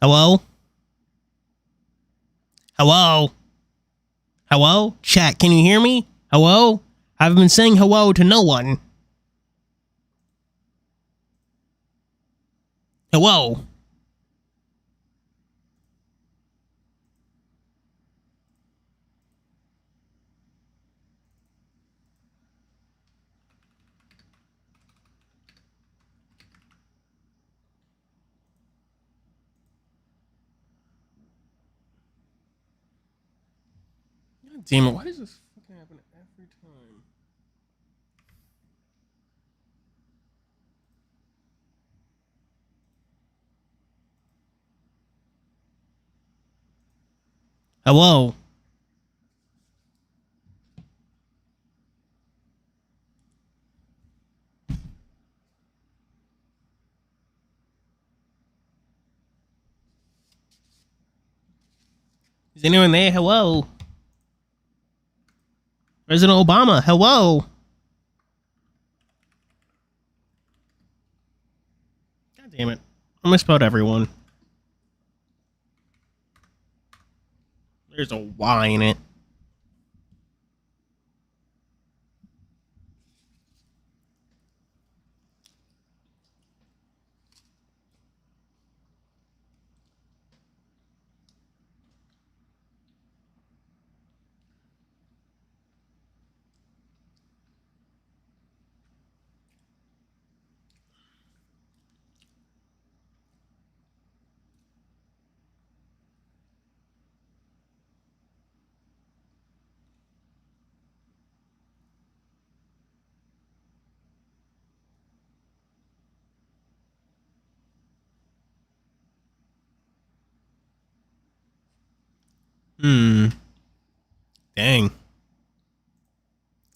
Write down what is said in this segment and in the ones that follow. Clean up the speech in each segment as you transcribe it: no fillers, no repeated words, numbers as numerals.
Hello? Hello? Hello? Chat, can you hear me? Hello? I've been saying hello to no one. Hello? God damn it, why does this fucking happen every time? Hello? Is anyone there? Hello? President Obama, hello? God damn it. I misspelled everyone. There's a Y in it. Dang.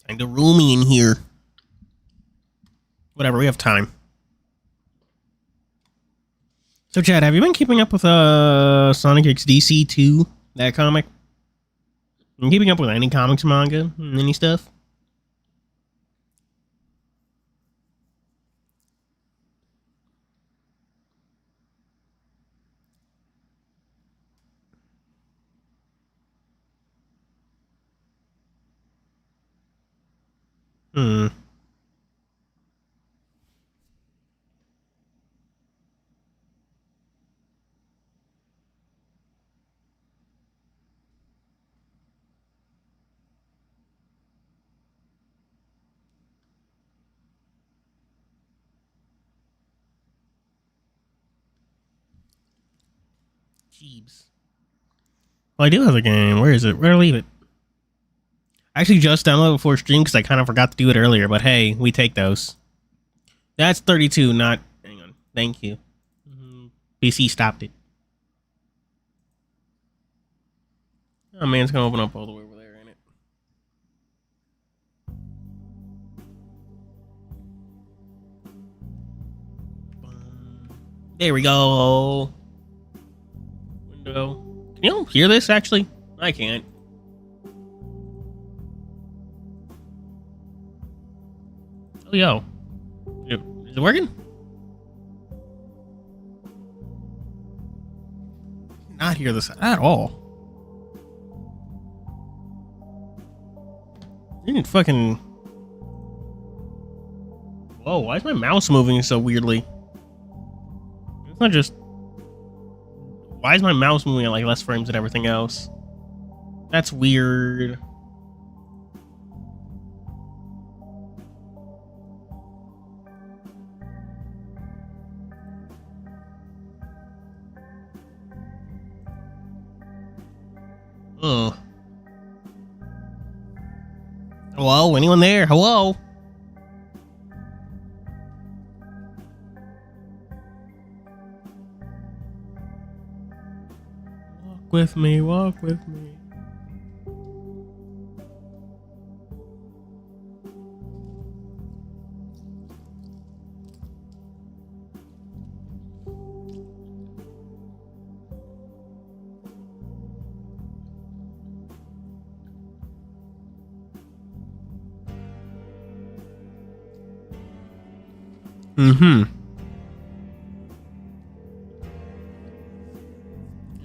Kinda roomy in here. Whatever, we have time. So, Chad, have you been keeping up with Sonic X DC 2, that comic? Been keeping up with any comics, manga, and any stuff? Jeebs. Well, I do have a game. Where is it? Where to leave it? I actually just downloaded it before stream because I kind of forgot to do it earlier, but hey, we take those. That's 32, not... Hang on. Thank you. PC stopped it. Oh man, it's gonna open up all the way over there, ain't it? There we go. Window. Can you hear this, actually? I can't. Oh, yo. Is it working? Not hear this at all. You didn't fucking... Whoa, why is my mouse moving so weirdly? It's not just... Why is my mouse moving at like less frames than everything else? That's weird. Ugh. Hello? Anyone there? Hello? Walk with me, walk with me.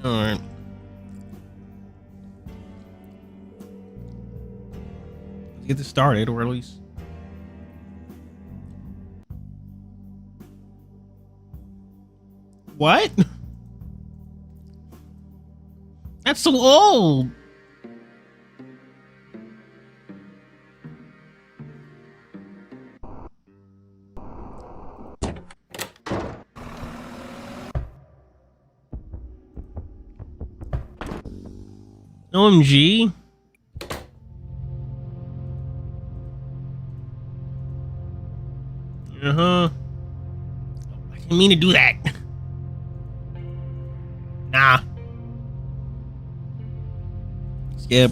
Alright. Let's get this started, or at least... What? That's so old! OMG. I didn't mean to do that. Nah. Skip.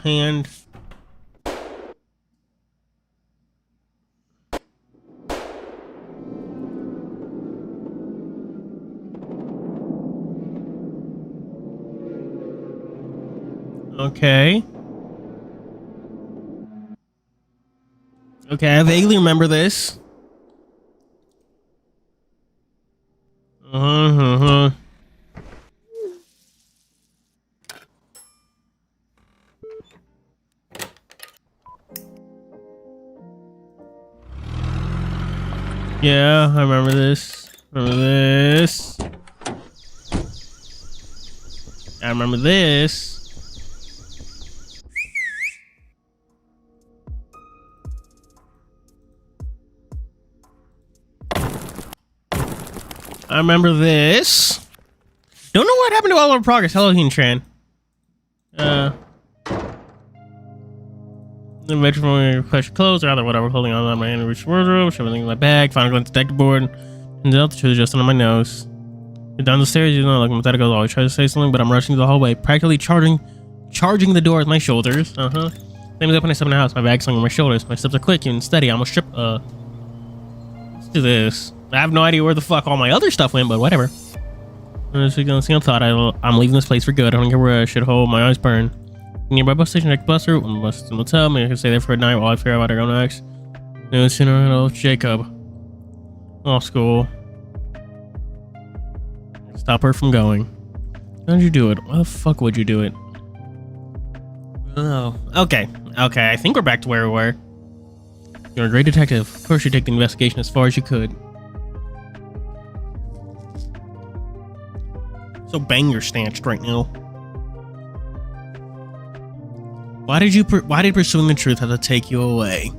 Hand. Okay. Okay, I vaguely remember this. Yeah, I remember this. Remember this. I remember this. I remember this. Don't know what happened to all our progress. Hello, Tran. The vegetable question clothes or other whatever, holding on my hand to reach wardrobe, shoving everything in my bag, final glance at the deck board, and the truth is just under my nose. Get down the stairs, you know, like pathetic as always. Try to say something, but I'm rushing to the hallway, practically charging the door with my shoulders. Same as when I step in the house, my bag slung on my shoulders. My steps are quick and steady. I'm a strip. Let's do this. I have no idea where the fuck all my other stuff went, but whatever. I'm single thought I'm leaving this place for good. I don't care where I should hold. My eyes burn. Nearby bus station, next bus route. When the bus is in the hotel, maybe I can stay there for a night while I figure out how to go next. No sooner than Jacob. Off school. Stop her from going. How'd you do it? Why the fuck would you do it? Oh, okay. Okay, I think we're back to where we were. You're a great detective. Of course you take the investigation as far as you could. So bang your stanched right now. Why did pursuing the truth have to take you away?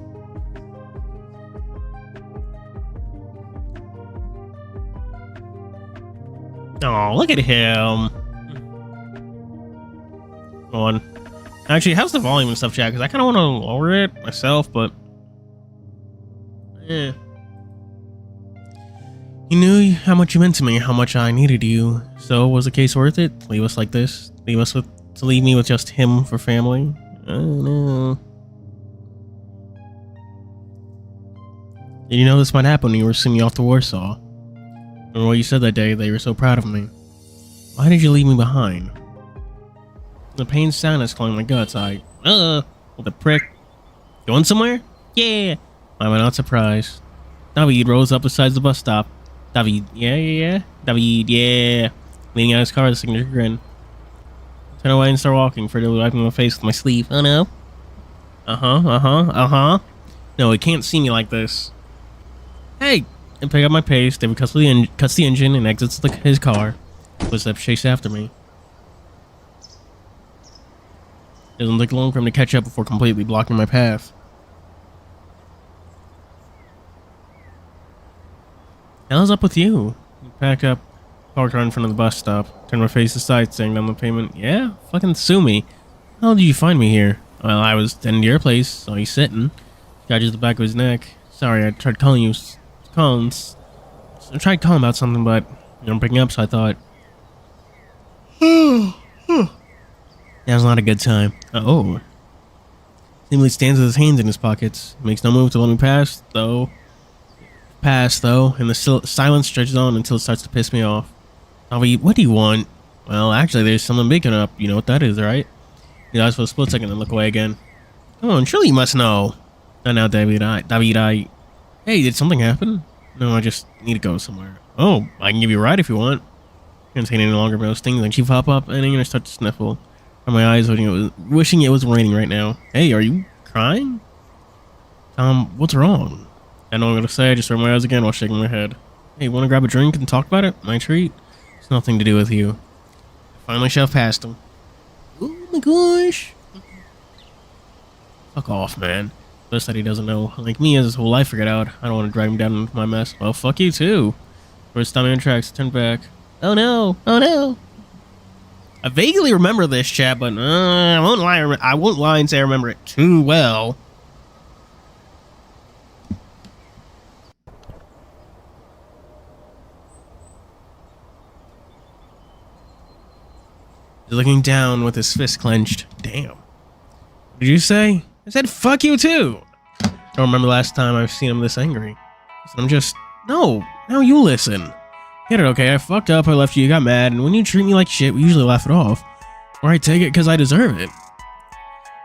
Oh, look at him. Go on. Actually, how's the volume and stuff, chat? Because I kind of want to lower it myself, but... yeah. You knew how much you meant to me, how much I needed you. So, was the case worth it? Leave us like this? To leave me with just him for family? I don't know. Did you know this might happen when you were sending me off to Warsaw? Remember what you said that day, that you were so proud of me. Why did you leave me behind? The pain sound is calling my guts. What the prick? Going somewhere? Yeah. Why am I not surprised? David rose up beside the bus stop. David, yeah. David, yeah. Leaning out his car with a signature grin. Turn away and start walking, furtively wiping my face with my sleeve. Oh no. No, he can't see me like this. Hey! And pick up my pace. David cuts the engine and exits his car. Footsteps chase after me. It doesn't take long for him to catch up before completely blocking my path. Hell's up with you? Pack up, parked right in front of the bus stop. Turn my face aside, staring down the pavement. Yeah? Fucking sue me. How did you find me here? Well, I was heading to your place, saw you sitting. Scratches the back of his neck. Sorry, I tried calling you. I tried calling about something, but you don't picking up, so I thought. That was not a good time. Oh. Seemingly stands with his hands in his pockets. Makes no move to let me pass, though. And the silence stretches on until it starts to piss me off. What do you want? Well, actually, there's something big coming up. You know what that is, right? He eyes for a split second and look away again. Come on, surely you must know. Not now, David. Hey, did something happen? No, I just need to go somewhere. Oh, I can give you a ride if you want. Can't take it any longer, but those things like she pop up and I'm gonna start to sniffle. On my eyes, wishing it was raining right now. Hey, are you crying? Tom, what's wrong? I know what I'm gonna say. I just rubbed my eyes again while shaking my head. Hey, wanna grab a drink and talk about it? My treat? It's nothing to do with you. I finally shoved past him. Oh my gosh. Fuck off, man. Best that he doesn't know. Like me, has his whole life figured out. I don't want to drag him down into my mess. Well, fuck you too. First time on tracks, turn back. Oh no! Oh no! I vaguely remember this, chat, but I won't lie and say I remember it too well. He's looking down with his fist clenched. Damn. What did you say? I said fuck you too. I don't remember the last time I've seen him this angry. So I'm just... No, now you listen. Get it, okay? I fucked up, I left you, you got mad, and when you treat me like shit, we usually laugh it off. Or I take it because I deserve it.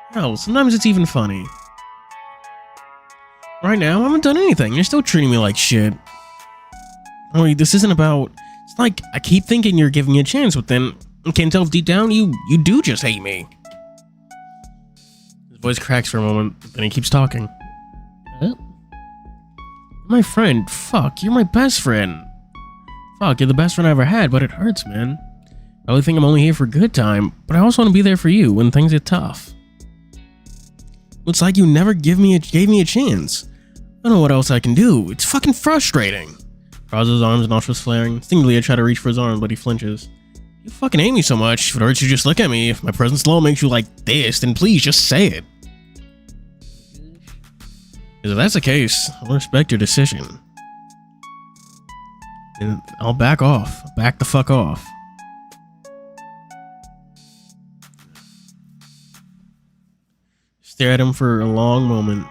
Hell, sometimes it's even funny. Right now, I haven't done anything. You're still treating me like shit. Oh, this isn't about... It's like, I keep thinking you're giving me a chance, but then I can't tell if deep down you do just hate me. His voice cracks for a moment, but then he keeps talking. Huh? My friend, fuck, you're my best friend. Fuck, you're the best friend I ever had, but it hurts, man. I really think I'm only here for a good time, but I also want to be there for you when things get tough. It's like you never gave me a chance. I don't know what else I can do. It's fucking frustrating. Crosses his arms, nostrils flaring. Instinctively, I try to reach for his arm, but he flinches. You fucking hate me so much. If it hurts you, just look at me. If my presence alone makes you like this, then please just say it. Because if that's the case, I'll respect your decision. And I'll back off. Back the fuck off. Stare at him for a long moment.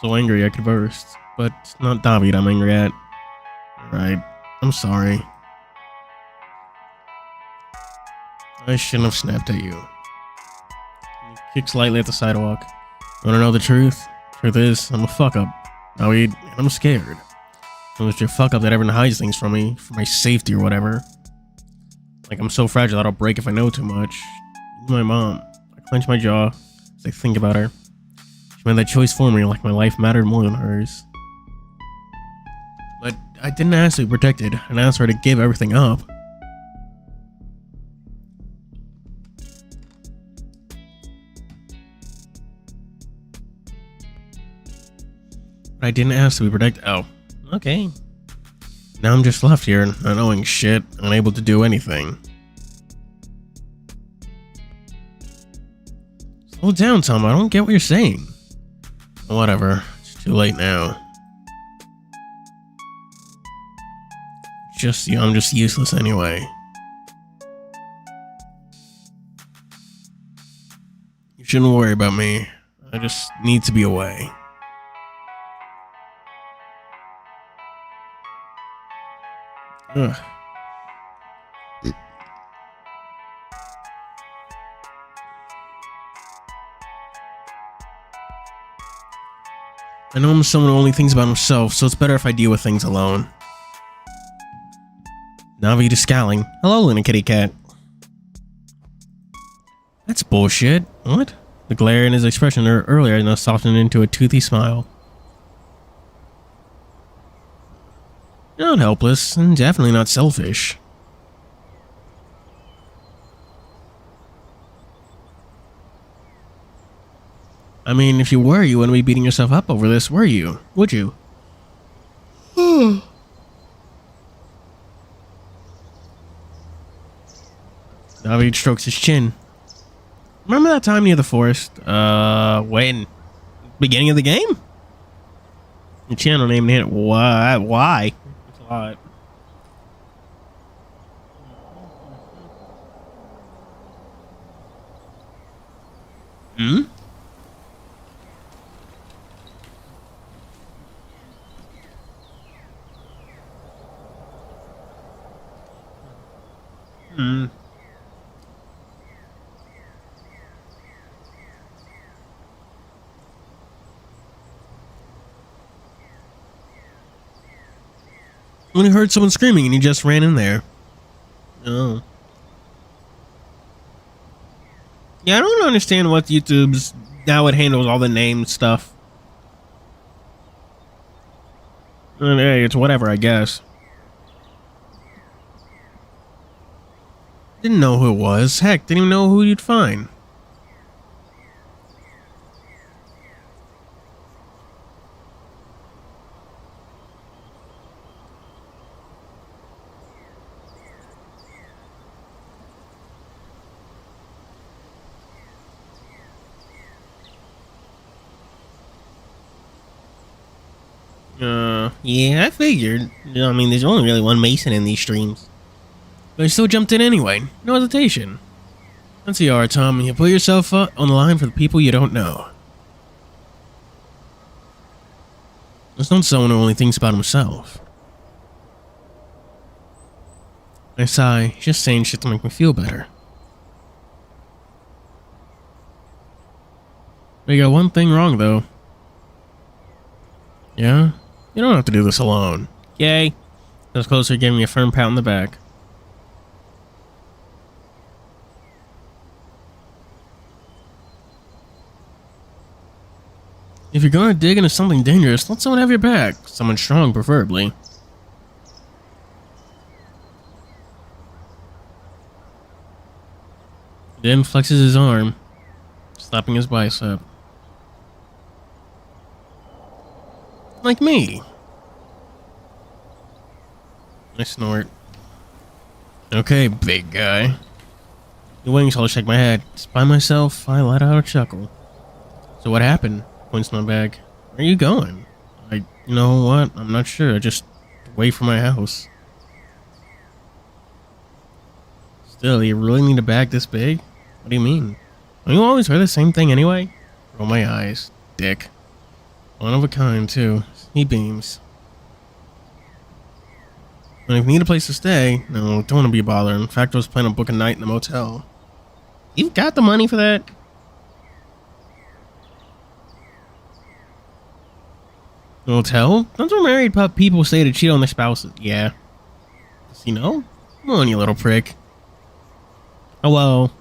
So angry I could burst. But it's not David I'm angry at. Alright, I'm sorry. I shouldn't have snapped at you. He kicks lightly at the sidewalk. You wanna know the truth? Truth is, I'm a fuck up. David, and I'm scared. I'm just your fuck up that everyone hides things from me, for my safety or whatever. Like I'm so fragile that I'll break if I know too much. Even my mom. I clench my jaw as I think about her. She made that choice for me like my life mattered more than hers. But I didn't ask to be protected, and asked her to give everything up. But I didn't ask to be protected. Oh, okay. Now I'm just left here, not knowing shit, unable to do anything. Slow down, Tom. I don't get what you're saying. Whatever. It's too late now. I'm just useless anyway. You shouldn't worry about me. I just need to be away. Ugh. I know I'm someone who only thinks about himself, so it's better if I deal with things alone. Navi is scowling. Hello, Luna Kitty Cat. That's bullshit. What? The glare in his expression earlier now softened into a toothy smile. You're not helpless, and definitely not selfish. I mean, if you were, you wouldn't be beating yourself up over this, were you? Would you? David strokes his chin. Remember that time near the forest? When? Beginning of the game? The channel name it. Why? It's a lot. Hmm? When he heard someone screaming and he just ran in there. Oh. Yeah, I don't understand what YouTube's now it handles all the name stuff. And hey, it's whatever, I guess. Didn't know who it was. Heck, didn't even know who you'd find. Yeah, I figured. I mean, there's only really one Mason in these streams. But I still jumped in anyway. No hesitation. That's the art, Tom. You put yourself on the line for the people you don't know. There's not someone who only thinks about himself. I sigh, just saying shit to make me feel better. But you got one thing wrong, though. Yeah? You don't have to do this alone. Yay. That was closer to giving me a firm pat on the back. If you're gonna dig into something dangerous, let someone have your back. Someone strong, preferably. He then flexes his arm, slapping his bicep. Like me. I snort. Okay, big guy. The wings all shake my head. Just by myself, I let out a chuckle. So what happened? Points to my bag. Where are you going? You know what? I'm not sure. Just away from my house. Still, you really need a bag this big? What do you mean? Don't you always wear the same thing anyway? Roll my eyes. Dick. One of a kind, too. He beams. And if you need a place to stay, no, don't want to be bothered. In fact, I was planning on booking a night in a motel. You've got the money for that? Motel? That's what married people say to cheat on their spouses. Yeah. Does he know? Come on, you little prick. Hello.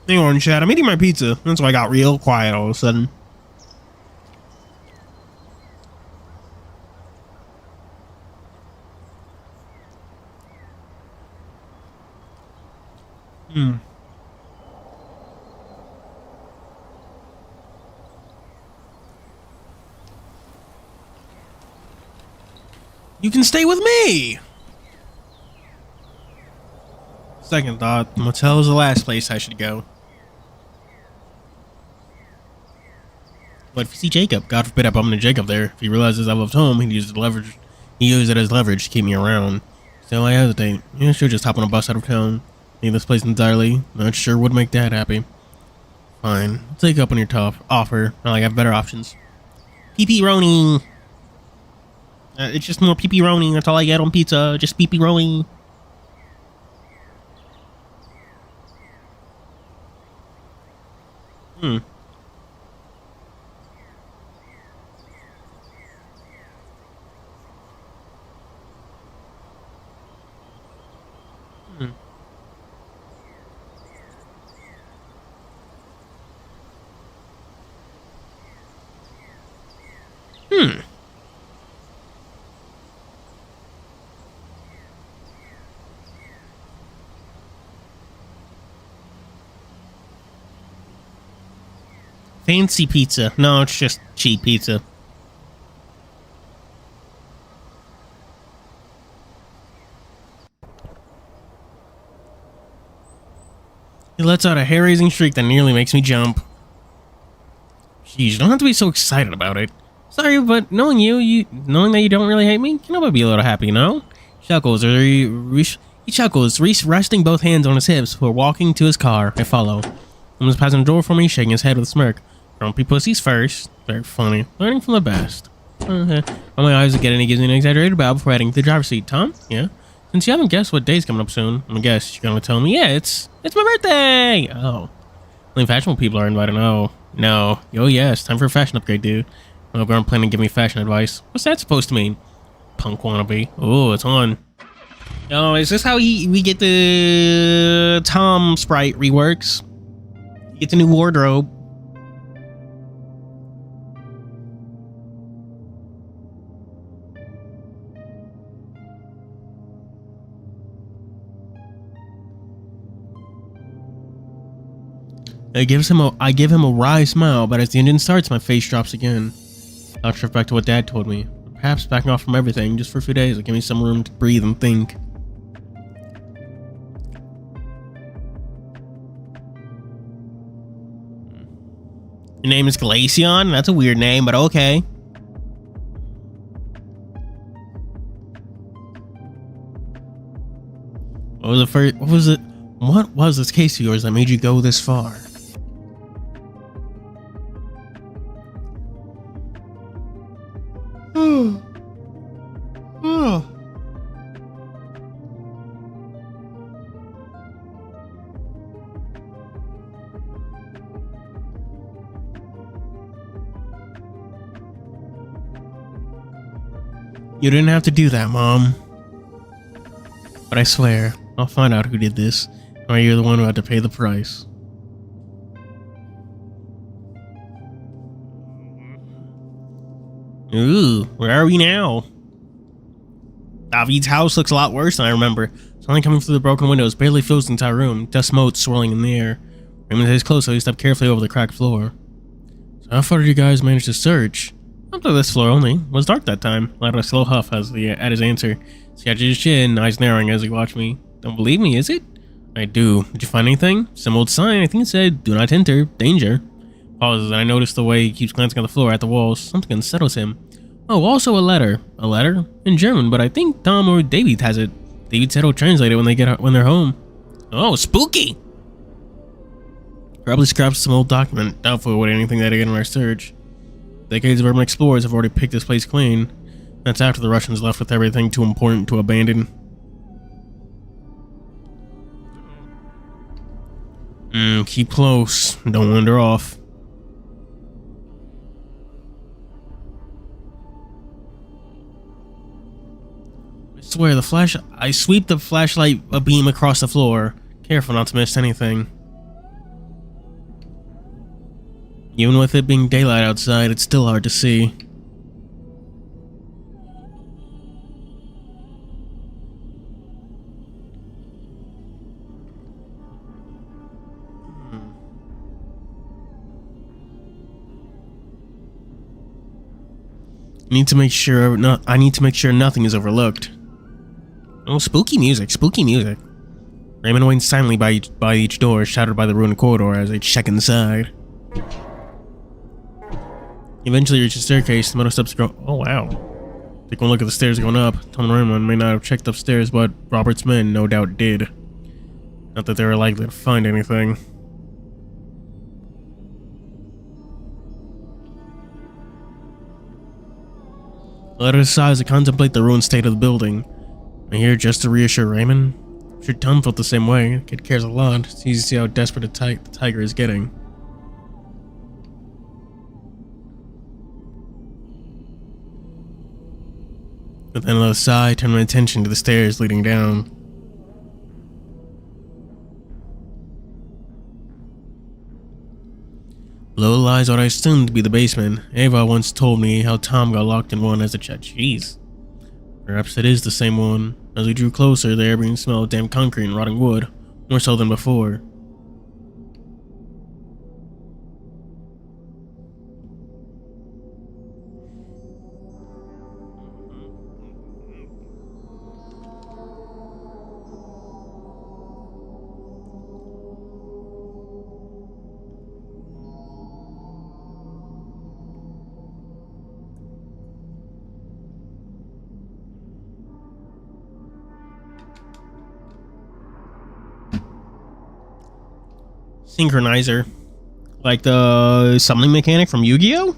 Hang on, chat. I'm eating my pizza. That's why I got real quiet all of a sudden. You can stay with me! Second thought, the motel is the last place I should go. But if you see Jacob, God forbid I bump into Jacob there. If he realizes I left home, he'd use it as leverage to keep me around. Still, I hesitate. Yeah, sure, just hop on a bus out of town. Leave this place entirely. That sure would make Dad happy. Fine. I'll take up on your offer. I have better options. Pepperoni. It's just more pepperoni. That's all I get on pizza. Just pepperoni. Hmm. Fancy pizza. No, it's just cheap pizza. He lets out a hair-raising shriek that nearly makes me jump. Jeez, you don't have to be so excited about it. Sorry, but knowing knowing that you don't really hate me, can I be a little happy, no? He chuckles, resting both hands on his hips before walking to his car. I follow. Opens the passenger door for me, shaking his head with a smirk. Grumpy pussies first. Very funny. Learning from the best. While my eyes are getting, he gives me an exaggerated bow before heading to the driver's seat. Tom? Yeah? Since you haven't guessed what day's coming up soon, I'm gonna guess you're gonna tell me, yeah, it's my birthday! Oh. Only fashionable people are invited. Oh. No. Oh, yes. Time for a fashion upgrade, dude. I hope you aren't planning to give me fashion advice. What's that supposed to mean? Punk wannabe. Oh, it's on. Oh, is this how we get the Tom sprite reworks? You get the new wardrobe. I give him a wry smile, but as the engine starts, my face drops again. I'll drift back to what Dad told me. Perhaps backing off from everything just for a few days will give me some room to breathe and think. Your name is Glaceon? That's a weird name, but okay. What was this case of yours that made you go this far? You didn't have to do that, Mom. But I swear, I'll find out who did this, or you're the one who had to pay the price. Ooh, where are we now? David's house looks a lot worse than I remember. Something coming through the broken windows barely fills the entire room, dust motes swirling in the air. Raymond stays close, so he stepped carefully over the cracked floor. So how far did you guys manage to search? Up to this floor only. It was dark that time. Let out a slow huff at his answer. Scratches his chin, eyes narrowing as he watched me. Don't believe me, is it? I do. Did you find anything? Some old sign. I think it said, do not enter. Danger. Pauses, and I notice the way he keeps glancing at the floor, at the walls. Something unsettles him. Oh, also a letter. A letter? In German, but I think Tom or David has it. David said he'll translate it when they're home. Oh, spooky! Probably scraps some old document. Doubtful what anything that again in our search. Decades of urban explorers have already picked this place clean. That's after the Russians left with everything too important to abandon. Keep close. Don't wander off. I sweep the flashlight beam across the floor. Careful not to miss anything. Even with it being daylight outside, it's still hard to see. I need to make sure nothing is overlooked. Oh, spooky music, spooky music. Raymond waits silently by each door, shadowed by the ruined corridor as they check inside. Eventually reach the staircase, the metal steps go. Oh wow. Take one look at the stairs going up. Tom and Raymond may not have checked upstairs, but Robert's men no doubt did. Not that they were likely to find anything. I let it aside as I contemplate the ruined state of the building. I'm here just to reassure Raymond. I'm sure Tom felt the same way. The kid cares a lot. It's easy to see how desperate the tiger is getting. With an endless sigh, I turned my attention to the stairs leading down. Below lies what I assumed to be the basement. Ava once told me how Tom got locked in one as a child. Jeez. Perhaps it is the same one. As we drew closer, the air being smelled of damp concrete and rotting wood, more so than before. Synchronizer. Like the summoning mechanic from Yu-Gi-Oh?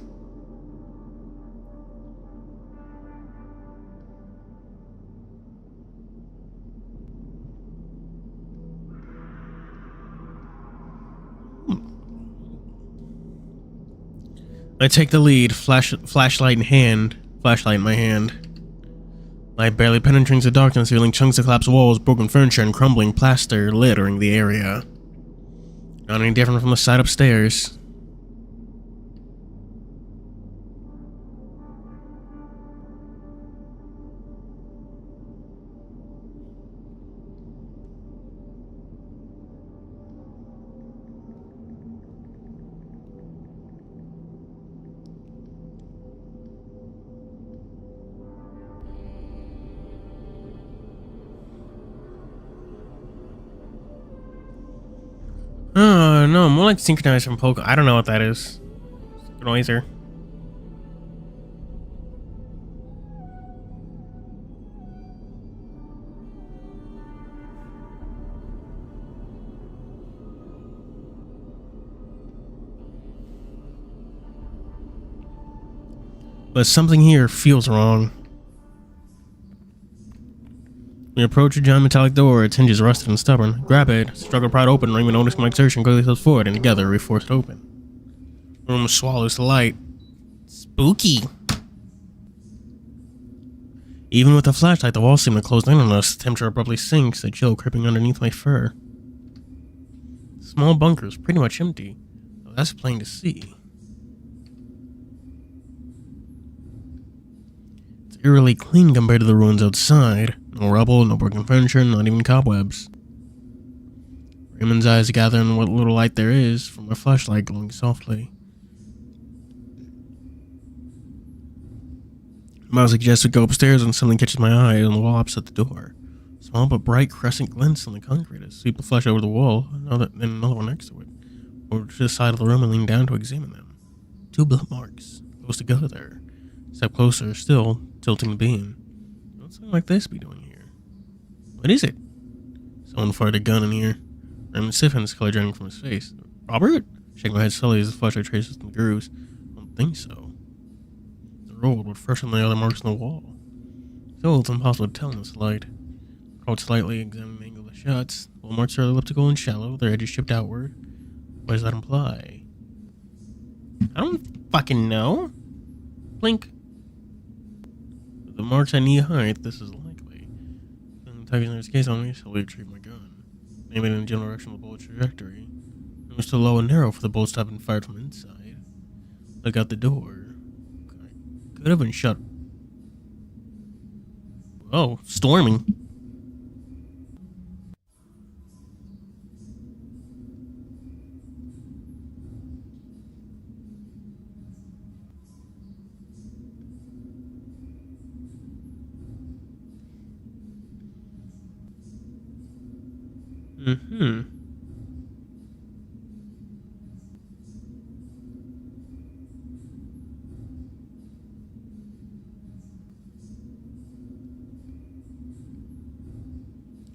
I take the lead, flashlight in hand. Flashlight in my hand. Light barely penetrates the darkness, revealing chunks of collapsed walls, broken furniture, and crumbling plaster littering the area. Not any different from the side upstairs. No, more like synchronized from Poke. I don't know what that is. Synchronizer. But something here feels wrong. We approach a giant metallic door. Its hinges rusted and stubborn. Grab it. Struggle to pry it open. Raymond noticed my exertion. Quickly steps forward, and together we force it open. The room swallows the light. Spooky. Even with the flashlight, the walls seem to close in on us. The temperature abruptly sinks, a chill creeping underneath my fur. The small bunker is pretty much empty. Well, that's plain to see. It's eerily clean compared to the ruins outside. No rubble, no broken furniture, not even cobwebs. Raymond's eyes gather in what little light there is from my flashlight glowing softly. Miles suggests we go upstairs when something catches my eye on the wall opposite the door. Small but bright crescent glints on the concrete as I sweep the flash over the wall, and another one next to it. Over to the side of the room and lean down to examine them. 2 blood marks, close together. Step closer, still tilting the beam. What's something like this be doing here? What is it? Someone fired a gun in here. Raymond stiffens, color draining from his face. Robert? Shake my head slowly as the flashlight traces the grooves. I don't think so. The road would freshen the other marks on the wall. Still, it's impossible to tell in this light. Crawled slightly, examining the angle of the shots. The wall marks are elliptical and shallow, their edges chipped outward. What does that imply? I don't fucking know. Blink. With the marks at knee height, this is likely. Then tugging his case on me, slowly retrieve my gun. Aim it in the general direction of the bullet trajectory. It was too low and narrow for the bullets to have been fired from inside. Look out the door. Could have been shut. Oh, storming.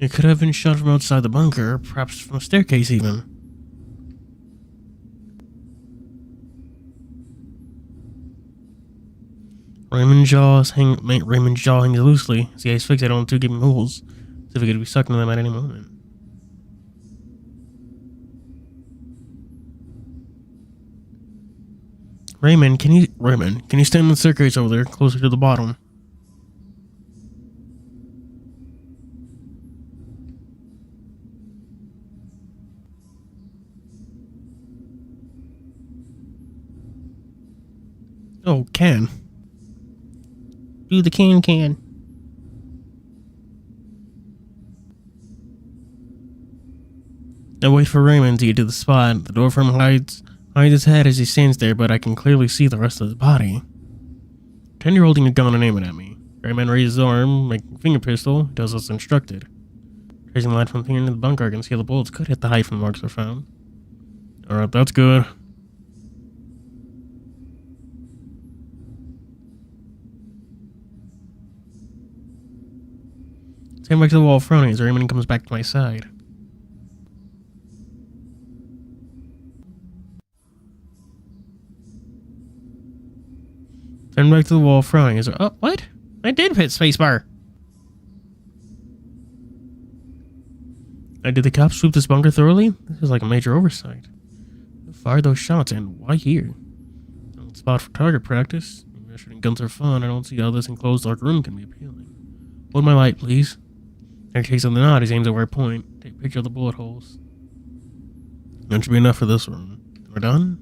It could have been shot from outside the bunker, perhaps from a staircase even. Raymond's jaw hangs loosely, as he eyes fixated on 2 gaping holes, as if he could be sucked into them at any moment. Raymond, can you stand in the staircase over there, closer to the bottom? Oh, can. Do the can. I wait for Raymond to get to the spot. The door frame hides his head as he stands there, but I can clearly see the rest of his body. 10-year holding a gun and aiming at me. Raymond raises his arm, making a finger pistol, does as instructed. Tracing the line from the finger into the bunker, I can see how the bullets could hit the height from the marks were found. Alright, that's good. Stand back to the wall frowning as Raymond comes back to my side. Turn back to the wall, frying. Is there... Oh, what? I did hit spacebar. Did the cops sweep this bunker thoroughly? This is like a major oversight. Who fired those shots and why here? Old spot for target practice. Shooting guns are fun. I don't see how this enclosed dark room can be appealing. Hold my light, please. In case of the nod, he aims at where I point. Take a picture of the bullet holes. That should be enough for this room. We're done?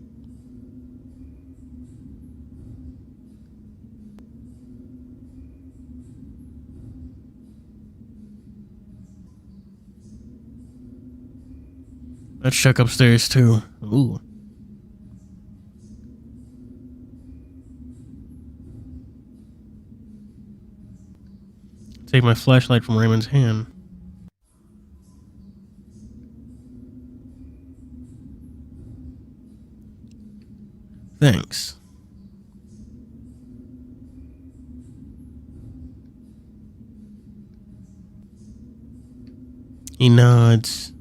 Let's check upstairs too. Ooh. Take my flashlight from Raymond's hand. Thanks. He nods.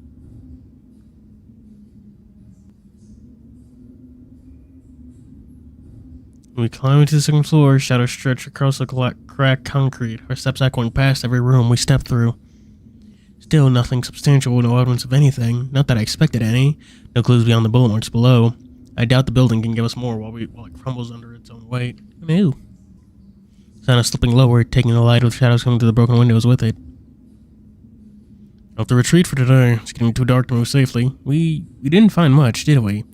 We climb into the second floor, shadows stretch across the cracked concrete. Our steps echoing past every room we step through. Still nothing substantial, no evidence of anything. Not that I expected any. No clues beyond the bullet marks below. I doubt the building can give us more while it crumbles under its own weight. Ew. Sound of slipping lower, taking the light of the shadows coming through the broken windows with it. Off the retreat for today. It's getting too dark to move safely. We didn't find much, did we?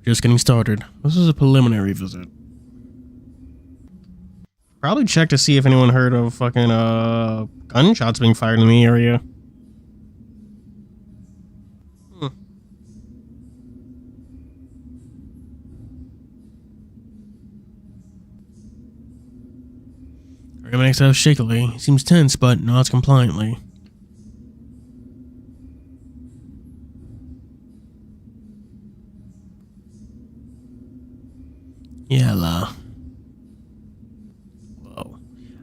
Just getting started. This is a preliminary visit. Probably check to see if anyone heard of fucking gunshots being fired in the area. Raymond makes out shakily. He seems tense, but nods compliantly. Yalla. Whoa.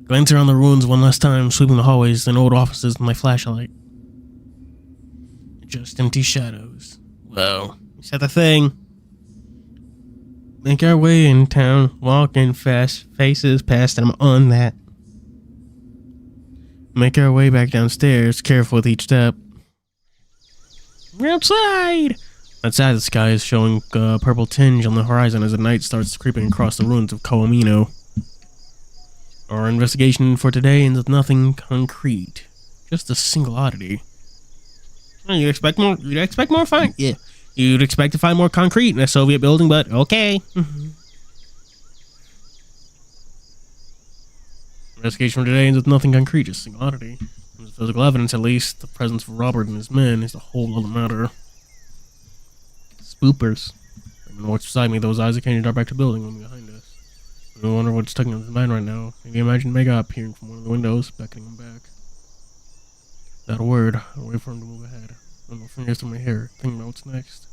Glance around the ruins one last time, sweeping the hallways and old offices with my flashlight. Just empty shadows. Whoa. Is that the thing? Make our way in town, walking fast, faces past, and I'm on that. Make our way back downstairs, careful with each step. We're outside! Outside, the sky is showing a purple tinge on the horizon as the night starts creeping across the ruins of Coamino. Our investigation for today ends with nothing concrete. Just a single oddity. You'd expect more? You'd expect more fine? Yeah. You'd expect to find more concrete in a Soviet building, but okay. Investigation for today ends with nothing concrete, just a single oddity. There's physical evidence, at least. The presence of Robert and his men is a whole other matter. Spoopers. Raymond walks beside me, those eyes occasionally dart back to the building, one behind us. I wonder what's tugging on his mind right now. Maybe imagine Mega appearing from one of the windows, beckoning him back. Without a word, I wait for him to move ahead. I run my fingers through my hair, thinking about what's next.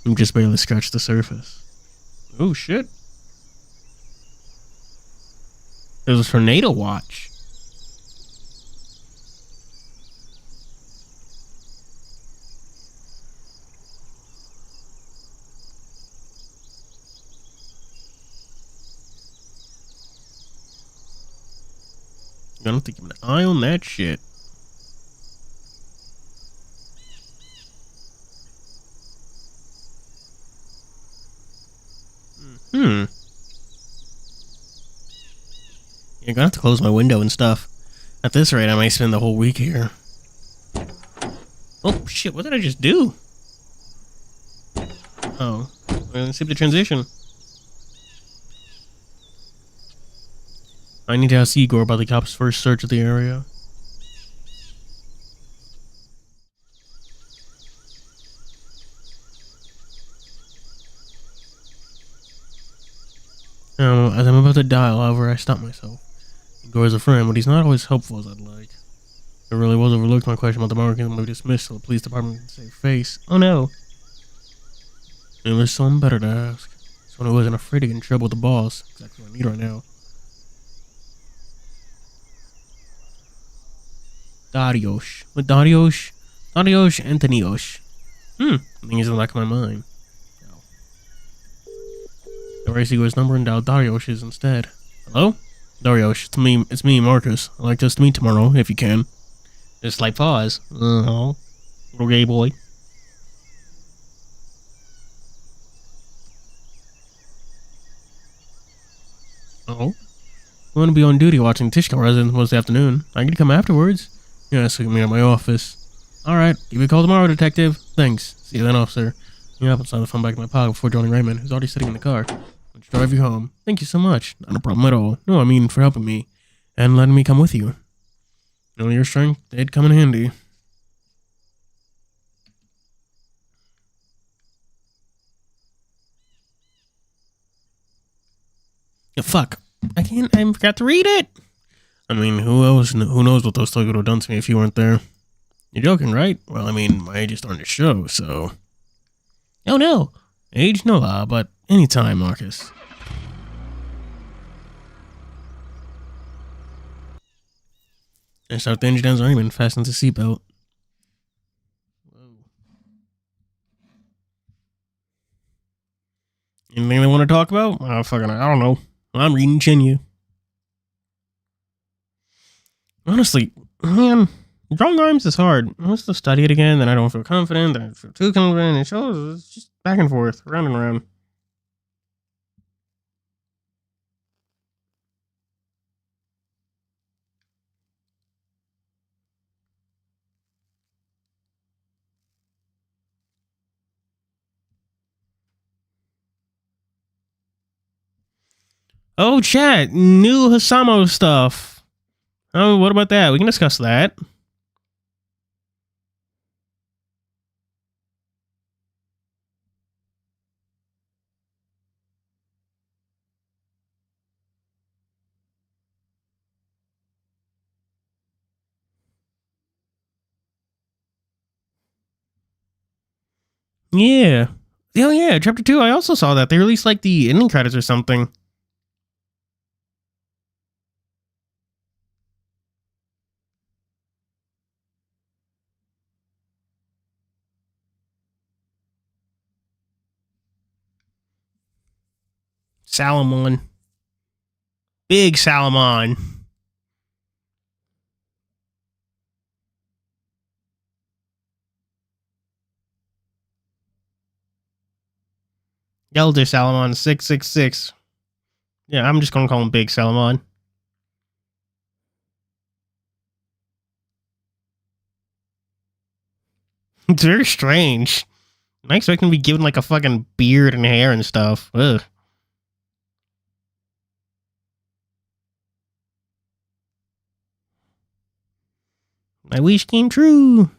I'm just barely scratched the surface. Oh shit. There's a tornado watch. I'm gonna have to keep an eye on that shit. Yeah, I'm gonna have to close my window and stuff. At this rate, I might spend the whole week here. Oh shit, what did I just do? Oh, let's skip the transition. I need to ask Igor about the cops' first search of the area. As I'm about to dial, however, I stop myself. Igor is a friend, but he's not always helpful as I'd like. It really was overlooked my question about the market and my dismissal. The police department can save face. Oh no. And there's someone better to ask. Someone who isn't afraid to get in trouble with the boss. Exactly what I need right now. Dariusz. What Dariusz? Dariusz Antoniusz. Something is in the back of my mind. No. Igor's number and dialed Dariosh's instead. Hello? Dariosh, it's me, Marcus. I'd like us to meet tomorrow, if you can. Just like pause. Little gay boy. Oh? I'm gonna be on duty watching Tishka residents most afternoon. I can come afterwards. Yeah, so you can meet at my office. Alright, give me a call tomorrow, detective. Thanks. See you then, officer. Yeah, I'll slide the phone back in my pocket before joining Raymond, who's already sitting in the car. Let's drive you home. Thank you so much. Not a problem at all. No, I mean for helping me. And letting me come with you. You know your strength, they'd come in handy. Yeah, fuck. I forgot to read it. I mean, who knows what those thugs would have done to me if you weren't there. You're joking, right? Well, I mean, my age is starting to show, so... Oh no! Age no law, but anytime, Marcus. I start the engine down Raymond, fastens the seatbelt. Anything they want to talk about? I don't know. I'm reading Cienie. Honestly, man, drawing arms is hard. I must have study it again, then I don't feel confident, then I feel too confident. It shows it's just back and forth, round and round. Oh, chat, new Hisamo stuff. Oh, what about that? We can discuss that. Yeah. Oh, yeah, Chapter 2, I also saw that. They released, like, the ending credits or something. Salomon. Big Salomon. Elder Salomon 666. Yeah, I'm just gonna call him Big Salomon. It's very strange. I expect him to be given like a fucking beard and hair and stuff. Ugh. My wish came true.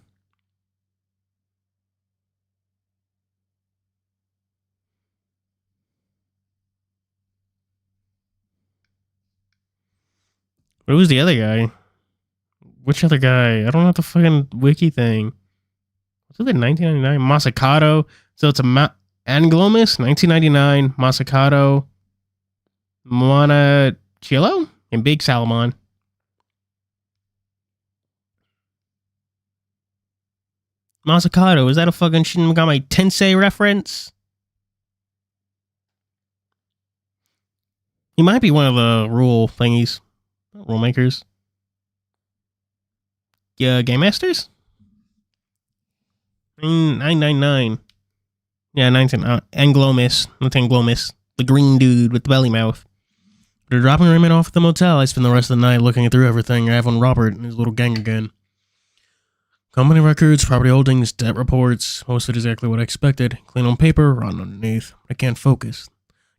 But who's the other guy? Which other guy? I don't know the fucking wiki thing. Was it 1999? Masakato. So it's a Anglomus, 1999. Masakato. Monachillo? And Big Salomon. Masakato, is that a fucking Shin Megami Tensei reference? He might be one of the rule thingies. Rule makers. Yeah, Game Masters? 999. Yeah, 19. Anglomus. Not Anglomus. The green dude with the belly mouth. After dropping Raymond off at the motel, I spend the rest of the night looking through everything I have on Robert and his little gang again. Company records, property holdings, debt reports. Most of it exactly what I expected. Clean on paper, rotten underneath. I can't focus.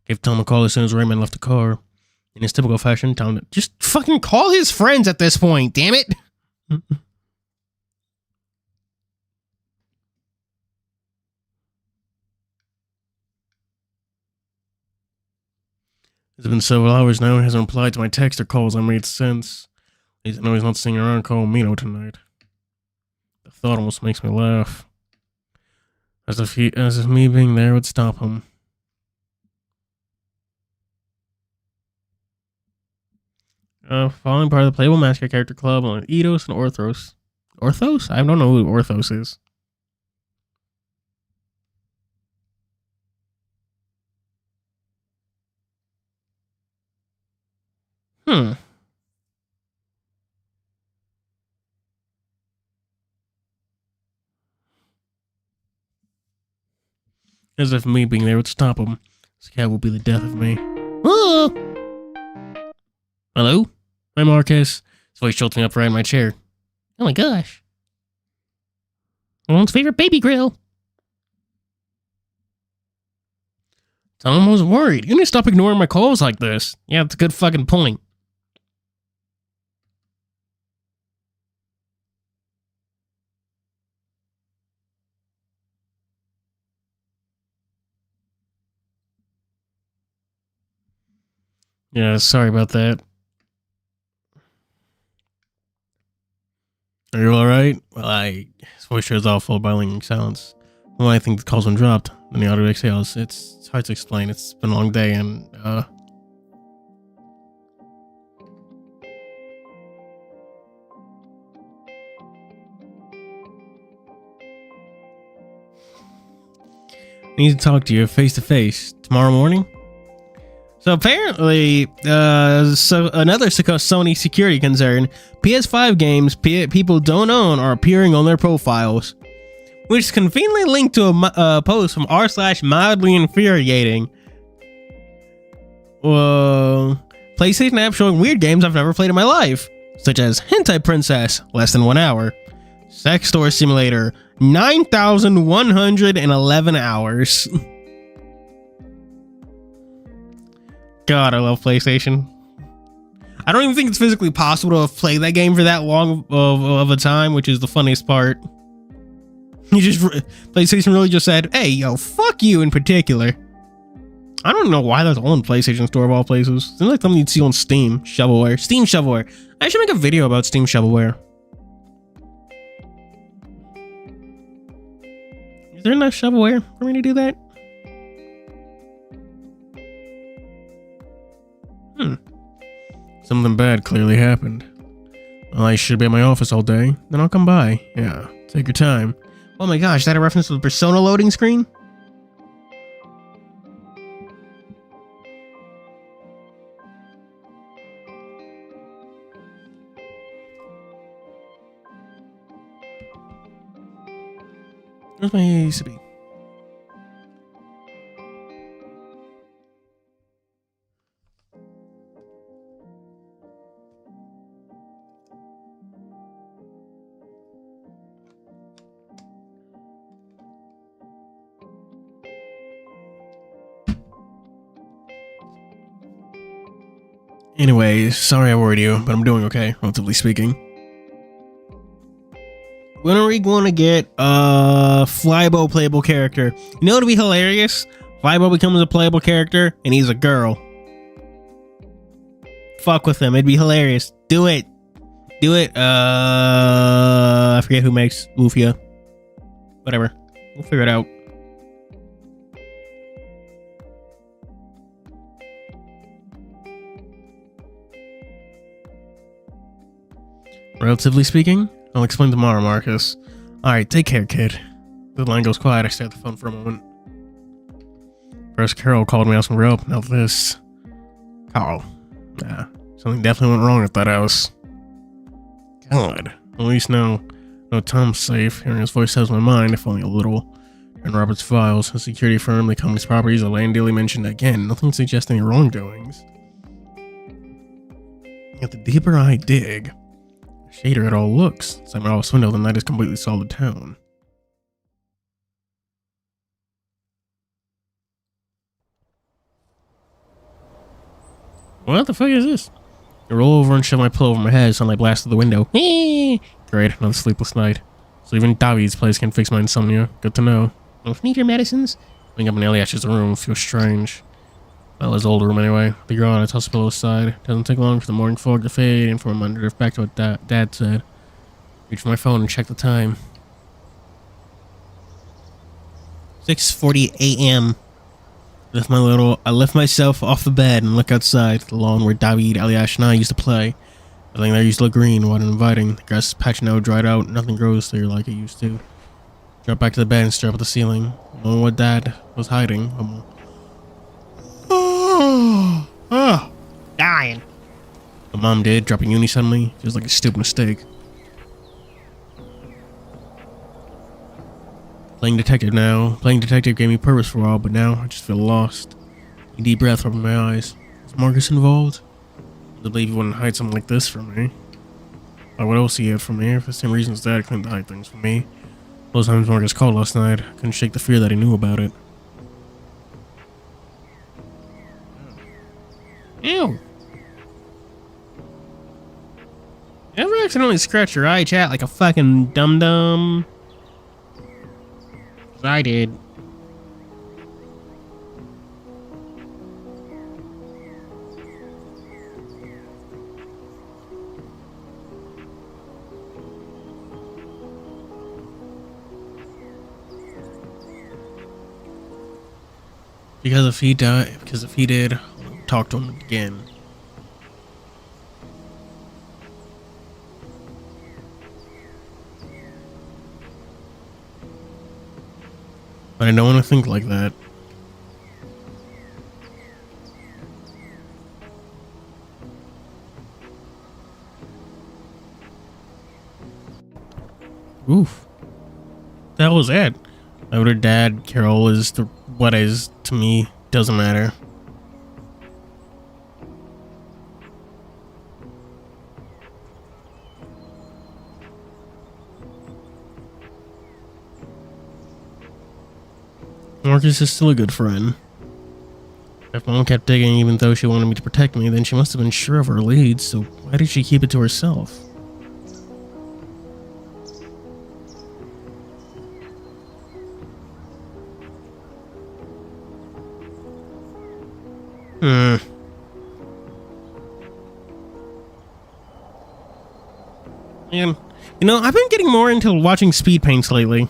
Gave Tom a call as soon as Raymond left the car. In his typical fashion, Tom just fucking call his friends at this point, damn it! It's been several hours now. He hasn't replied to my text or calls I made since. At least I know he's not sitting around calling Mino tonight. The thought almost makes me laugh. As if me being there would stop him. Following part of the Playable Mascot Character Club on Eidos and Orthos. Orthos? I don't know who Orthos is. Hmm. As if me being there would stop him. This cat will be the death of me. Oh! Hello? Hi, Marcus. His voice jolting up right in my chair. Oh my gosh. Everyone's favorite baby grill. Tom was worried. You need to stop ignoring my calls like this. Yeah, that's a good fucking point. Yeah, sorry about that. Are you alright? Well, his voice shows off full by lingering silence. Well, I think the call's been dropped. Then the audio exhales. It's hard to explain. It's been a long day and, I need to talk to you face to face tomorrow morning. So apparently, another Sony security concern: PS5 games people don't own are appearing on their profiles, which is conveniently linked to a post from r/mildly infuriating. PlayStation app showing weird games I've never played in my life, such as Hentai Princess, less than 1 hour, Sex Store Simulator, 9,111 hours. God, I love PlayStation. I don't even think it's physically possible to have played that game for that long of a time, which is the funniest part. PlayStation really just said, hey, yo, fuck you in particular. I don't know why that's all in PlayStation Store of all places. Seems like something you'd see on Steam Shovelware. Steam Shovelware. I should make a video about Steam Shovelware. Is there enough shovelware for me to do that? Something bad clearly happened. Well, I should be at my office all day. Then I'll come by. Yeah, take your time. Oh my gosh, is that a reference to the Persona loading screen? Where's my ACB? Anyways, sorry I worried you, but I'm doing okay, relatively speaking. When are we going to get a Flybo playable character? You know what'd be hilarious? Flybo becomes a playable character, and he's a girl. Fuck with him, it'd be hilarious. Do it. Do it. I forget who makes Lufia. Whatever. We'll figure it out. Relatively speaking, I'll explain tomorrow, Marcus. Alright, take care, kid. The line goes quiet. I stare at the phone for a moment. First, Carol called me asking for help. Now this. Carl. Yeah, something definitely went wrong at that house. God. At least now, no, Tom's safe. Hearing his voice tells my mind, if only a little. In Robert's files, a security firm, the company's properties, a land deal he mentioned again. Nothing suggests any wrongdoings. Yet the deeper I dig, shadier it all looks. Inside my office window, the night is completely solid tone. What the fuck is this? I roll over and shove my pillow over my head, sunlight blasts through the window. Great, another sleepless night. So even David's place can fix my insomnia. Good to know. Don't need your medicines. Waking up in Eliash's room feels strange. Well, his old room anyway. The girl on I toss the pillow aside. Doesn't take long for the morning fog to fade and for my mind to drift back to what Dad said. Reach for my phone and check the time. 6:40 a.m. I lift myself off the bed and look outside, the lawn where David, Eliash, and I used to play. Everything there used to look green, wide and inviting. The grass is patched now, dried out, nothing grows there like it used to. Drop back to the bed and stare up at the ceiling. I don't know what Dad was hiding. Dying. My mom did, dropping uni suddenly. It was like a stupid mistake. Playing detective now. Playing detective gave me purpose for a while, but now I just feel lost. A deep breath from my eyes. Is Marcus involved? I believe he wouldn't hide something like this from me. Why would else he hid from me? For the same reasons Dad couldn't hide things from me. Those times Marcus called last night, I couldn't shake the fear that he knew about it. Ew. You ever accidentally scratch your eye, chat, like a fucking dum-dum? I did. Because if he did, I'll talk to him again. But I don't want to think like that. Oof. The hell was that? My older dad, Carol, is what is to me doesn't matter. Marcus is still a good friend. If Mom kept digging even though she wanted me to protect me, then she must have been sure of her leads, so why did she keep it to herself? Man, you know, I've been getting more into watching speed paints lately.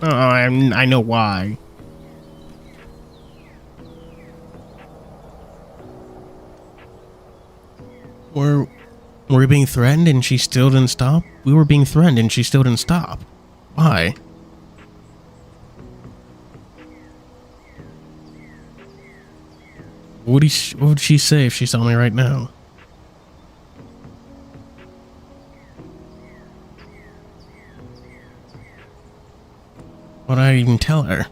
Oh, I know why. Were we being threatened and she still didn't stop? We were being threatened and she still didn't stop. Why? What would she say if she saw me right now? What would I even tell her?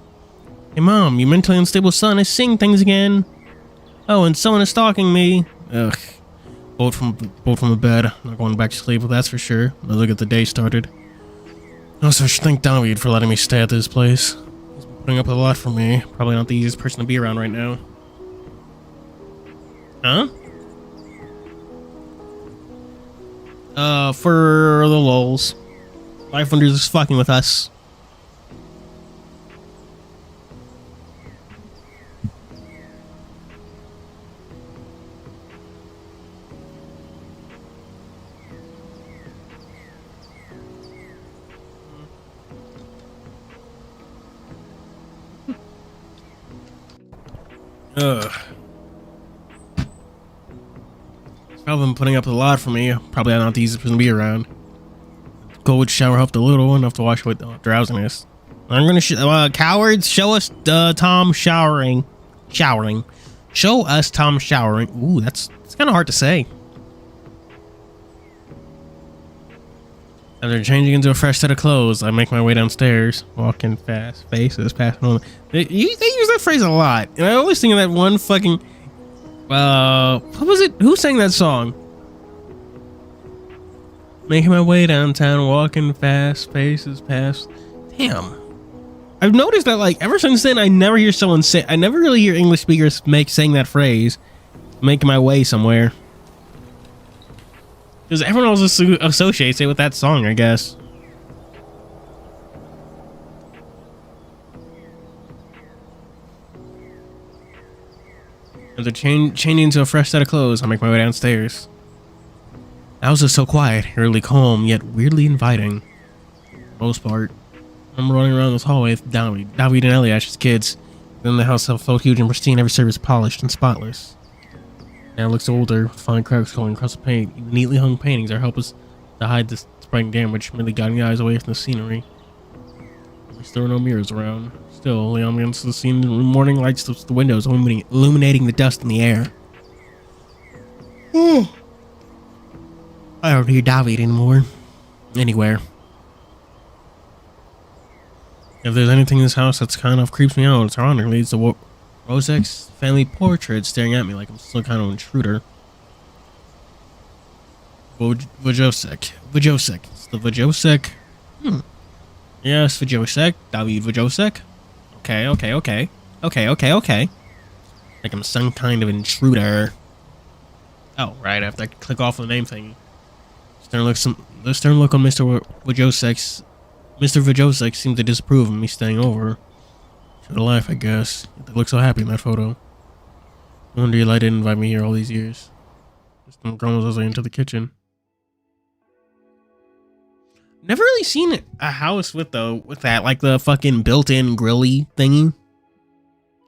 Hey Mom, your mentally unstable son is seeing things again. Oh, and someone is stalking me. Ugh. Bolt from the bed. I'm not going back to sleep, that's for sure. I'll look at the day started. Also, I should thank David for letting me stay at this place. He's been putting up a lot for me. Probably not the easiest person to be around right now. Huh? For the lulz. Life Wonders is fucking with us. Ugh. I've been putting up a lot for me. Probably not the easiest person to be around. Cold shower helped a little, enough to wash away the drowsiness. I'm gonna cowards, show us Tom showering. Show us Tom showering. Ooh, it's kind of hard to say. After changing into a fresh set of clothes, I make my way downstairs, walking fast, faces passing on. They use that phrase a lot, and I always think of that one fucking. What was it? Who sang that song? Making my way downtown, walking fast, faces past. Damn. I've noticed that, like, ever since then, I never hear someone say. I never really hear English speakers saying that phrase. Making my way somewhere. Because everyone else associates it with that song, I guess. After changing into a fresh set of clothes, I make my way downstairs. The house is so quiet, eerily calm, yet weirdly inviting. For the most part, I'm running around this hallway with David and Eliash's kids. Then the house felt huge and pristine, every surface polished and spotless. Now it looks older, with fine cracks going across the paint. Even neatly hung paintings are help us to hide this spreading damage, merely guiding the eyes away from the scenery. At least there were no mirrors around. Still, the ambiance of the scene, the morning lights the windows, illuminating the dust in the air. I don't need David anymore. Anywhere. If there's anything in this house that's kind of creeps me out, it's ironically it's the Rosek's family portrait staring at me like I'm some kind of intruder. Vajosek. It's the Vajosek. Yes, Vajosek. David Vajosek. Okay. Like I'm some kind of intruder. Oh, right. I have to click off the name thing. The stern look on Mr. Vajosek seemed to disapprove of me staying over. Showed a life, I guess. They look so happy in that photo. No wonder Eli didn't invite me here all these years. Just grumbles as I enter the kitchen. Never really seen a house with that, like the fucking built-in grilly thingy.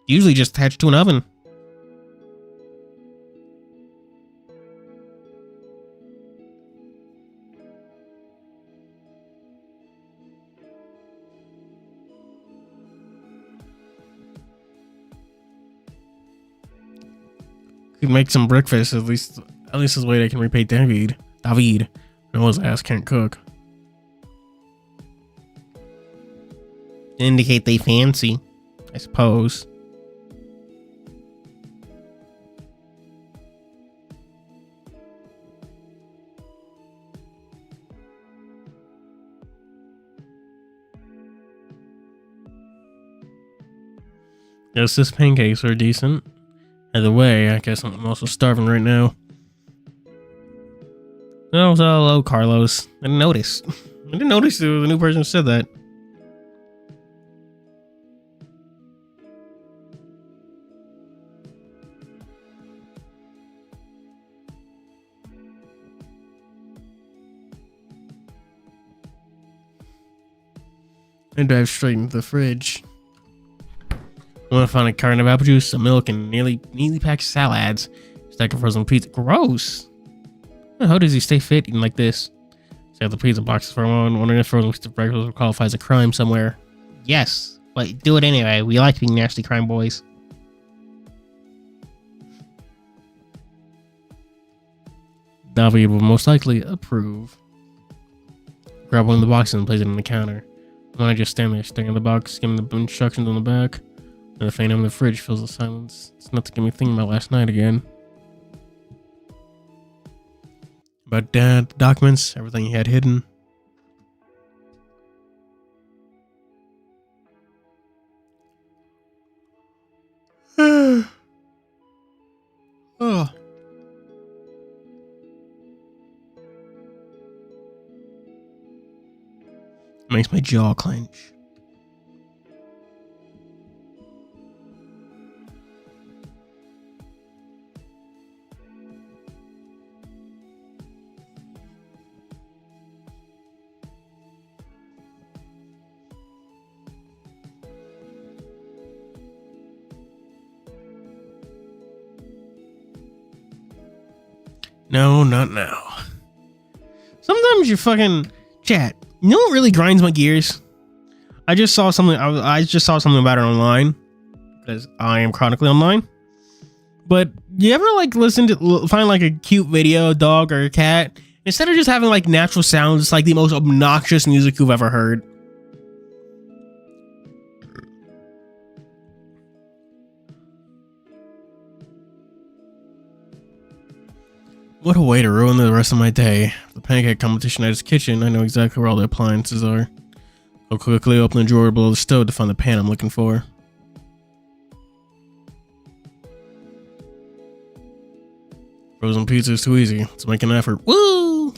Usually just attached to an oven. Could make some breakfast, at least this way they can repay David. No, his ass can't cook. Indicate they fancy, I suppose. Yes, this pancakes are decent. Either way, I guess I'm also starving right now. Oh, so hello, Carlos. I didn't notice. I didn't notice there was a new person who said that. I dive straight into the fridge. I want to find a carton of apple juice, some milk, and neatly packed salads. Stack of frozen pizza. Gross. How does he stay fit eating like this? So the pizza boxes for one. Wondering if frozen pizza breakfast would qualify as a crime somewhere. Yes, but do it anyway. We like being nasty crime boys. David will most likely approve. Grab one of the boxes and place it on the counter. When I just stand there staring at the box, skimming the instructions on the back. And the faint hum in the fridge fills the silence. It's enough to get me thinking about last night again. About Dad, the documents, everything he had hidden. Oh. Makes my jaw clench. No, not now. Sometimes you fucking chat. You know what really grinds my gears? I just saw something. I just saw something about it online because I am chronically online. But you ever like find like a cute video, dog or a cat, instead of just having like natural sounds, it's like the most obnoxious music you've ever heard. What a way to ruin the rest of my day. The pancake competition at his kitchen, I know exactly where all the appliances are. I'll quickly open the drawer below the stove to find the pan I'm looking for. Frozen pizza is too easy. Let's make an effort. Woo!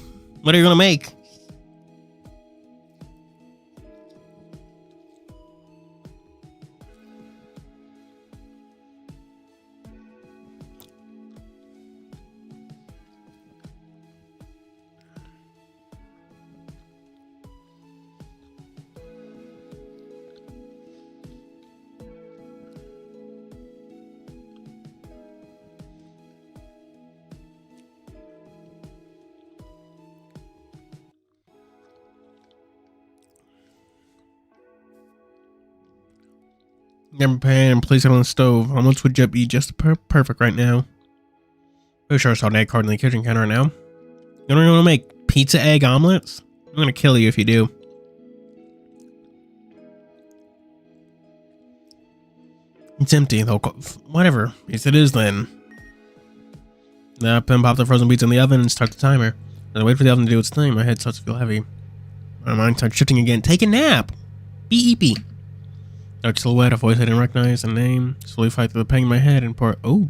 What are you gonna make? Grab a pan and place it on the stove. How much would be just perfect right now? Pretty sure I saw an egg card in the kitchen counter right now. You don't want to make pizza egg omelets? I'm gonna kill you if you do. It's empty, though. Whatever. Yes, it is then. Now, pop the frozen pizza in the oven and start the timer. As I wait for the oven to do its thing, my head starts to feel heavy. My mind starts shifting again. Take a nap! Beep. Dark silhouette, a voice I didn't recognize, a name. Slowly fight through the pain in my head and pour. Oh!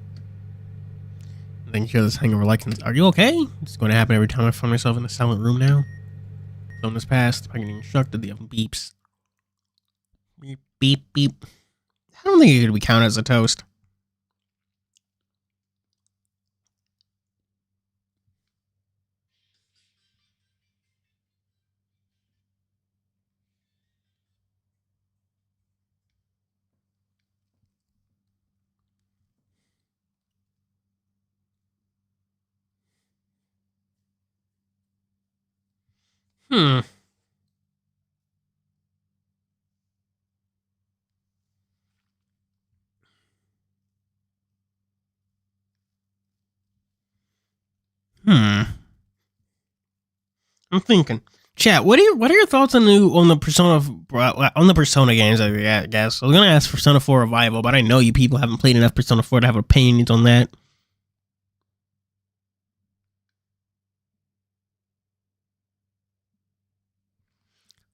I think you hear this hangover like. Are you okay? It's going to happen every time I find myself in a silent room now. Zone has passed. I get instructed. The oven beeps. Beep. I don't think it could be counted as a toast. Hmm. I'm thinking. Chat, what are your thoughts on the Persona games? I guess I was gonna ask Persona 4 Revival, but I know you people haven't played enough Persona 4 to have opinions on that.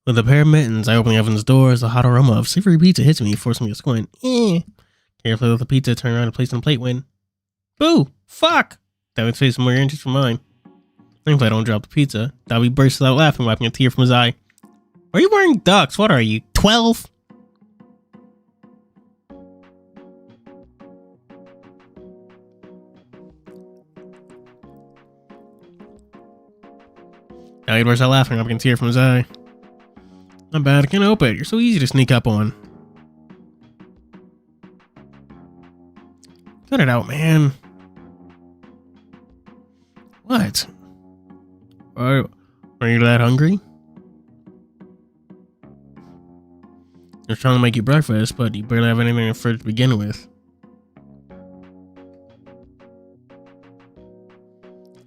With a pair of mittens, I open the oven's door as a hot aroma of savory pizza hits me, forcing me to squint. Carefully with the pizza, turn around and place it on the plate when... Boo! Fuck! David's face is more inches from mine. Thankfully I don't drop the pizza. David bursts out laughing, wiping a tear from his eye. Are you wearing ducks? What are you, 12? David bursts out laughing, wiping a tear from his eye. Not bad, I can't help it. You're so easy to sneak up on. Cut it out, man. What? Are you that hungry? They're trying to make you breakfast, but you barely have anything in the fridge to begin with.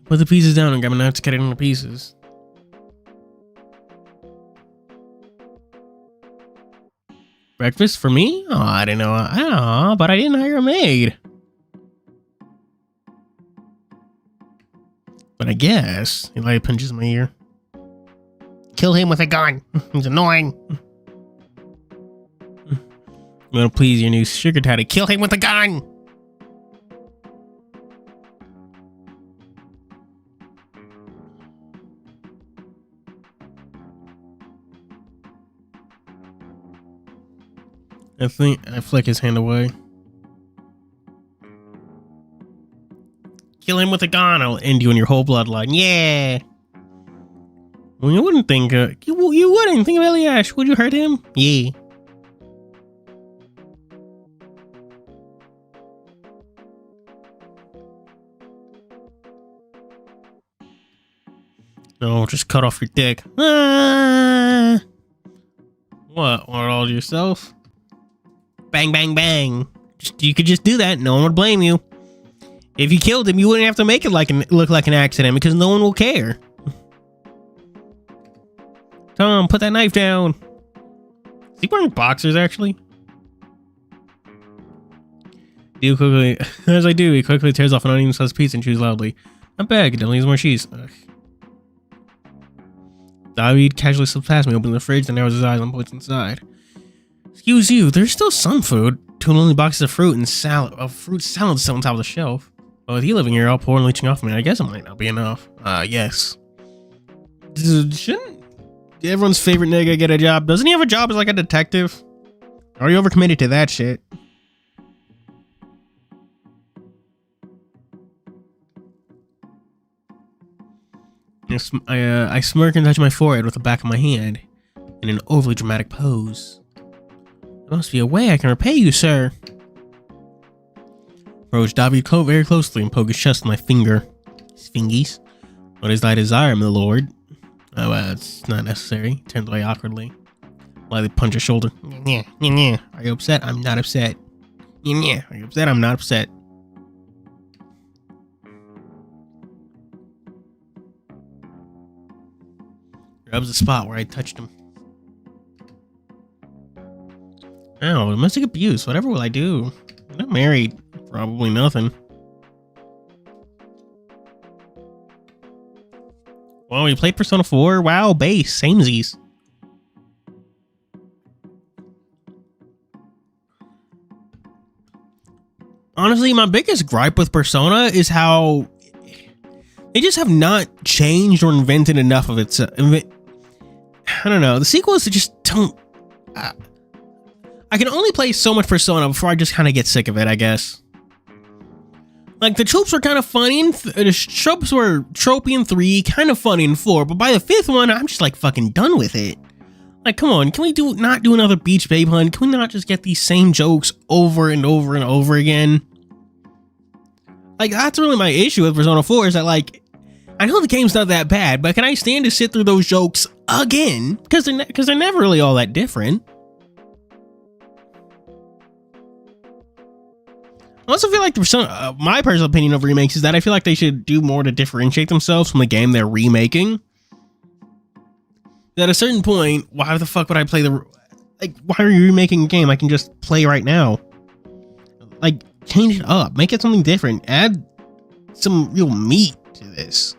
Put the pieces down and grab a knife to cut it into pieces. Breakfast for me? Oh, I didn't know. But I didn't hire a maid. But I guess Eli pinches my ear. Kill him with a gun. He's annoying. I'm gonna please your new sugar daddy. Kill him with a gun. I think I flick his hand away. Kill him with a gun. I'll end you and your whole bloodline. Yeah. Well, you wouldn't think. You wouldn't think of Eliash. Would you hurt him? Yeah. No, just cut off your dick. Ah! What? Want all yourself? Bang, bang, bang. You could just do that. No one would blame you. If you killed him, you wouldn't have to make it look like an accident because no one will care. Tom, put that knife down. Is he wearing boxers, actually? As I do, he quickly tears off an onion-sized piece and chews loudly. Not bad, definitely needs more cheese. Ugh. David casually slips past me, opens the fridge, and narrows his eyes on what's inside. Excuse you, there's still some food. 2 lonely boxes of fruit and fruit salad still on top of the shelf. But with you living here, all poor and leeching off me, I guess it might not be enough. Yes. Shouldn't everyone's favorite nigga get a job? Doesn't he have a job as like a detective? Are you overcommitted to that shit? I smirk and touch my forehead with the back of my hand in an overly dramatic pose. There must be a way I can repay you, sir. Approach David very closely and poke his chest with my finger. His fingies. What is thy desire, my lord? Oh, it's not necessary. Turns away awkwardly. Lightly punch his shoulder. Yeah. Are you upset? I'm not upset. Yeah. Are you upset? I'm not upset. That was the spot where I touched him. Oh, domestic abuse. Whatever will I do? I'm not married. Probably nothing. Well, you played Persona 4? Wow, base. Samesies. Honestly, my biggest gripe with Persona is how they just have not changed or invented enough of it. I don't know. The sequels just don't... I can only play so much Persona before I just kind of get sick of it, I guess. Like, the tropes were kind of funny, the tropes were tropey in 3, kind of funny in 4, but by the 5th one, I'm just like fucking done with it. Like, come on, can we not do another Beach Babe Hunt? Can we not just get these same jokes over and over and over again? Like, that's really my issue with Persona 4, is that, like, I know the game's not that bad, but can I stand to sit through those jokes again? Because they're never really all that different. I also feel like my personal opinion of remakes is that I feel like they should do more to differentiate themselves from the game they're remaking. At a certain point, why the fuck would I play why are you remaking a game I can just play right now? Like, change it up, make it something different, add some real meat to this.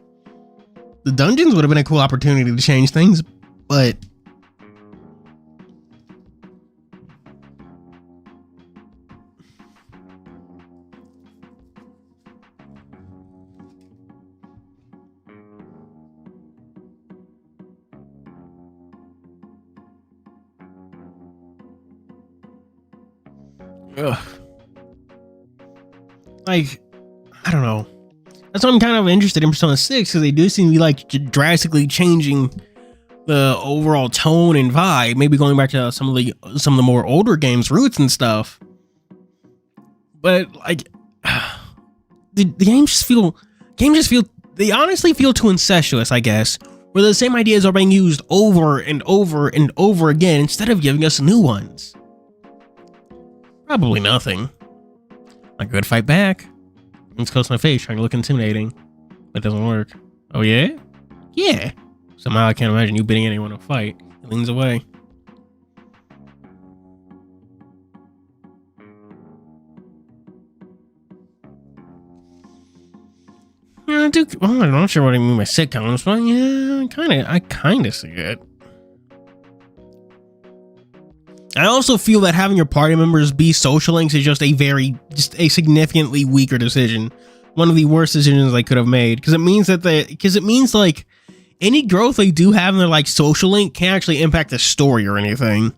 The dungeons would have been a cool opportunity to change things, but ugh. Like, I don't know. That's why I'm kind of interested in Persona 6, because they do seem to be like drastically changing the overall tone and vibe. Maybe going back to some of the more older games' roots and stuff. But like, the games just feel they honestly feel too incestuous, I guess. Where the same ideas are being used over and over and over again instead of giving us new ones. Probably nothing. I could fight back. It's close to my face, trying to look intimidating. But it doesn't work. Oh yeah? Yeah. Somehow I can't imagine you bidding anyone to fight. He leans away. Yeah, well, I'm not sure what I mean by sitcoms, but yeah, I kinda see it. I also feel that having your party members be social links is just a significantly weaker decision. One of the worst decisions I could have made, because it means like any growth they do have in their like social link can't actually impact the story or anything.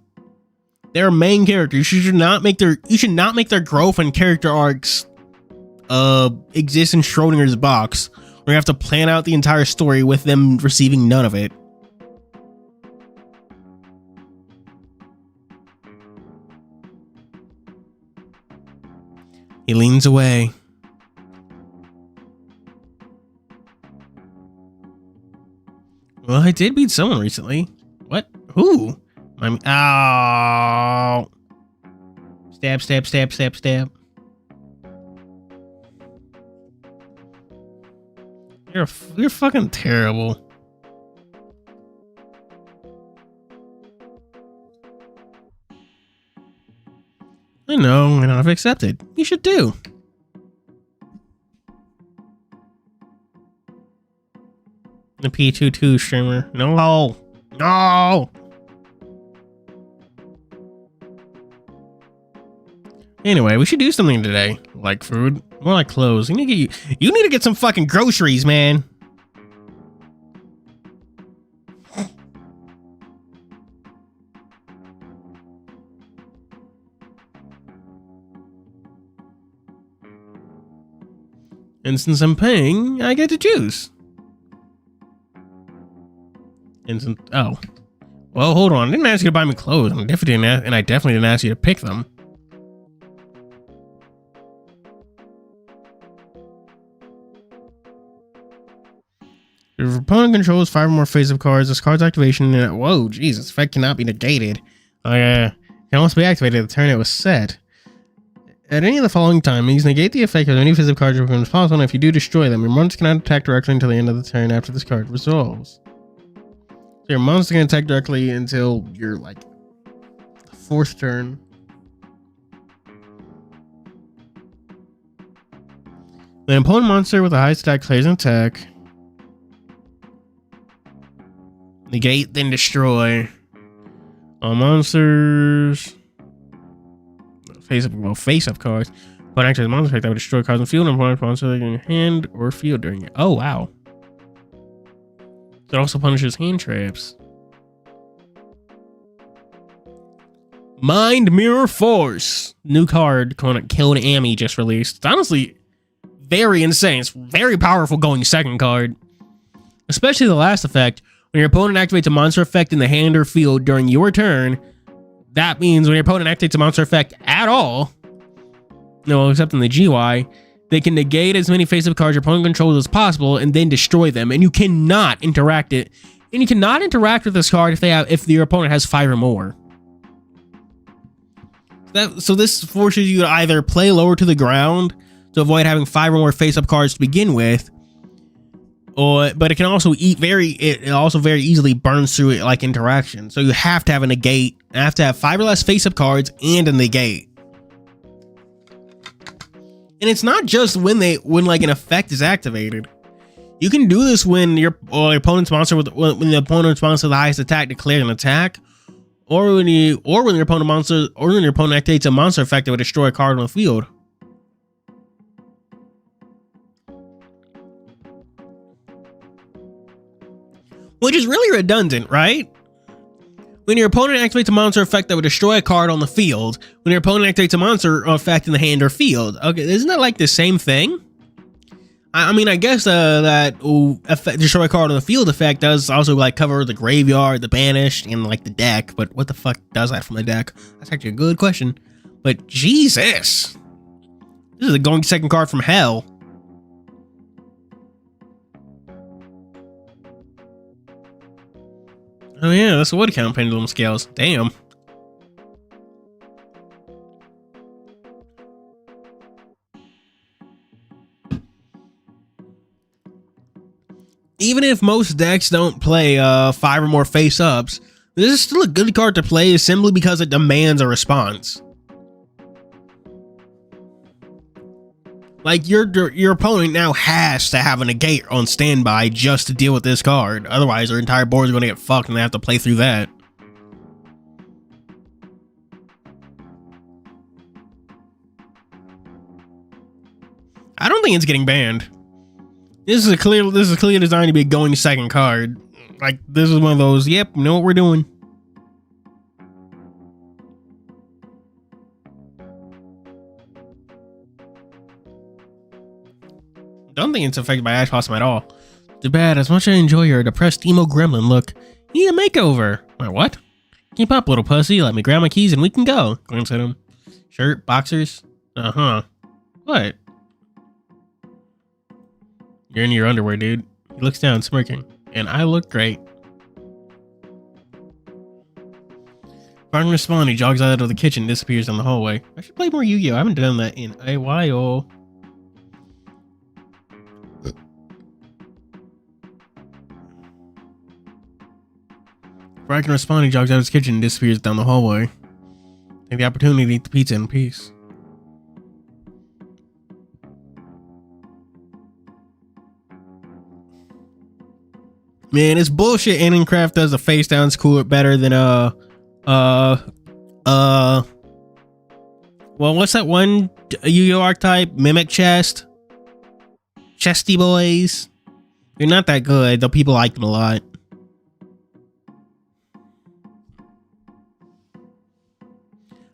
They're main characters. You should not make their growth and character arcs exist in Schrodinger's box, where you have to plan out the entire story with them receiving none of it. He leans away. Well, I did beat someone recently. What? Who? Ow. Stab, stab, stab, stab, stab. You're fucking terrible. I know, and I've accepted. You should too. The P22 streamer. No. No. Anyway, we should do something today. Like food. More like clothes. You need to get some fucking groceries, man. And since I'm paying, I get to choose. Oh. Well, hold on. I didn't ask you to buy me clothes. I definitely didn't ask you to pick them. If your opponent controls 5 or more face-up cards, this card's activation... Whoa, jeez, this effect cannot be negated. Can also be activated the turn it was set. At any of the following timings, negate the effect of any face-up cards as possible, and if you do destroy them, your opponents cannot attack directly until the end of the turn after this card resolves. So your monster can attack directly until your like 4th turn. The opponent monster with the highest attack clears an attack. Negate, then destroy. All monsters. Face up cards. But actually, the monster effect that would destroy cards in the field and opponent monster in your hand or field during it. Oh wow. It also punishes hand traps. Mind Mirror Force. New card, Killed Amy just released. It's honestly very insane. It's very powerful going second card. Especially the last effect. When your opponent activates a monster effect in the hand or field during your turn, that means when your opponent activates a monster effect at all, no, except in the GY, they can negate as many face-up cards your opponent controls as possible and then destroy them. And you cannot interact it. And you cannot interact with this card if your opponent has 5 or more. So this forces you to either play lower to the ground to avoid having 5 or more face-up cards to begin with, but it can also it also very easily burns through it like interaction. So you have to have a negate, have to have 5 or less face-up cards and a negate. And it's not just when like an effect is activated. You can do this when your opponent's monster when the opponent's monster with the highest attack declares an attack, or when your opponent activates a monster effect that would destroy a card on the field. Which is really redundant, right? When your opponent activates a monster effect that would destroy a card on the field, when your opponent activates a monster effect in the hand or field. Okay, isn't that like the same thing? I mean, I guess that destroy a card on the field effect does also like cover the graveyard, the banished, and like the deck. But what the fuck does that from the deck? That's actually a good question. But Jesus, this is a going second card from hell. Oh yeah, that's a wood count pendulum scales. Damn. Even if most decks don't play 5 or more face-ups, this is still a good card to play simply because it demands a response. Like, your opponent now has to have a negate on standby just to deal with this card. Otherwise, their entire board is going to get fucked and they have to play through that. I don't think it's getting banned. This is clearly designed to be a going second card. Like, this is one of those, yep, you know what we're doing. Don't think it's affected by Ash Blossom at all. Too bad. As much as I enjoy your depressed emo gremlin look, you need a makeover. Wait, what? Keep up, little pussy. Let me grab my keys and we can go. Glance at him. Shirt, boxers. Uh-huh. What? You're in your underwear, dude. He looks down, smirking. And I look great. Barton responds. He jogs out of the kitchen, disappears down the hallway. I should play more Yu-Gi-Oh! I haven't done that in a while. Before I can respond, he jogs out of his kitchen and disappears down the hallway. Take the opportunity to eat the pizza in peace. Man, it's bullshit. Craft does the face down cooler better than well, what's that one Yu-Gi-Oh archetype? Mimic Chest? Chesty boys? They're not that good, though people like them a lot.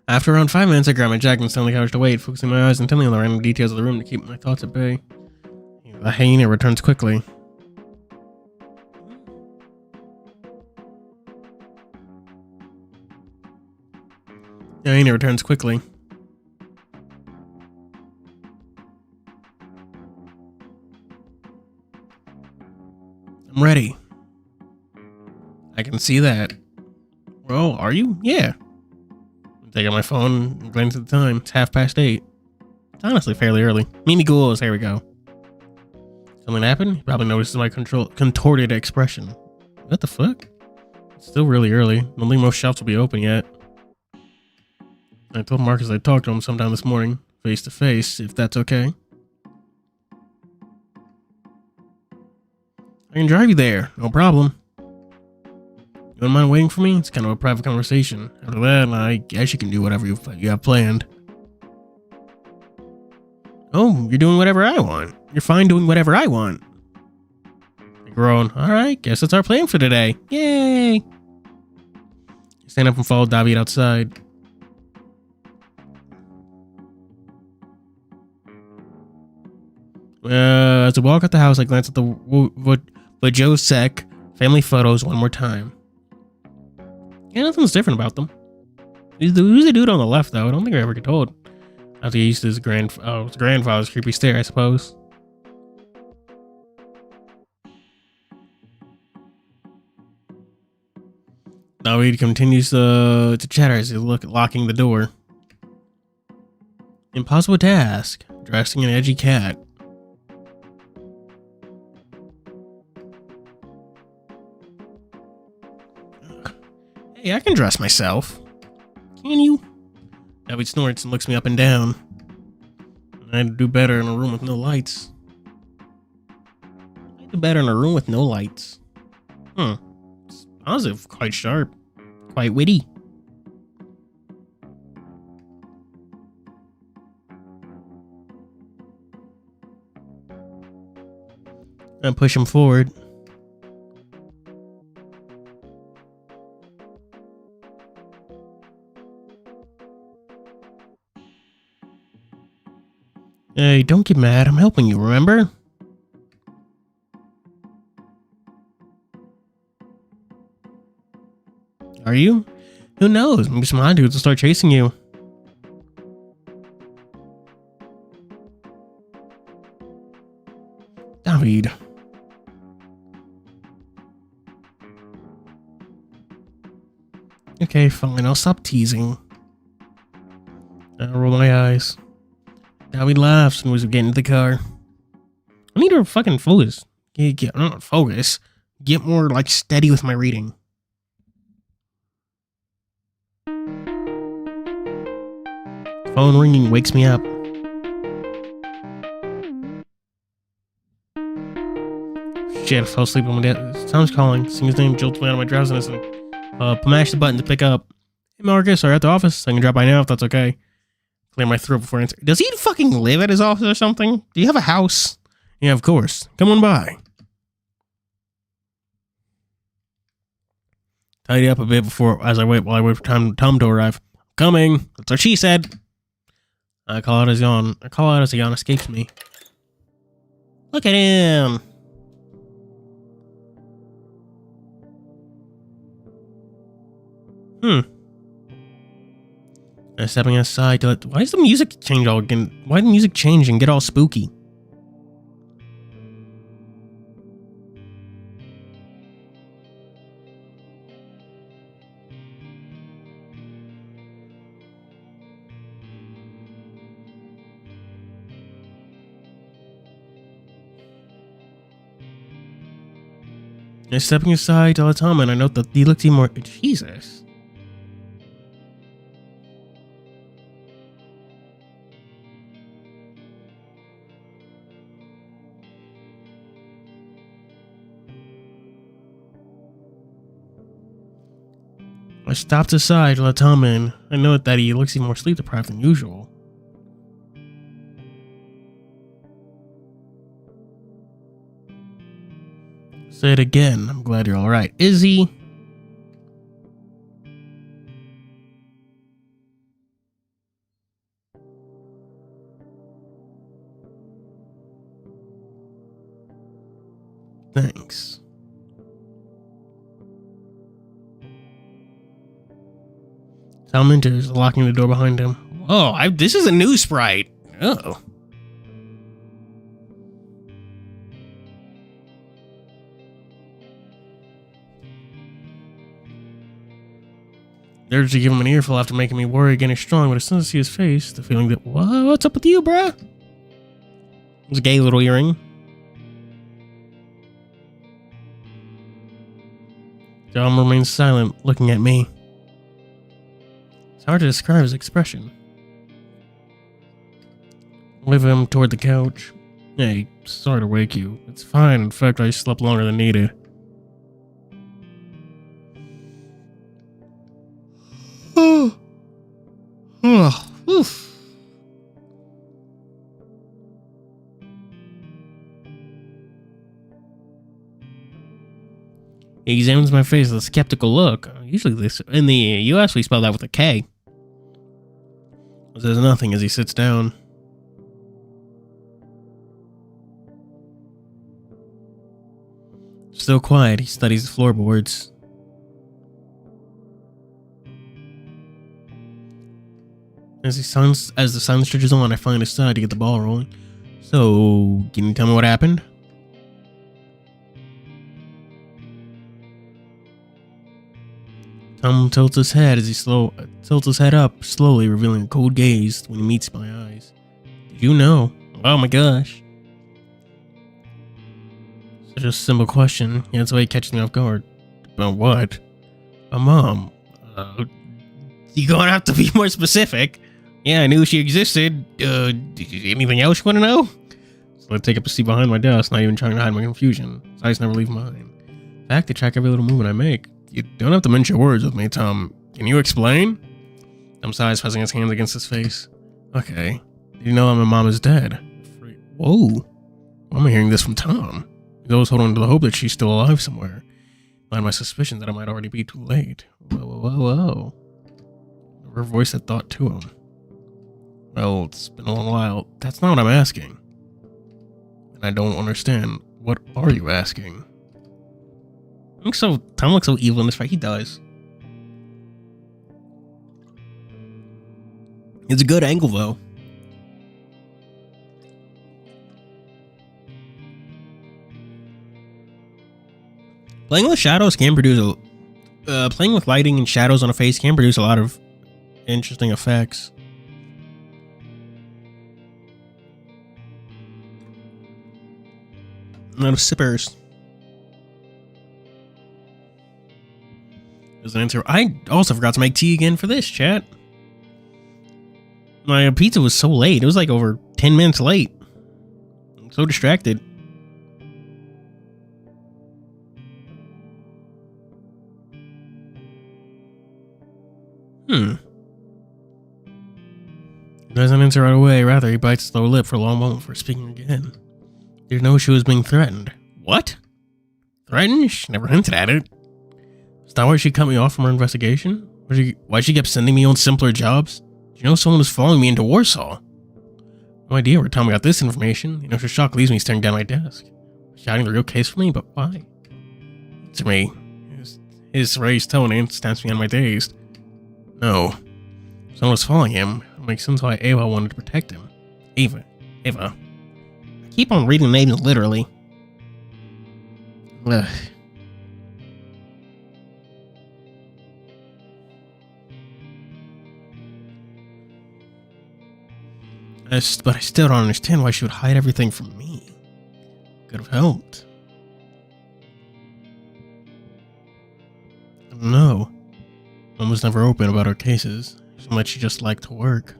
After around 5 minutes, I grabbed my jacket and sat on the couch to wait, focusing my eyes intently on the random details of the room to keep my thoughts at bay. The hyena returns quickly. The hyena returns quickly. I'm ready. I can see that. Well, are you? Yeah. Take out my phone and glance at the time. It's 8:30. It's honestly fairly early. Mimi Ghouls, here we go. Something happened? You probably noticed my contorted expression. What the fuck? It's still really early. I don't think most shops will be open yet. I told Marcus I'd talk to him sometime this morning, face to face, if that's okay. I can drive you there, no problem. You don't mind waiting for me? It's kind of a private conversation. After that, I guess you can do whatever you have planned. Oh, you're doing whatever I want. You're fine doing whatever I want. I groan. Alright, guess that's our plan for today. Yay! I stand up and follow David outside. As I walk out the house, I glance at the Wojciech family photos one more time. Yeah, nothing's different about them. Who's the dude on the left, though? I don't think I ever get told. After he used his grandfather's creepy stare, I suppose. David continues to chatter as he locking the door. Impossible task. Dressing an edgy cat. Hey, I can dress myself. Can you? David snorts and looks me up and down. I'd do better in a room with no lights. I'd do better in a room with no lights. It's positive, quite sharp, quite witty. I push him forward. Hey, don't get mad. I'm helping you, remember? Are you? Who knows? Maybe some hot dudes will start chasing you. David. Okay, fine. I'll stop teasing. I roll my eyes. David laughs and was getting into the car. I need to fucking focus. Not focus. Get more, like, steady with my reading. Phone ringing wakes me up. Shit, I fell asleep on my dad. Tom's calling. Seeing his name jolts me out of my drowsiness and mash the button to pick up. Hey, Marcus, are you at the office? I can drop by now if that's okay. Clear my throat before answering. Does he fucking live at his office or something? Do you have a house? Yeah, of course. Come on by. Tidy up a bit while I wait for Tom to arrive. Coming. That's what she said. I call out as a yawn escapes me. Look at him. Stepping aside to let... Why does the music change all again? Why did the music change and get all spooky? Stepping aside to let Tom in, I note that he looks even more... Jesus. I stopped aside to let Tom in. I note that he looks even more sleep deprived than usual. Say it again. I'm glad you're alright. Is he? Thanks. Tom enters, locking the door behind him. Oh, this is a new sprite. Oh. The urge to give him an earful after making me worry again is strong, but as soon as I see his face, the feeling that, what's up with you, bruh? It was a gay little earring. Tom remains silent, looking at me. It's hard to describe his expression. I wave him toward the couch. Hey, sorry to wake you. It's fine. In fact, I slept longer than needed. Oof. He examines my face with a skeptical look. Usually this in the US we spell that with a K. Says nothing as he sits down. Still quiet, he studies the floorboards. As the sun stretches on, I finally decide to get the ball rolling. So, can you tell me what happened? Tom tilts his head as he tilts his head up, slowly revealing a cold gaze when he meets my eyes. Did you know? Oh my gosh. Such a simple question, yet it's the way it catches me off guard. About what? Mom. You're gonna have to be more specific. Yeah, I knew she existed. Anything else you want to know? So I take up a seat behind my desk, not even trying to hide my confusion. His eyes never leave mine. In fact, they track every little movement I make. You don't have to mince your words with me, Tom. Can you explain? Tom sighs, pressing his hands against his face. Okay. Did you know that my mom is dead? Whoa. Why am I hearing this from Tom? He's always holding to the hope that she's still alive somewhere. Behind my suspicion that it might already be too late. Whoa. Her voice had thought to him. Well, it's been a long while. That's not what I'm asking. And I don't understand. What are you asking? Tom looks so evil in this fight. He does. It's a good angle, though. Playing with shadows can produce playing with lighting and shadows on a face can produce a lot of interesting effects. A lot of sippers. As an answer, I also forgot to make tea again for this, chat. My pizza was so late. It was like over 10 minutes late. I'm so distracted. He doesn't answer right away. Rather, he bites his lower lip for a long moment before speaking again. Didn't know she was being threatened. What? Threatened? She never hinted at it. Is that why she cut me off from her investigation? Why she kept sending me on simpler jobs? Did you know someone was following me into Warsaw? No idea where Tommy got this information. The initial shock leaves me staring down my desk. Shouting the real case for me, but why? To me, his raised tone stamps me on my dazed. No. Someone was following him. It makes sense why Ava wanted to protect him. Ava. I keep on reading names literally. Ugh. But I still don't understand why she would hide everything from me. Could have helped. I don't know. Mom was never open about her cases. So much she just liked to work.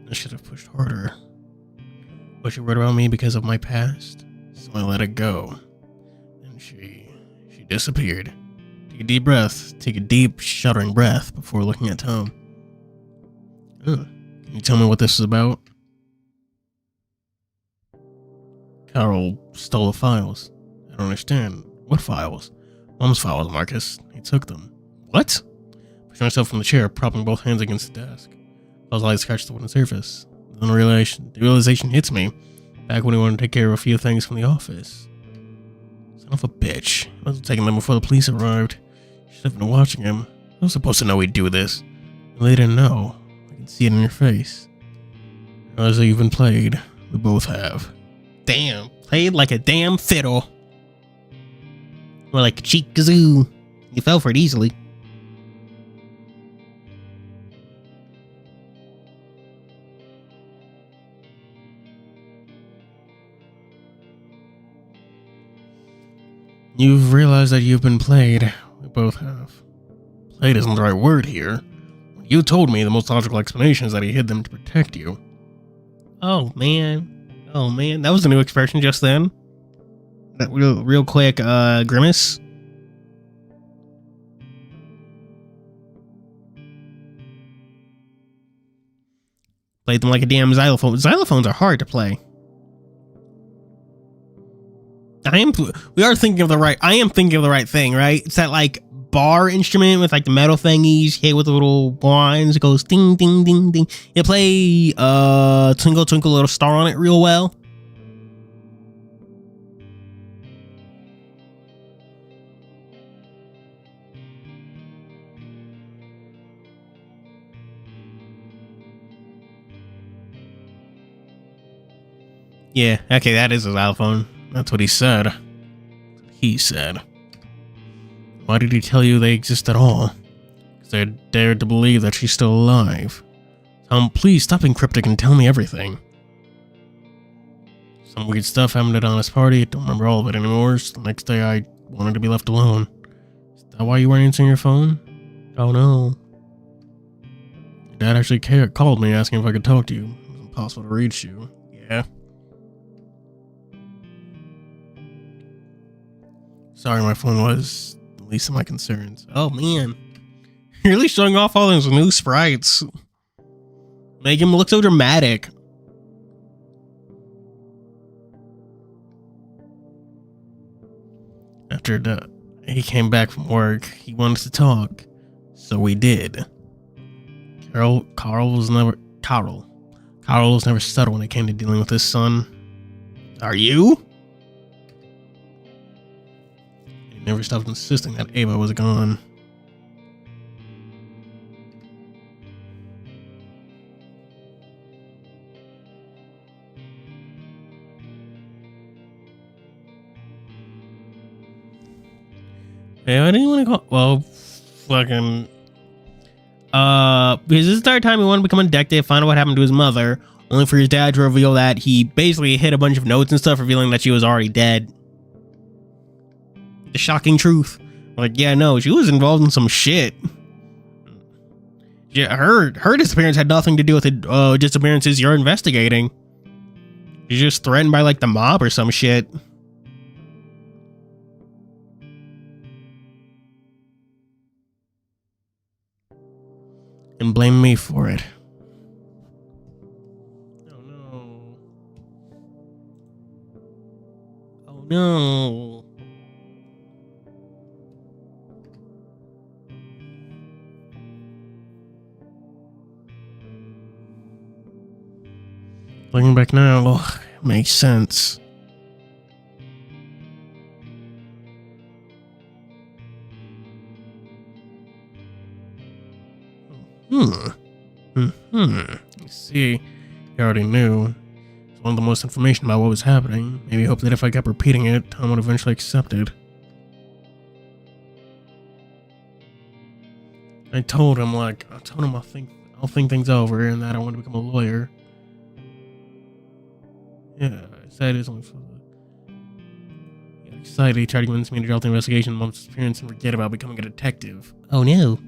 I should have pushed harder. Was she worried about me because of my past? So I let it go. And she disappeared. Take a deep breath. Take a deep, shuddering breath before looking at Tom. Can you tell me what this is about? Carol stole the files. I don't understand. What files? Mom's files, Marcus. He took them. What? Pushing myself from the chair, propping both hands against the desk. Paul's eyes scratched the wooden surface. Then the realization hits me. Back when he wanted to take care of a few things from the office. Son of a bitch. I was taking them before the police arrived. Should have been watching him. I was supposed to know he'd do this. Well, they didn't know. I can see it in your face. As you've been played. We both have. Damn. Played like a damn fiddle. Or like a cheap kazoo. You fell for it easily. You've realized that you've been played. We both have. Played isn't the right word here. You told me the most logical explanation is that he hid them to protect you. Oh, man. Oh, man. That was a new expression just then. That real quick, grimace. Played them like a damn xylophone. Xylophones are hard to play. I am thinking of the right thing, right? It's that, like, bar instrument with, like, the metal thingies hit with the little lines. It goes ding, ding, ding, ding. You play, Twinkle, Twinkle, Little Star on it real well. Yeah, okay, that is a xylophone. That's what he said. Why did he tell you they exist at all? Because I dared to believe that she's still alive. Tom, please stop being cryptic and tell me everything. Some weird stuff happened at Honest Party. I don't remember all of it anymore. So the next day I wanted to be left alone. Is that why you weren't answering your phone? Oh no. Your dad actually called me asking if I could talk to you. It was impossible to reach you. Yeah. Sorry, my phone was the least of my concerns. Oh, man. You're really showing off all those new sprites. Make him look so dramatic. After he came back from work, he wanted to talk. So we did. Carl was never subtle when it came to dealing with his son. Are you? Never stopped insisting that Ava was gone. Hey, I didn't want to call. Well, fucking. Because this is the third time he wanted to become a detective, find out what happened to his mother, only for his dad to reveal that he basically hid a bunch of notes and stuff, revealing that she was already dead. The shocking truth. Like, yeah, no, she was involved in some shit. Yeah, her disappearance had nothing to do with the disappearances you're investigating. She's just threatened by, like, the mob or some shit. And blame me for it. Oh no. Oh no. Looking back now, it makes sense. You see, you already knew. It's one of the most information about what was happening. Maybe hope that if I kept repeating it, Tom would eventually accept it. I told him I'll think things over and that I want to become a lawyer. Yeah, I said it's only for the excited. He tried to convince me to drop the investigation of Mom's disappearance and forget about becoming a detective. Oh no.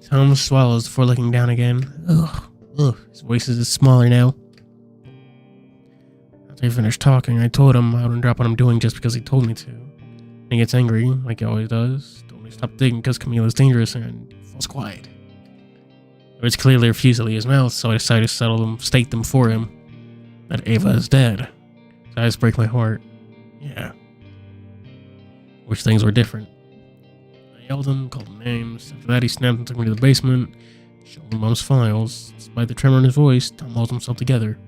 Tom swallows before looking down again. Ugh. His voice is smaller now. After he finished talking, I told him I wouldn't drop what I'm doing just because he told me to. He gets angry, like he always does. Told me to stop digging because Camila's dangerous and falls quiet. It was clearly refused to leave his mouth, so I decided to state them for him. That Ava is dead. His eyes break my heart. Yeah. Wish things were different. I yelled him, called him names. After that, he snapped and took me to the basement, showed him Mom's files. Despite the tremor in his voice, Tom holds himself together.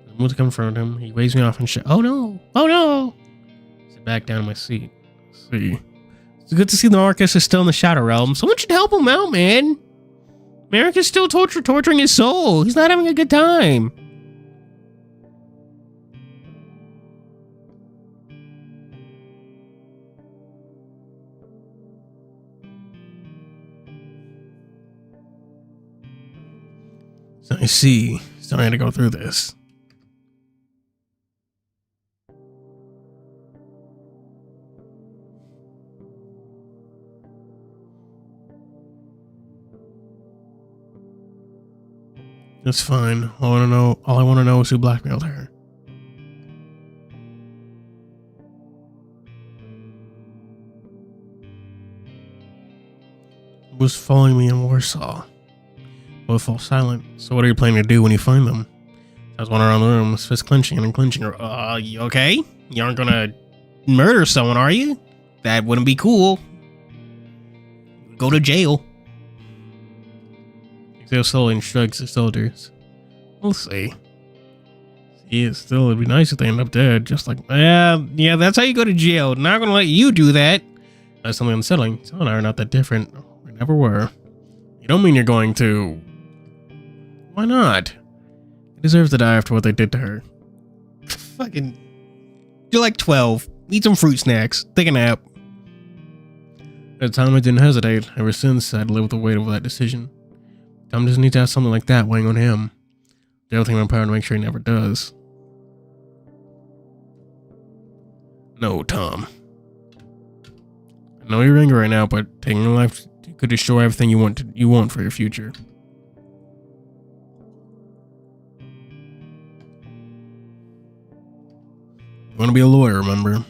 I moved to confront him. He waved me off and shouted, "Oh no! Oh no!" I sit back down in my seat. See. It's good to see the Marcus is still in the Shadow Realm. Someone should help him out, man. Merrick is still torturing his soul. He's not having a good time. I see. Sorry I had to go through this. It's fine. All I want to know is who blackmailed her. Was following me in Warsaw. Both fall silent. So what are you planning to do when you find them? I was wandering around the room, fist clenching and unclenching her. You okay? You aren't gonna murder someone, are you? That wouldn't be cool. Go to jail. He exhales slowly and shrugs his shoulders. We'll see. It'd be nice if they end up dead, just like, yeah, that's how you go to jail. Not gonna let you do that. That's something unsettling. Tom and I are not that different. We never were. You don't mean you're going to... Why not? He deserves to die after what they did to her. Fucking... You're like 12. Eat some fruit snacks. Take a nap. At the time, I didn't hesitate. Ever since, I had to live with the weight of that decision. Tom doesn't need to have something like that weighing on him. The other thing in my power to make sure he never does. No, Tom. I know you're angry right now, but taking your life could destroy everything you want for your future. You want to be a lawyer, remember?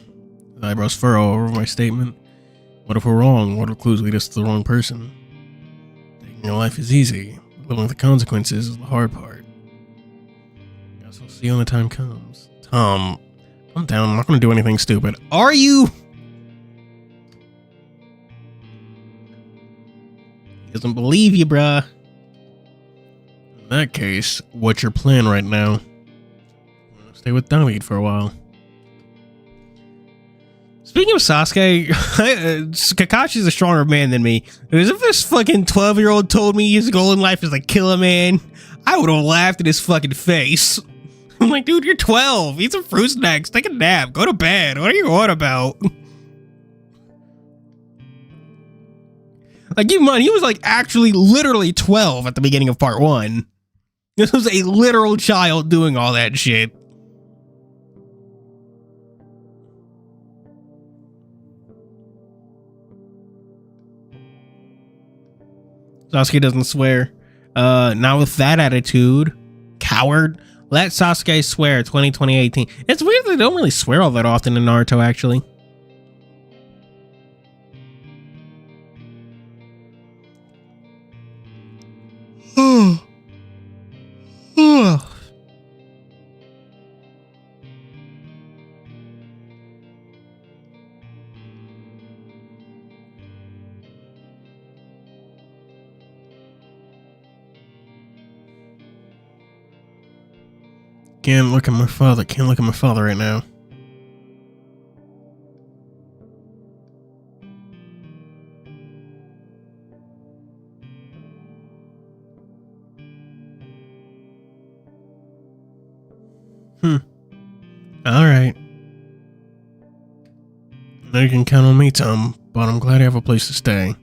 His eyebrows furrow over my statement. What if we're wrong? What if clues lead us to the wrong person? Taking your life is easy. Living with the consequences is the hard part. Guess we'll see when the time comes. Tom, calm down. I'm not going to do anything stupid. Are you? He doesn't believe you, bruh. In that case, what's your plan right now? Stay with David for a while. Speaking of Sasuke, Kakashi's a stronger man than me. Because if this fucking 12-year-old told me his goal in life is to kill a man, I would have laughed in his fucking face. I'm like, dude, you're 12. Eat some fruit snacks. Take a nap. Go to bed. What are you on about? Like, keep in mind, he was like actually literally 12 at the beginning of part 1. This was a literal child doing all that shit. Sasuke doesn't swear. Not with that attitude. Coward. Let Sasuke swear 2018. It's weird they don't really swear all that often in Naruto, actually. Can't look at my father. Can't look at my father right now. Alright. Now you can count on me, Tom, but I'm glad I have a place to stay.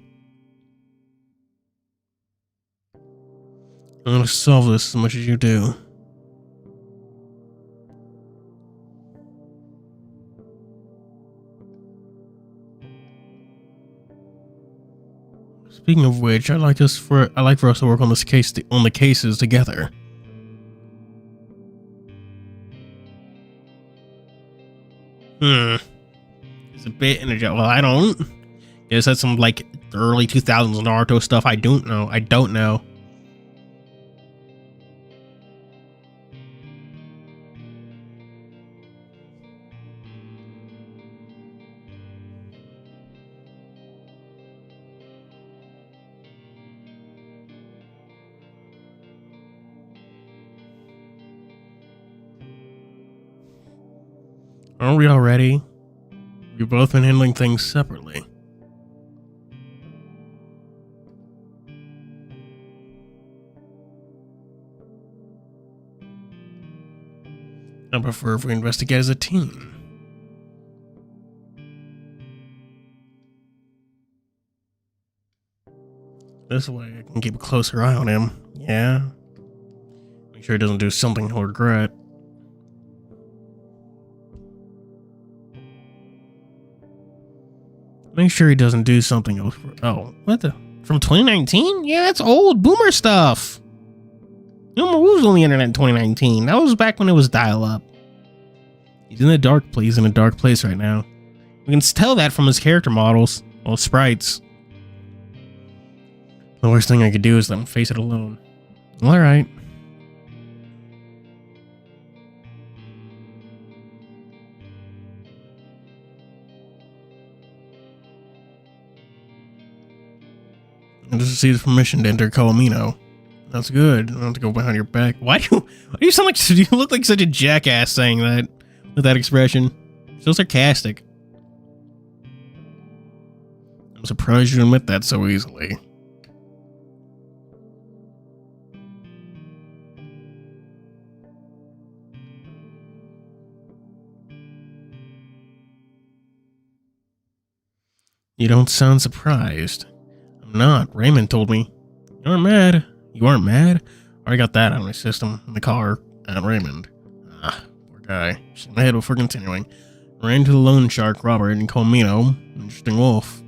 I'm gonna solve this as much as you do. Speaking of which, I'd like for us to work on this case on the cases together. It's a bit in a job. Well, I don't. Guess that's some like early 2000s Naruto stuff. I don't know. Aren't we already? We've both been handling things separately. I prefer if we investigate as a team. This way I can keep a closer eye on him. Yeah. Make sure he doesn't do something he'll regret. Make sure he doesn't do something he'll... Oh, what the... From 2019? Yeah, that's old boomer stuff. No more was on the internet in 2019. That was back when it was dial-up. He's in a dark place. He's in a dark place right now. We can tell that from his character models. Well, sprites. The worst thing I could do is let him face it alone. Alright. I just received permission to enter Colomino. That's good. I don't have to go behind your back. Why do you sound like... You look like such a jackass saying that with that expression. So sarcastic. I'm surprised you admit that so easily. You don't sound surprised. I'm not. Raymond told me. You aren't mad. You aren't mad? I already got that out of my system in the car at Raymond. Ah, poor guy. Just in my head before continuing. Ran to the loan shark, Robert, in Colomino. Interesting wolf.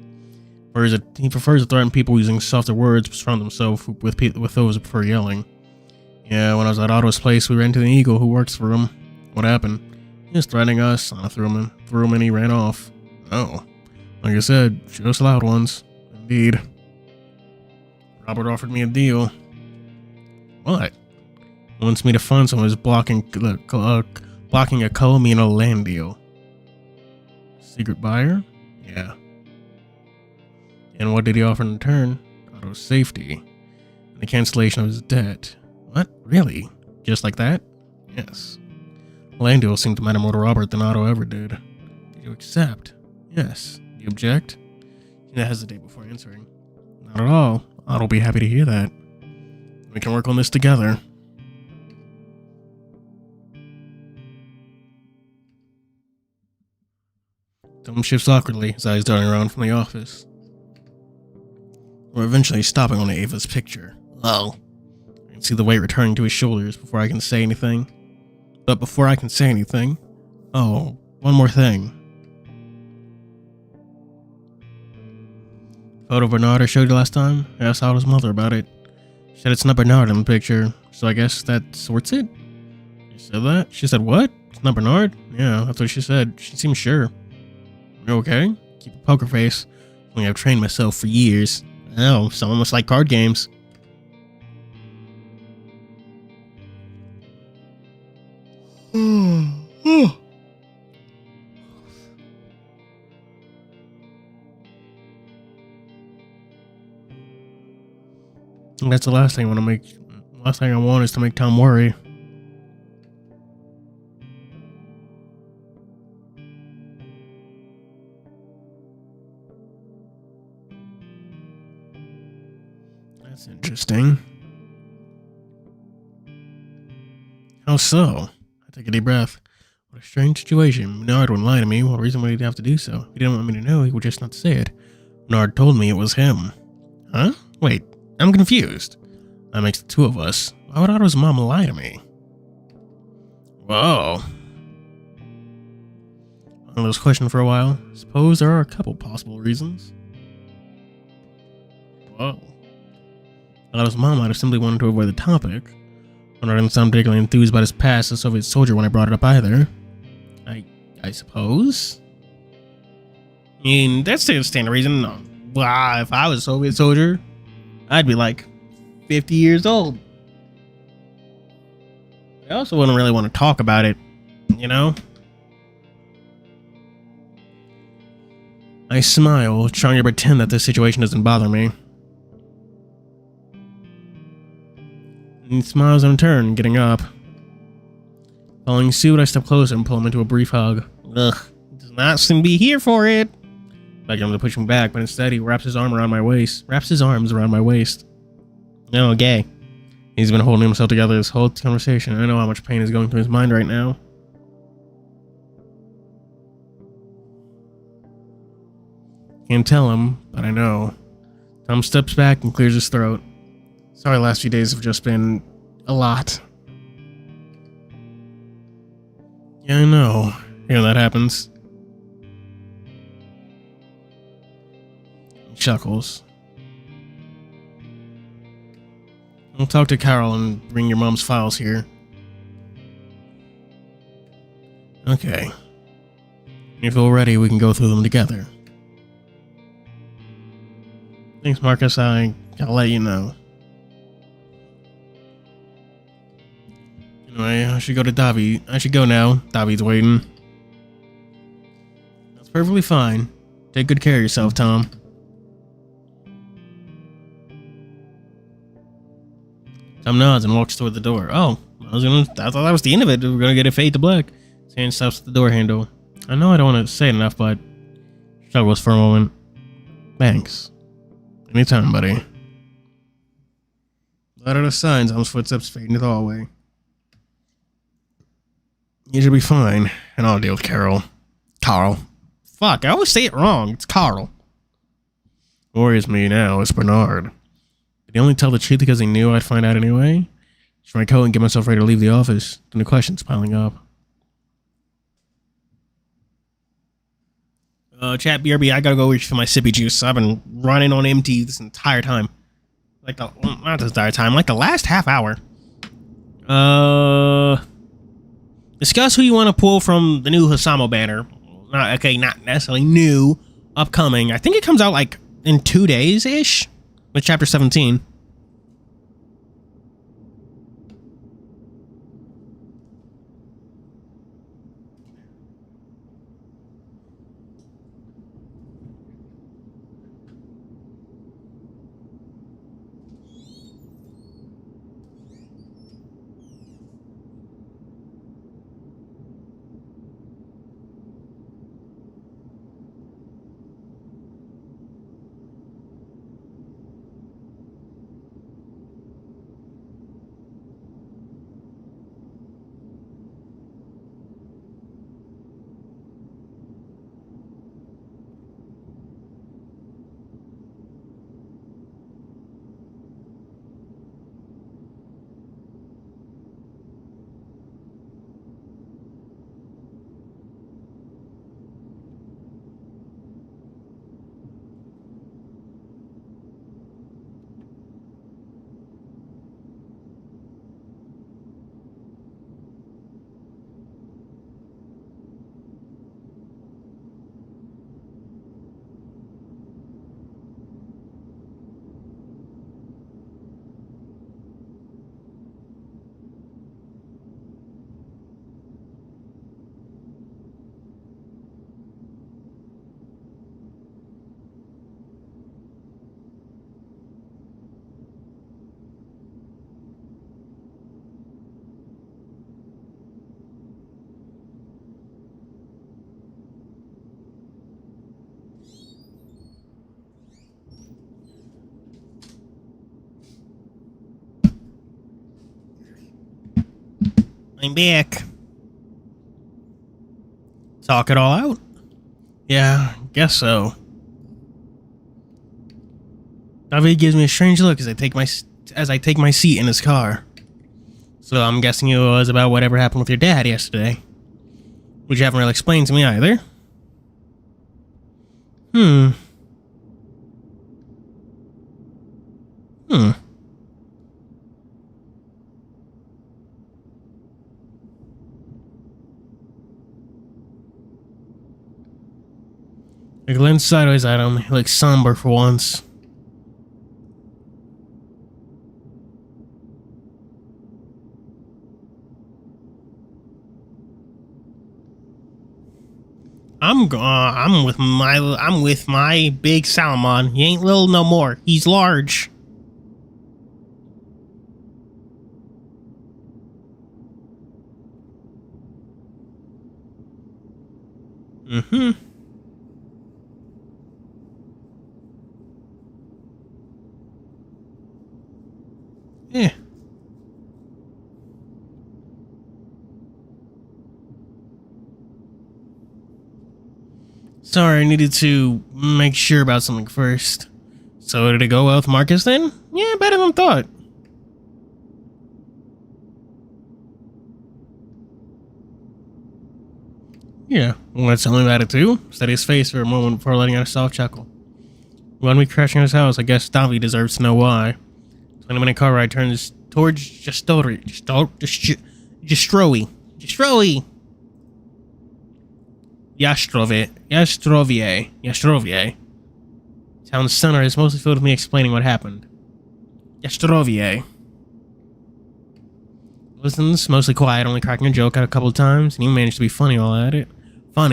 He prefers to threaten people using softer words to surround himself with those who prefer yelling. Yeah, when I was at Otto's place, we ran into the eagle who works for him. What happened? He was threatening us. I threw him and he ran off. Oh. Like I said, shoot us loud ones. Indeed. Robert offered me a deal. What? He wants me to fund someone who's blocking a Colomino land deal. Secret buyer? Yeah. And what did he offer in return? Otto's safety. And the cancellation of his debt. What? Really? Just like that? Yes. Land deal seemed to matter more to Robert than Otto ever did. Did you accept? Yes. Do you object? He hesitated before answering. Not at all. Otto'll be happy to hear that. We can work on this together. Tom shifts awkwardly, his eyes darting around from the office. We're eventually stopping on Ava's picture. Oh. I can see the weight returning to his shoulders before I can say anything. But before I can say anything... Oh, one more thing. Photo Bernard I showed you last time? I asked Otto's mother about it. She said it's not Bernard in the picture, so I guess that sorts it? You said that? She said what? It's not Bernard? Yeah, that's what she said. She seemed sure. You okay? Keep a poker face. Only I've trained myself for years. Oh, some almost like card games. That's the last thing I want to make. Last thing I want is to make Tom worry. That's interesting. How so? I take a deep breath. What a strange situation. Bernard wouldn't lie to me. What reason would he have to do so? If he didn't want me to know, he would just not say it. Bernard told me it was him. Huh? Wait, I'm confused. That makes the two of us. Why would Otto's mom lie to me? Whoa. I was questioning for a while. Suppose there are a couple possible reasons. Whoa. Otto's mom might have simply wanted to avoid the topic. Bernard didn't sound particularly enthused about his past as a Soviet soldier when I brought it up either. I suppose? I mean, that's the standard reason. Well, if I was a Soviet soldier, I'd be like 50 years old. I also wouldn't really want to talk about it, you know? I smile, trying to pretend that this situation doesn't bother me. And he smiles in turn, getting up. Following suit, I step closer and pull him into a brief hug. Ugh, he does not seem to be here for it. I get him to push him back, but instead he wraps his arms around my waist. No, gay. He's been holding himself together this whole conversation. I know how much pain is going through his mind right now. Can't tell him, but I know. Tom steps back and clears his throat. Sorry, last few days have just been a lot. Yeah, I know. Yeah, that happens. He chuckles. I'll talk to Carol and bring your mom's files here. Okay. When you feel ready, we can go through them together. Thanks, Marcus. I'll let you know. Anyway, I should go to Davi. I should go now. Davi's waiting. That's perfectly fine. Take good care of yourself, Tom. Tom nods and walks toward the door. Oh, I thought that was the end of it. We were gonna get a fade to black. His hand stops at the door handle. I know I don't want to say it enough, but struggles for a moment. Thanks. Anytime, buddy. Light out of signs, Tom's footsteps fade into the hallway. You should be fine, and I'll deal with Carol. Carl. Fuck, I always say it wrong. It's Carl. What worries me now is Bernard. Did he only tell the truth because he knew I'd find out anyway? Just my coat and get myself ready to leave the office. The new questions piling up. Chat BRB, I gotta go reach for my sippy juice. I've been running on empty this entire time. Not this entire time, like the last half hour. Discuss who you want to pull from the new Hisamo banner. Not necessarily new, upcoming. I think it comes out like in 2 days-ish with chapter 17. I'm back. Talk it all out? Yeah, guess so. David gives me a strange look as I take my seat in his car. So I'm guessing it was about whatever happened with your dad yesterday. Which you haven't really explained to me either. I glanced sideways at him. He looked somber for once. I'm with my big Salmon. He ain't little no more. He's large. Mm-hmm. Yeah. Sorry, I needed to make sure about something first. So did it go well with Marcus then? Yeah, better than thought. Yeah, want to tell me about it too? Steady his face for a moment before letting out a soft chuckle. When we crashing in his house, I guess Davi deserves to know why. 20-minute car ride turns towards Jastrowie. Jastrowie. Town center is mostly filled with me explaining what happened. Jastrowie. Listens, mostly quiet, only cracking a joke out a couple of times, and he managed to be funny while at it. Or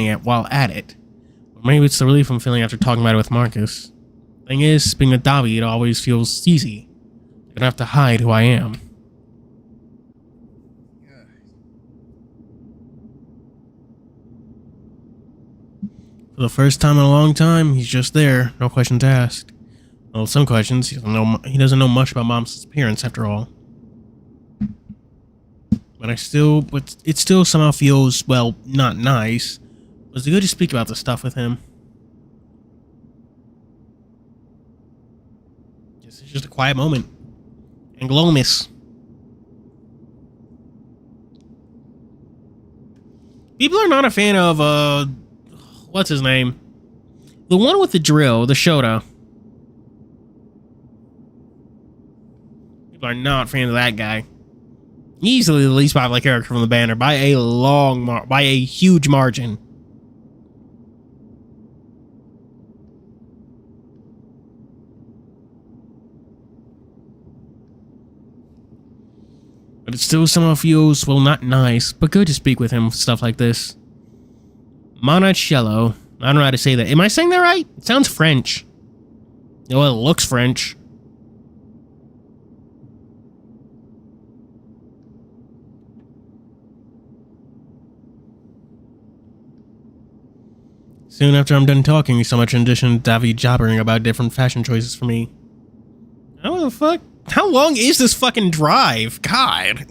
maybe it's the relief I'm feeling after talking about it with Marcus. Thing is, being a Davi, it always feels easy. I don't have to hide who I am. For the first time in a long time, he's just there, no questions asked. Well, some questions, he doesn't know much about Mom's disappearance after all. But it still somehow feels, well, not nice. Was it good to speak about this stuff with him? This is just a quiet moment. And Glomus. People are not a fan of, what's his name? The one with the drill, the Shota. People are not fans of that guy. Easily the least popular character from the banner by a huge margin. But it still somehow feels, well, not nice, but good to speak with him, stuff like this. Monticello. I don't know how to say that. Am I saying that right? It sounds French. Well, it looks French. Soon after I'm done talking, we saw my transition to Davi jabbering about different fashion choices for me. How the fuck? How long is this fucking drive? God.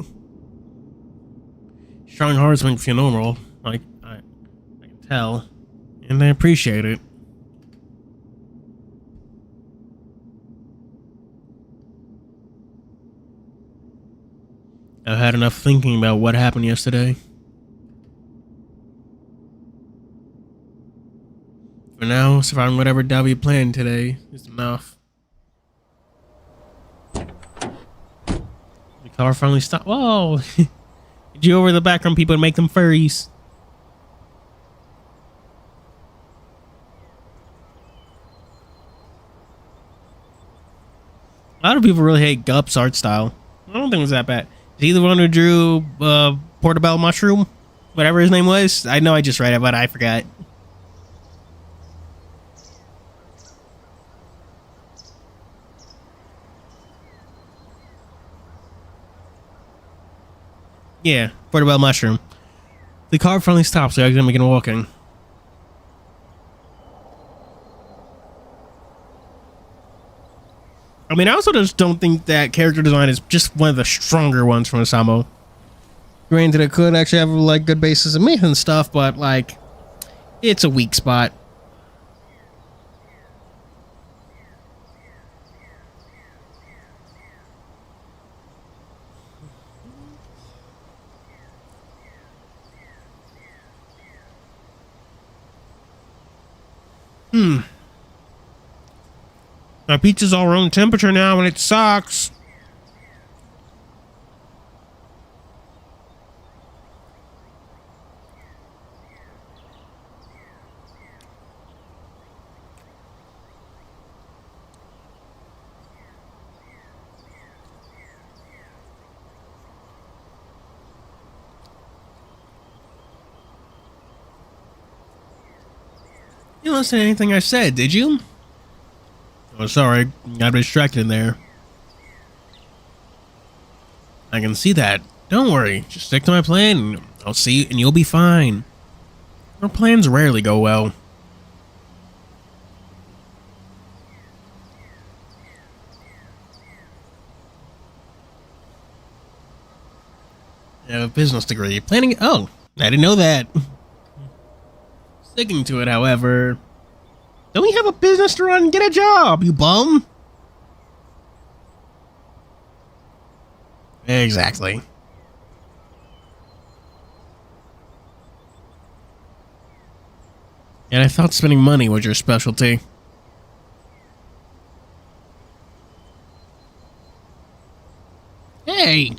Strong hearts make me feel normal. I can tell. And I appreciate it. I've had enough thinking about what happened yesterday. For now, surviving whatever Davi planned today is enough. The car finally stopped. Whoa! Did you over the background people to make them furries? A lot of people really hate Gup's art style. I don't think it was that bad. Is he the one who drew Portobello Mushroom? Whatever his name was? I know I just read it, but I forgot. Yeah, Portobello Mushroom. The car finally stopped, so I can begin walking. I mean, I also just don't think that character design is just one of the stronger ones from Osamu. Granted, it could actually have like good basis of myth and stuff, but like, it's a weak spot. My pizza's all room temperature now and it sucks. You didn't listen to anything I said, did you? Oh, sorry. Got distracted in there. I can see that. Don't worry. Just stick to my plan, and I'll see you, and you'll be fine. Our plans rarely go well. I have a business degree. Planning... Oh, I didn't know that. Sticking to it, however... Don't we have a business to run? Get a job, you bum! Exactly. And I thought spending money was your specialty. Hey!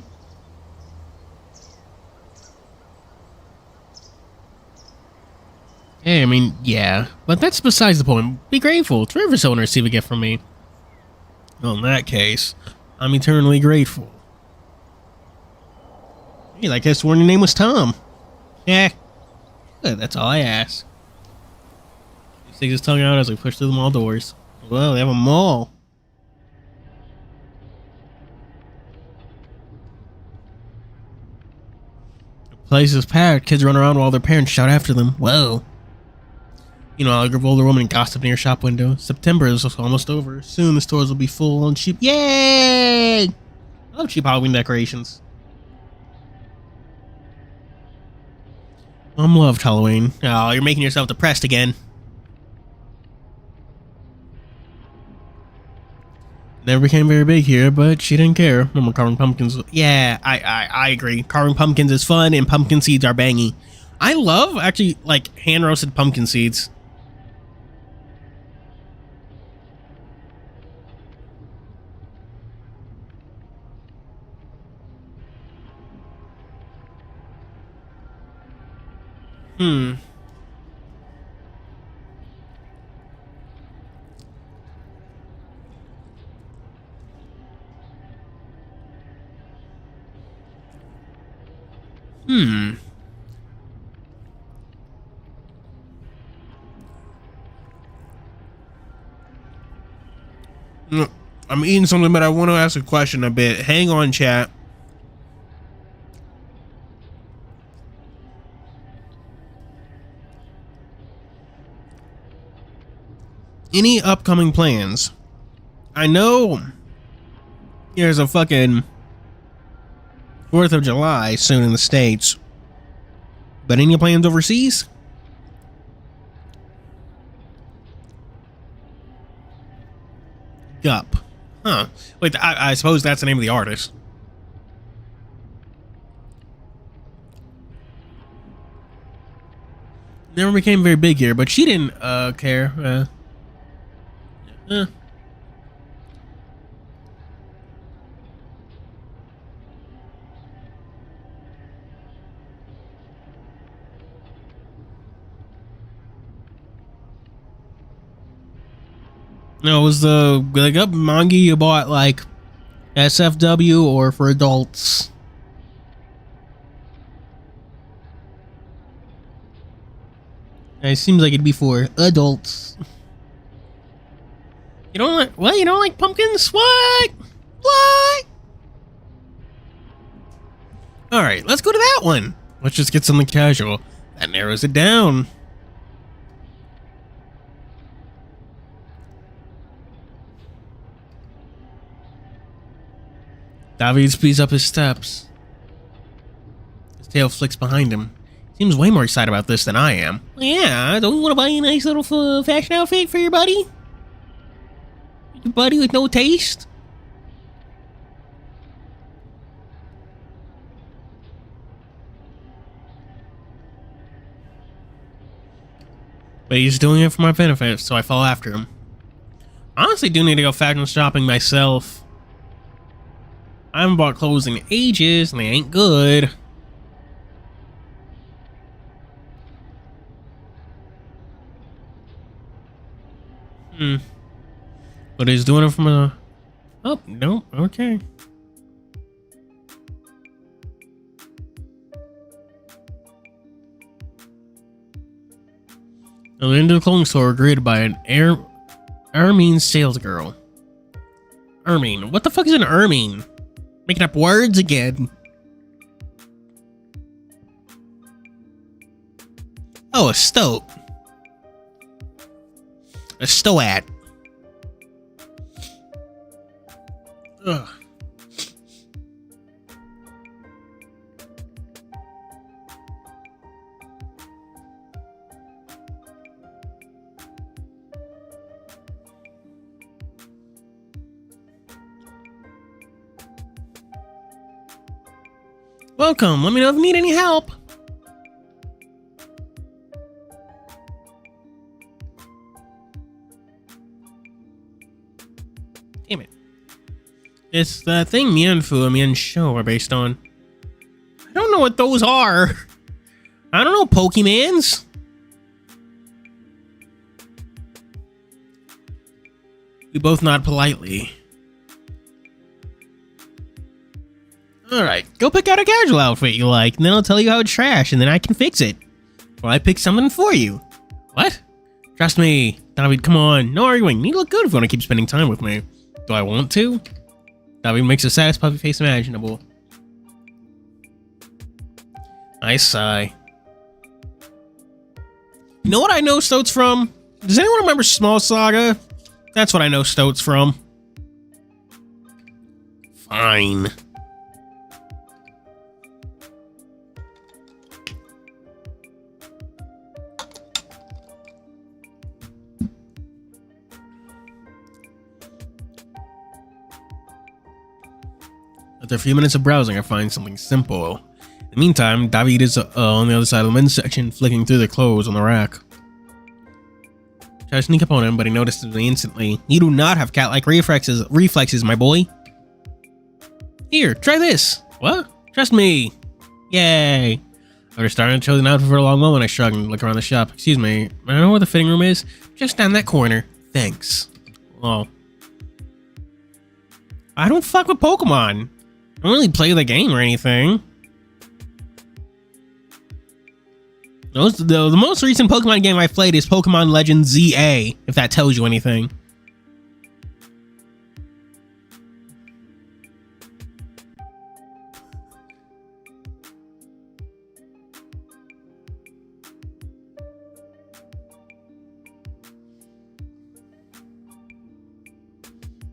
Hey, I mean, yeah. But that's besides the point. Be grateful. It's rare for someone to receive a gift from me. Well, in that case, I'm eternally grateful. Hey, like I swore your name was Tom. Yeah. Good, that's all I ask. He sticks his tongue out as we push through the mall doors. Well, they have a mall. The place is packed. Kids run around while their parents shout after them. Whoa. You know, a group of older women gossip near a shop window. September is almost over. Soon the stores will be full on cheap. Yay! I love cheap Halloween decorations. Mom loved Halloween. Oh, you're making yourself depressed again. Never became very big here, but she didn't care. Remember carving pumpkins? Yeah, I agree. Carving pumpkins is fun, and pumpkin seeds are bangy. I love, actually, like, hand-roasted pumpkin seeds. Hmm. I'm eating something, but I want to ask a question a bit. Hang on, chat. Any upcoming plans? I know there's a fucking 4th of July soon in the States. But any plans overseas? Gup. Huh. Wait, I suppose that's the name of the artist. Never became very big here, but she didn't care. No, it was the like up manga you bought like SFW or for adults. It seems like it'd be for adults. You don't like what? You don't like pumpkins? What? What? All right, let's go to that one. Let's just get something casual. That narrows it down. David speeds up his steps. His tail flicks behind him. Seems way more excited about this than I am. Yeah, don't you want to buy a nice little fashion outfit for your buddy? Your buddy with no taste? But he's doing it for my benefit, so I follow after him. I honestly do need to go fashion shopping myself. I haven't bought clothes in ages, and they ain't good. But he's doing it from a... Oh, no, okay. At the end of the clothing store, greeted by an Ermine sales girl. Ermine. What the fuck is an Ermine? Making up words again. Oh, a stoat. A stoat. Ugh. Welcome. Let me know if you need any help. Damn it. It's the thing Mianfu and Mianshou are based on. I don't know what those are. I don't know Pokemans. We both nod politely. Alright, go pick out a casual outfit you like, and then I'll tell you how it's trash, and then I can fix it. Or I pick something for you. What? Trust me. David, come on. No arguing. You need to look good if you want to keep spending time with me. Do I want to? David makes the saddest puppy face imaginable. I sigh. You know what I know Stoats from? Does anyone remember Small Saga? That's what I know Stoats from. Fine. After a few minutes of browsing, I find something simple. In the meantime, David is on the other side of the men's section, flicking through the clothes on the rack. Try to sneak up on him, but he notices me instantly. You do not have cat-like reflexes, my boy. Here, try this. What? Trust me. Yay. After starting to choose an outfit for a long moment, I shrug and look around the shop. Excuse me, I don't know where the fitting room is. Just down that corner. Thanks. Oh. I don't fuck with Pokemon. I don't really play the game or anything. The most recent Pokemon game I've played is Pokemon Legends ZA, if that tells you anything.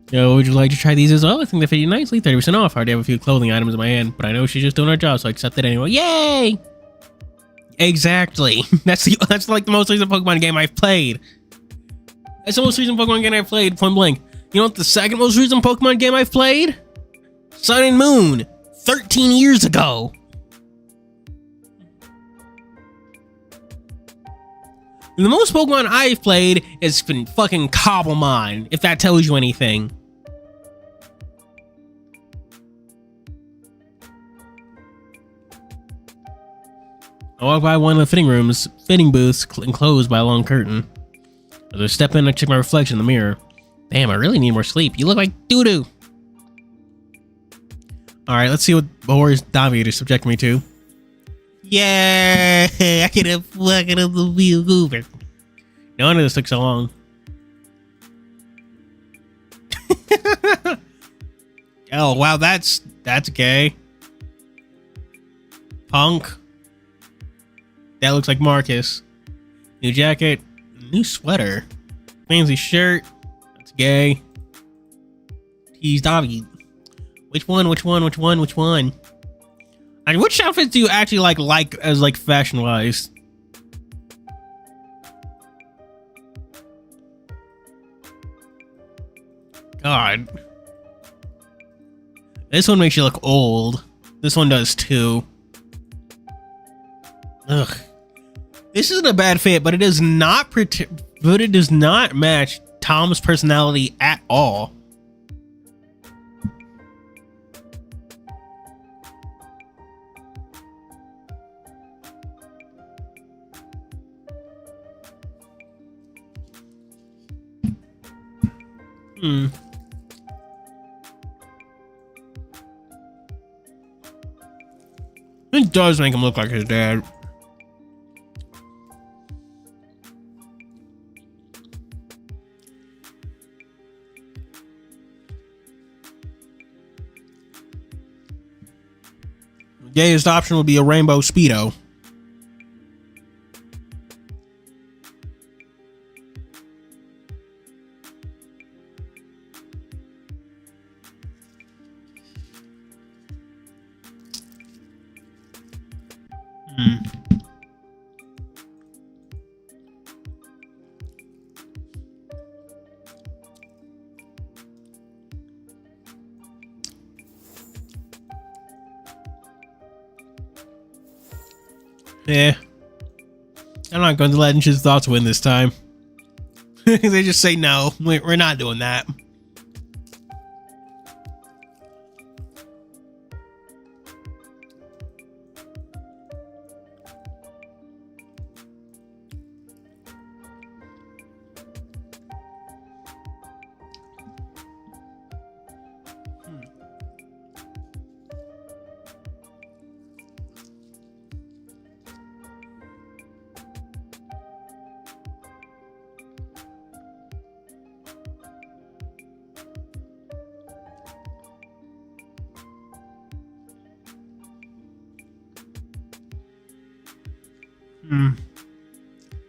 Yo, would you like to try these as well? I think they fit you nicely. 30% off. I already have a few clothing items in my hand, but I know she's just doing her job, so I accept it anyway. Yay! Exactly. That's like the most recent Pokemon game I've played. That's the most recent Pokemon game I've played, point blank. You know what the second most recent Pokemon game I've played? Sun and Moon. 13 years ago. The most Pokemon I've played has been fucking Cobblemon, if that tells you anything. I walk by one of the fitting booths enclosed by a long curtain. As I step in, I check my reflection in the mirror. Damn, I really need more sleep. You look like doo-doo. Alright, let's see what horrors David is subjecting me to. Yeah, I can have fucking up the wheel Goober. No wonder this took so long. Oh wow, that's gay. Punk. That looks like Marcus. New jacket, new sweater, fancy shirt. That's gay. He's David. Which one? I mean, which outfits do you actually like as fashion wise? God. This one makes you look old. This one does too. Ugh. This isn't a bad fit, but it does not match Tom's personality at all. It does make him look like his dad. The gayest option would be a rainbow Speedo. Yeah. I'm not going to let his thoughts win this time. They just say no. We're not doing that.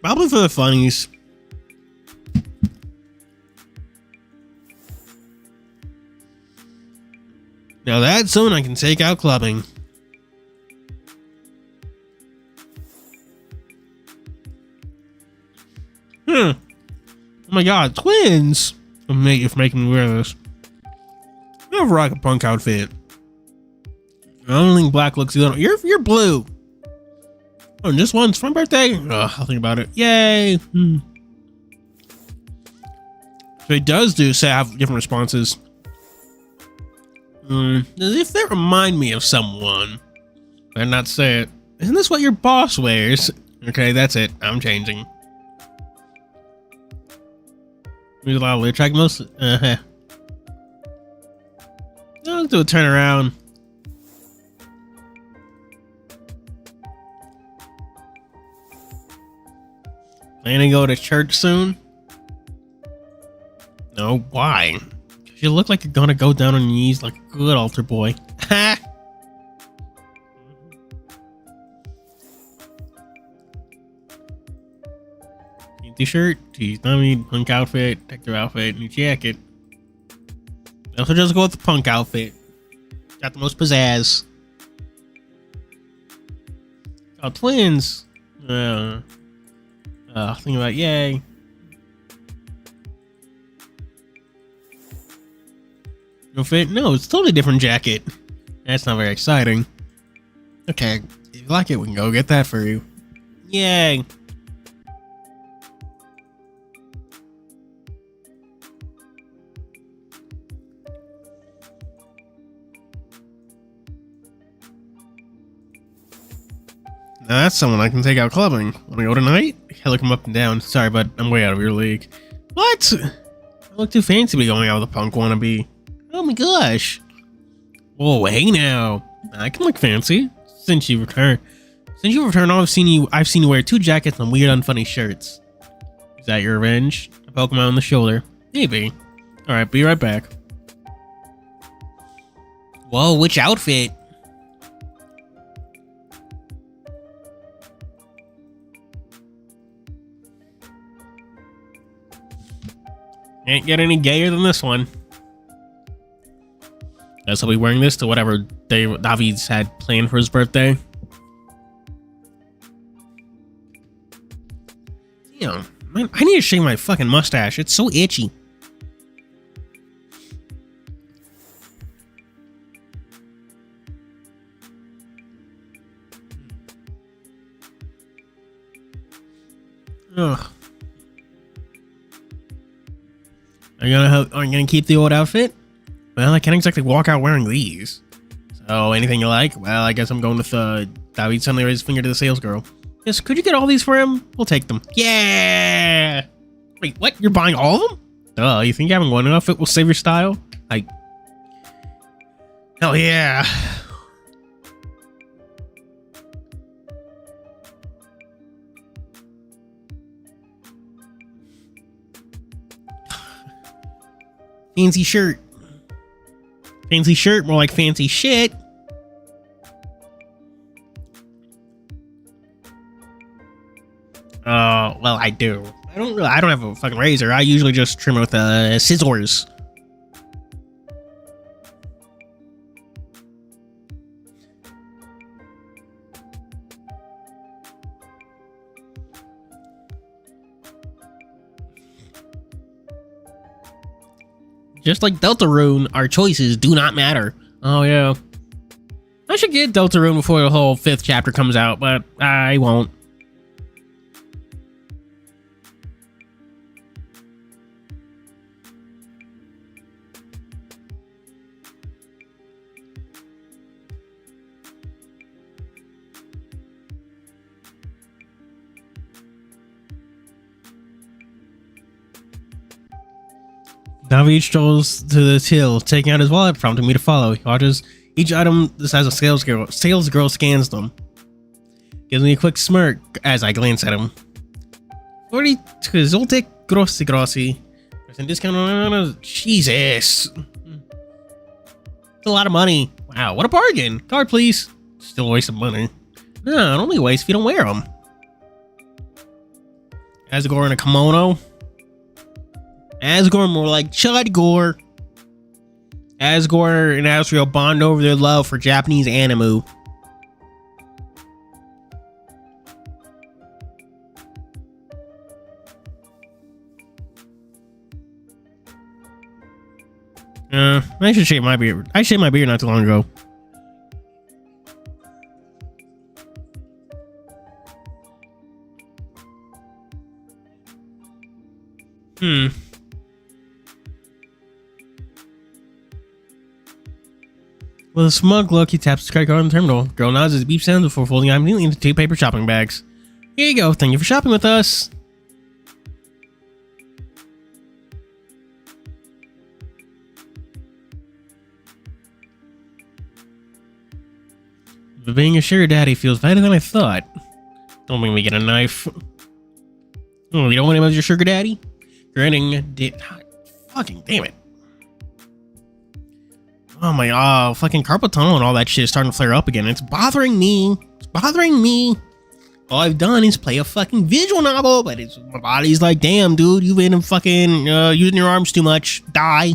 Probably for the funnies. Now that's someone I can take out clubbing. Oh my god, twins! You're making me wear this. I have rock a punk outfit. I don't think black looks good. You're blue. Oh, just once for my birthday? I'll think about it. Yay! So it does have different responses. As if they remind me of someone. Better not say it. Isn't this what your boss wears? Okay, that's it. I'm changing. There's a lot of lyric track most. Let's do a turnaround. Planning to go to church soon? No, why? You look like you're gonna go down on your knees like a good altar boy. Ha! T-shirt, tees, dummy, punk outfit, detective outfit, new jacket. Also just go with the punk outfit. Got the most pizzazz. Oh, twins. Think about yay. No fit? No, it's a totally different jacket. That's not very exciting. Okay, if you like it, we can go get that for you. Yay. Now that's someone I can take out clubbing. Wanna go tonight? I look him up and down. Sorry, but I'm way out of your league. What? I look too fancy to be going out with a punk wannabe. Oh my gosh. Whoa, hey now. I can look fancy. Since you returned, I've seen you wear 2 jackets and weird unfunny shirts. Is that your revenge? A Pokemon on the shoulder. Maybe. Alright, be right back. Whoa, which outfit? Can't get any gayer than this one. Guess I'll be wearing this to whatever David's had planned for his birthday. Damn, man, I need to shave my fucking mustache. It's so itchy. Ugh. Are you gonna keep the old outfit? Well, I can't exactly walk out wearing these. So, anything you like? Well, I guess I'm going with, David suddenly raised his finger to the sales girl. Yes, could you get all these for him? We'll take them. Yeah! Wait, what? You're buying all of them? Duh, you think having one outfit will save your style? Hell yeah. Fancy shirt. Fancy shirt, more like fancy shit. Well, I do. I don't have a fucking razor. I usually just trim it with scissors. Just like Deltarune, our choices do not matter. Oh yeah. I should get Deltarune before the whole 5th chapter comes out, but I won't. David strolls to the till, taking out his wallet, prompting me to follow. He watches each item as a sales girl scans them. Gives me a quick smirk as I glance at him. 40 Zoltek Grossi. Percent discount on Jesus. It's a lot of money. Wow, what a bargain. Card, please. Still a waste of money. No, it only wastes if you don't wear them. Asgore in a kimono. Asgore more like Chudgore. Asgore and Asriel bond over their love for Japanese anime. I should shave my beard. I shaved my beard not too long ago. With a smug look, he taps his credit card on the terminal. Girl nods as beep sounds before folding item neatly into 2 paper shopping bags. Here you go. Thank you for shopping with us. But being a sugar daddy feels better than I thought. Don't make me get a knife. Oh, you don't want him as your sugar daddy? Grinning. Fucking damn it. Oh my god, fucking carpal tunnel and all that shit is starting to flare up again. It's bothering me. It's bothering me. All I've done is play a fucking visual novel, but my body's like, damn, dude, you've been fucking using your arms too much. Die.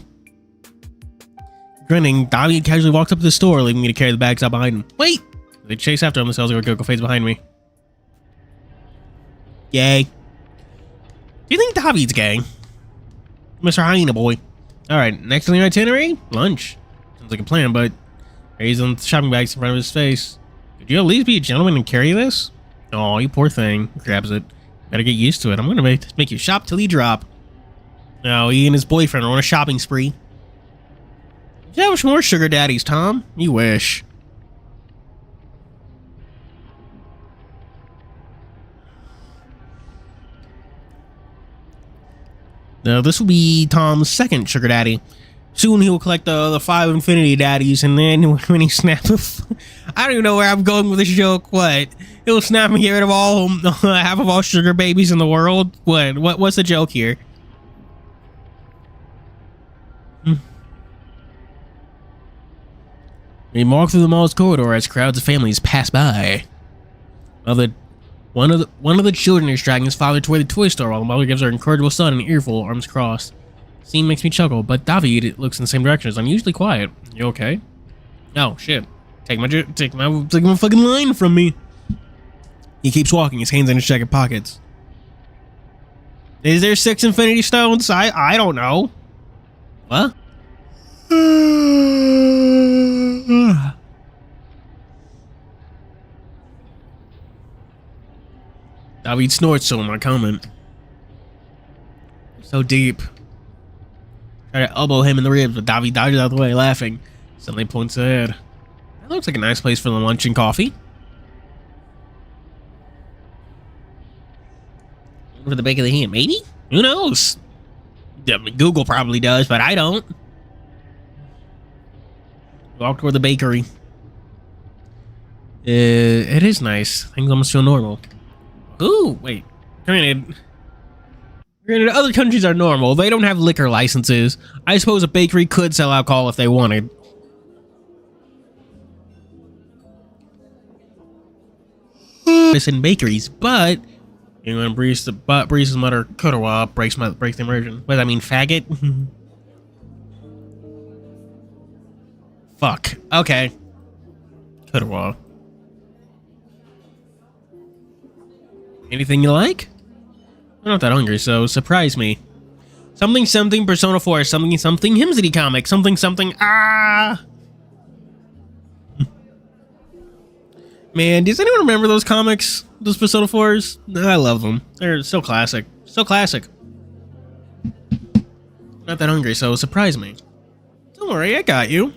Grinning, Davi casually walks up to the store, leaving me to carry the bags out behind him. Wait! They chase after him. The sales girl fades behind me. Yay. Do you think David's gay? Mr. Hyena boy. Alright, next on the itinerary? Lunch. Sounds like a plan, but he's on shopping bags in front of his face. Could you at least be a gentleman and carry this? Oh, you poor thing. Grabs it. Better get used to it. I'm gonna make you shop till you drop. Now, he and his boyfriend are on a shopping spree. You have more sugar daddies, Tom. You wish. Now, this will be Tom's second sugar daddy. Soon he will collect the 5 infinity daddies, and then when he snaps, I don't even know where I'm going with this joke. What? He'll snap and get rid of all half of all sugar babies in the world. What's the joke here? We walk through the mall's corridor as crowds of families pass by. One of the children is dragging his father toward the toy store while the mother gives her incorrigible son an earful, arms crossed. The scene makes me chuckle, but David looks in the same direction as I'm usually quiet. You okay? Oh shit! Take my fucking line from me. He keeps walking, his hands in his jacket pockets. Is there 6 infinity stones? I don't know. What? David snorts so my comment. So deep. Try to elbow him in the ribs, but David dodges out of the way, laughing. Suddenly points ahead. That looks like a nice place for the lunch and coffee. For the bake of the ham, maybe? Who knows? Google probably does, but I don't. Walk toward the bakery. It is nice. Things almost feel normal. Ooh, wait. Granted, other countries are normal. They don't have liquor licenses. I suppose a bakery could sell alcohol if they wanted. This in bakeries, but you know, Breeze's mother Kudawa breaks the immersion. What does that mean, faggot? Fuck. Okay. Kudawa. Anything you like? I'm not that hungry, so surprise me. Something something Persona 4, something something Himsity comic, something something Man, does anyone remember those comics? Those Persona 4s? I love them. They're so classic. So classic. Not that hungry, so surprise me. Don't worry, I got you.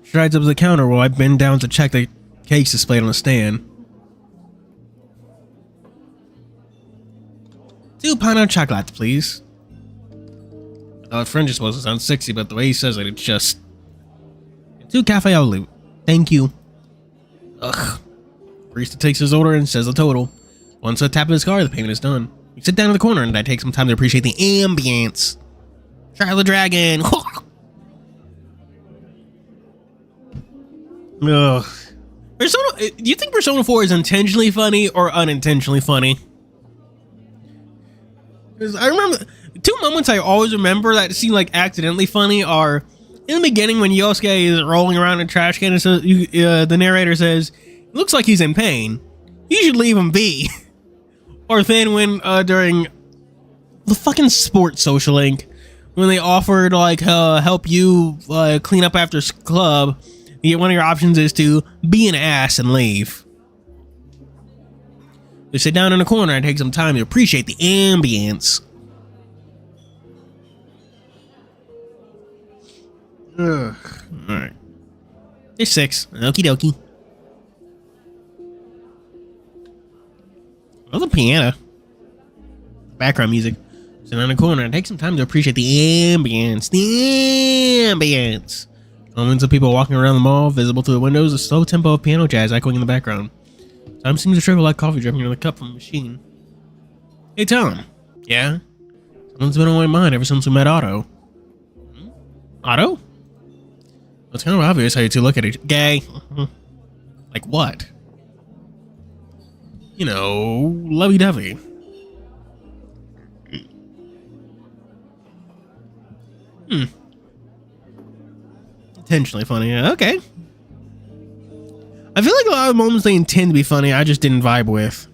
Strides up to the counter while I bend down to check the cakes displayed on the stand. 2 pineapple chocolates, please. French is supposed to sound sexy, but the way he says it, it's just... 2 cafe au lait. Thank you. Ugh. Barista takes his order and says the total. Once a tap of his car, the payment is done. We sit down in the corner and I take some time to appreciate the ambience. Try the dragon. Ugh. Persona. Do you think Persona 4 is intentionally funny or unintentionally funny? Because I remember two moments I always remember that seem like accidentally funny are in the beginning when Yosuke is rolling around in a trash can and so the narrator says, "Looks like he's in pain. You should leave him be." Or then when during the fucking sports social link when they offered like help you clean up after club. One of your options is to be an ass and leave. You sit down in a corner and take some time to appreciate the ambience. Ugh. Alright. There's 6. Okie dokie. Oh, the piano. Background music. Sit down in a corner and take some time to appreciate the ambience. The ambience. Moments of people walking around the mall, visible through the windows, a slow tempo of piano jazz echoing in the background. Time seems to trickle like coffee dripping in the cup from a machine. Hey, Tom. Yeah? Someone's been on my mind ever since we met Otto. Otto? It's kind of obvious how you two look at each gay. Like what? You know, lovey-dovey. Intentionally funny. Okay. I feel like a lot of moments they intend to be funny, I just didn't vibe with.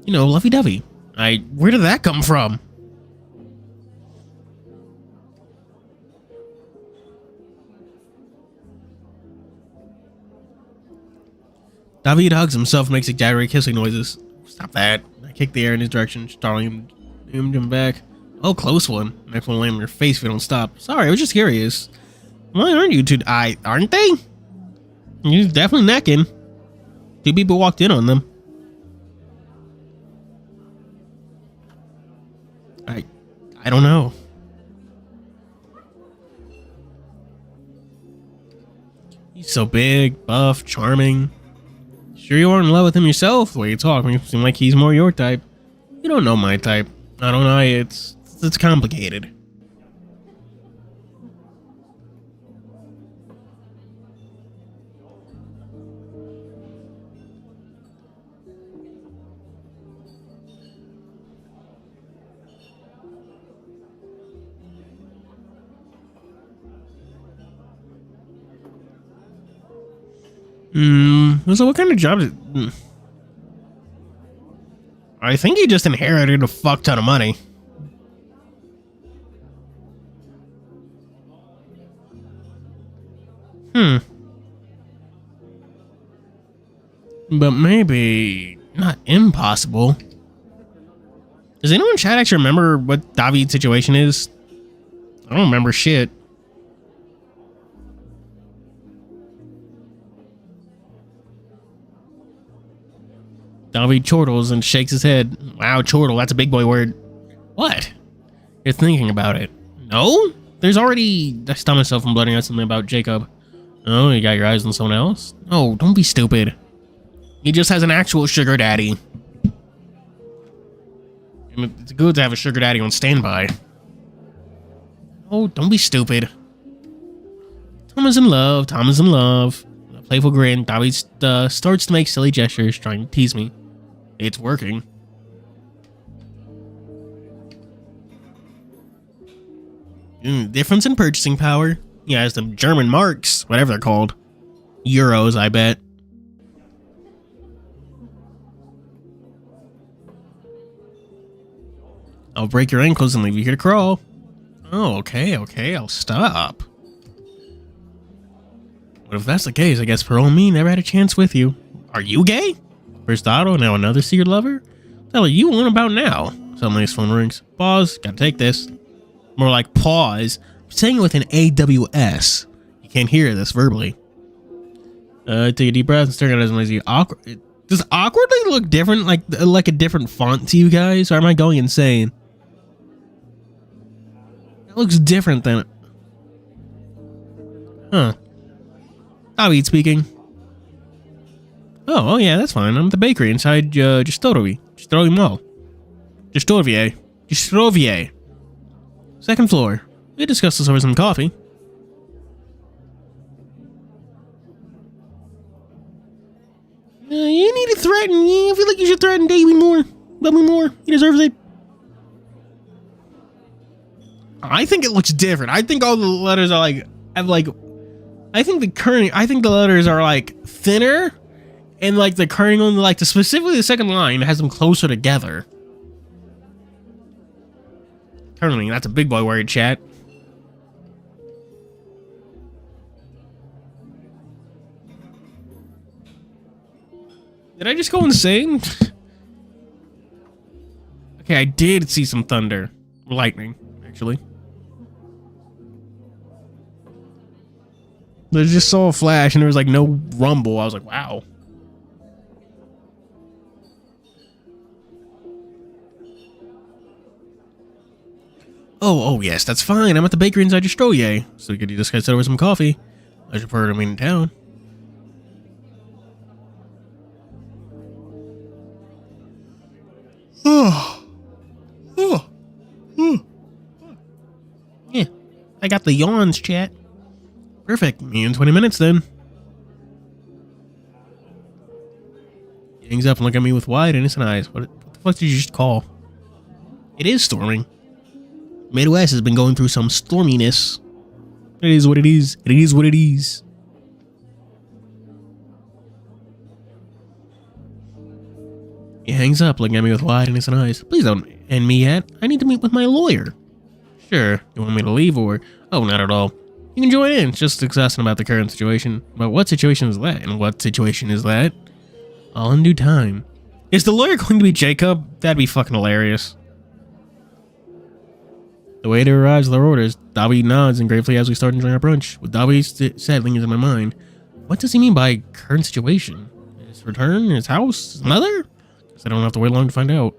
You know, lovey-dovey. Where did that come from? David hugs himself and makes exaggerated kissing noises. Stop that. I kick the air in his direction, starting him back. Oh, close one. Next one will land on your face if you don't stop. Sorry, I was just curious. Why aren't you two? Aren't they? He's definitely necking. 2 people walked in on them. I don't know. He's so big, buff, charming. Sure you aren't in love with him yourself? The way you talk, you seem like he's more your type. You don't know my type. I don't know. It's complicated. So what kind of job is... I think he just inherited a fuck ton of money. But maybe not impossible. Does anyone in chat actually remember what David's situation is? I don't remember shit. David chortles and shakes his head. Wow, chortle, that's a big boy word. What? You're thinking about it. No? There's already... I stopped myself from blurting out something about Jacob. Oh, you got your eyes on someone else? Oh, don't be stupid. He just has an actual sugar daddy. And it's good to have a sugar daddy on standby. Oh, don't be stupid. Tom is in love. Tom is in love. A playful grin. David starts to make silly gestures, trying to tease me. It's working. Difference in purchasing power. He has them German marks, whatever they're called. Euros, I bet. I'll break your ankles and leave you here to crawl. Oh, okay, I'll stop. But if that's the case, I guess Pearl and me never had a chance with you. Are you gay? First Otto, now another secret lover? What the hell are you on about now? Suddenly his phone rings. Pause, gotta take this. More like pause. I'm saying it with an AWS. You can't hear this verbally. Take a deep breath and stare at it as lazy. Awkward. Does awkwardly look different, like a different font to you guys? Or am I going insane? looks different than... Huh. David speaking. Oh, yeah, that's fine. I'm at the bakery inside Jastrowie Mall. Jastrowie. Second floor. We discussed this over some coffee. You need to threaten. I feel like you should threaten Davey more. Love me more. He deserves it. I think it looks different. I think all the letters are like, I think the letters are like thinner, and like the kerning on like specifically the second line has them closer together. Kerning, that's a big boy word, chat. Did I just go insane? Okay, I did see some thunder. Lightning, actually. I just saw a flash and there was like no rumble. I was like, wow. Oh, yes, that's fine. I'm at the bakery inside Jastrowie. So could you just guys sit over some coffee? I should prefer to meet in town. Yeah, I got the yawns, chat. Perfect. Me in 20 minutes then. He hangs up and look at me with wide innocent eyes. What the fuck did you just call? It is storming. Midwest has been going through some storminess. It is what it is. It is what it is. He hangs up, looking at me with wide innocent eyes. Please don't end me yet. I need to meet with my lawyer. Sure. You want me to leave or... Oh, not at all. You can join in. It's just discussing about the current situation. But what situation is that? And what situation is that? All in due time. Is the lawyer going to be Jacob? That'd be fucking hilarious. The waiter arrives with our orders. David nods and gravely as we start enjoying our brunch. What David said lingers in my mind. What does he mean by current situation? His return? His house? His mother? Guess I don't have to wait long to find out.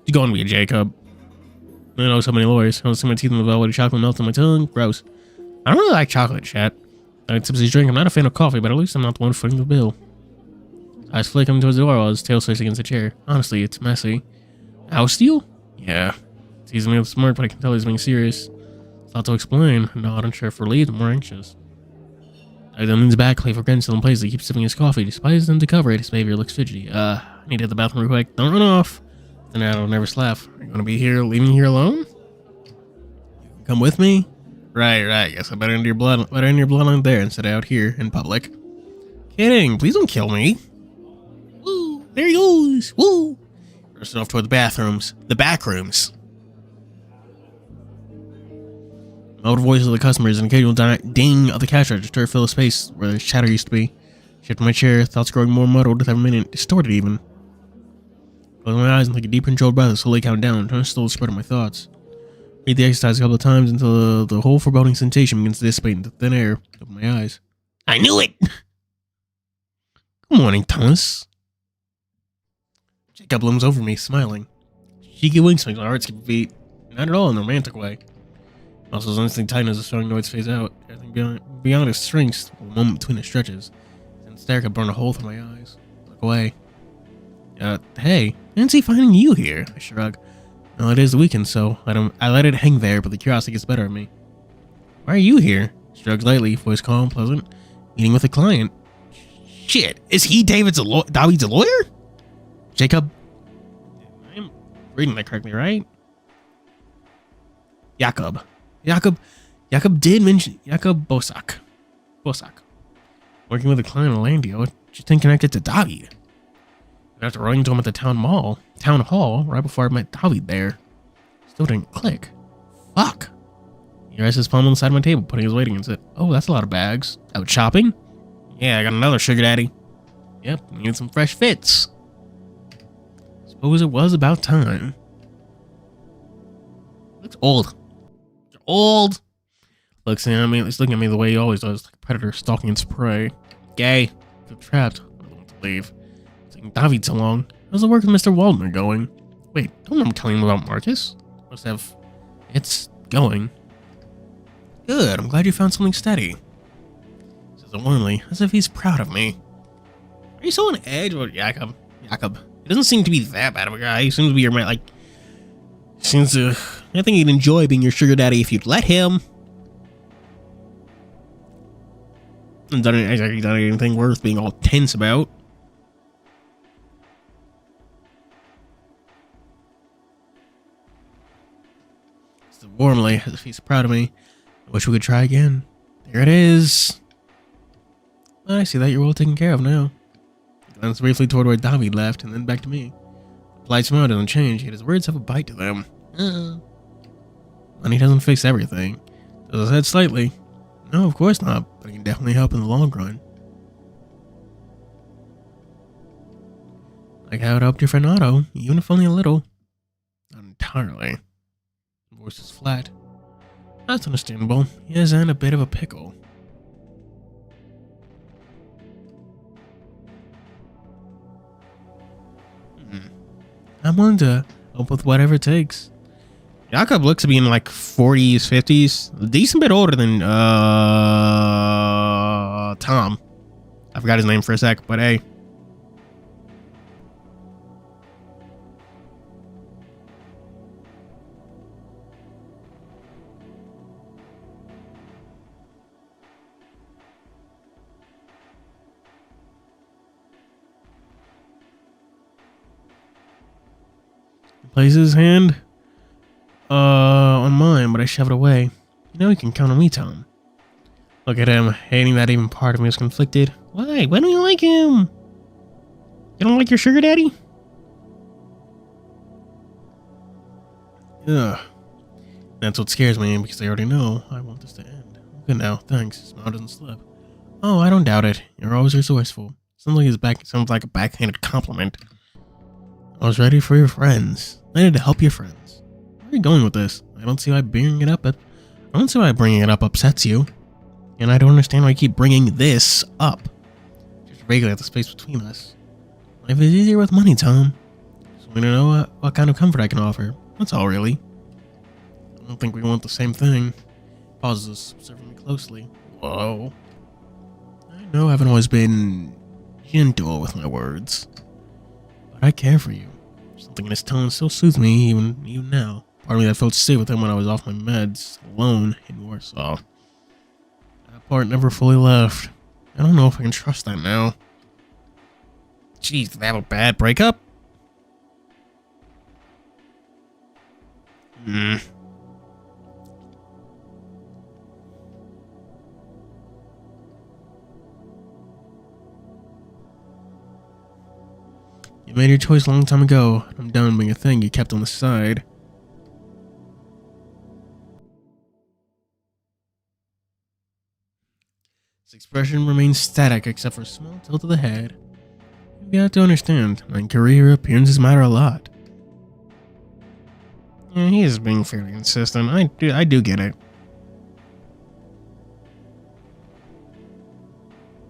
You going to be a Jacob? I know so many lawyers. I don't see my teeth in the velvety chocolate melt on my tongue. Gross. I don't really like chocolate, chat. I tips his drink. I'm not a fan of coffee, but at least I'm not the one footing the bill. Eyes flick coming towards the door while his tail sticks against the chair. Honestly, it's messy. House steal? Yeah. Teasing me with a smirk, but I can tell he's being serious. Thought to explain. Not unsure if relieved, more anxious. I then leans back, Clay for still in place. He keeps sipping his coffee. Despite his attempt to cover it, his behavior looks fidgety. I need to hit the bathroom real quick. Don't run off. Then I'll never laugh. Are you gonna be here, leaving me here alone? Come with me? Right. Guess I better end your blood on there instead of out here in public. Kidding. Please don't kill me. Woo! There he goes. Woo! Rushing off toward the bathrooms. The back rooms. Loud voices of the customers and occasional ding of the cash register fill the space where the chatter used to be. Shifting my chair, thoughts growing more muddled with every minute, distorted even. Closing my eyes and take a deep controlled breath as slowly count down, trying to still the spread of my thoughts. Read the exercise a couple of times until the whole foreboding sensation begins to dissipate into thin air. Open my eyes. I knew it! Good morning, Thomas. Jacob looms over me, smiling. Cheeky winks makes my heart skip a beat. Not at all in a romantic way. Muscles instantly tighten as the strong noise fades out. Everything beyond its strengths, a moment between the stretches. And stare could burn a hole through my eyes. Look away. Hey, I didn't see finding you here. I shrug. Well, it is the weekend, so I let it hang there, but the curiosity gets better of me. Why are you here? Shrugs lightly, voice calm, pleasant. Meeting with a client. Shit, is he David's a lawyer? Jacob? I am reading that correctly, right? Jacob did mention Jacob Bosak. Working with a client in Landio, just didn't connect it to David. After running into him at the town hall, right before I met David there. Still didn't click. Fuck. He rests his palm on the side of my table, putting his weight against it. Oh, that's a lot of bags. Out shopping? Yeah, I got another sugar daddy. Yep, needed some fresh fits. Suppose it was about time. Looks old. You're old. Looks at me. He's looking at me the way he always does, like a predator stalking its prey. Gay. Feel trapped. I don't want to leave. Taking David so long. How's the work with Mr. Waldner going? Wait, don't remember telling him about Marcus? Must have. It's going. Good, I'm glad you found something steady. Says it warmly, as if he's proud of me. Are you so on edge about Jakob? Jakob. He doesn't seem to be that bad of a guy. He seems to be your man, like... Seems to... I think he'd enjoy being your sugar daddy if you'd let him. He's done anything worth being all tense about. Says it warmly, as if he's proud of me. I wish we could try again. There it is. I see that you're well taken care of now. He glanced briefly toward where David left, and then back to me. The polite smile doesn't change, yet his words have a bite to them. Money doesn't fix everything. Does his head slightly. No, of course not, but it can definitely help in the long run. Like how it helped your friend Otto, even if only a little. Not entirely. The voice is flat. That's understandable. He is in a bit of a pickle. I'm willing to help with whatever it takes. Jakob looks to be in like 40s, 50s. A decent bit older than Tom. I forgot his name for a sec, but hey. Places his hand on mine, but I shove it away. You know you can count on me, Tom. Look at him, hating that even part of me is conflicted. Why? Why don't you like him? You don't like your sugar daddy? Ugh. That's what scares me, because I already know I want this to end. Good now, thanks. Smile doesn't slip. Oh, I don't doubt it. You're always resourceful. Sounds like a backhanded compliment. I was ready for your friends. I needed to help your friends. Where are you going with this? I don't see why bringing it up upsets you. And I don't understand why you keep bringing this up. Just regulate the space between us. Life is easier with money, Tom. Just want to know what kind of comfort I can offer. That's all, really. I don't think we want the same thing. Pauses, observing me closely. Whoa. I know I haven't always been gentle with my words. But I care for you. Something in his tone still soothes me, even now. Part of me that felt safe with him when I was off my meds, alone in Warsaw. That part never fully left. I don't know if I can trust that now. Jeez, did they have a bad breakup? You made your choice a long time ago. I'm done being a thing you kept on the side. His expression remains static except for a small tilt of the head. You have to understand, my career appearances matter a lot. Yeah, he is being fairly consistent. I do get it.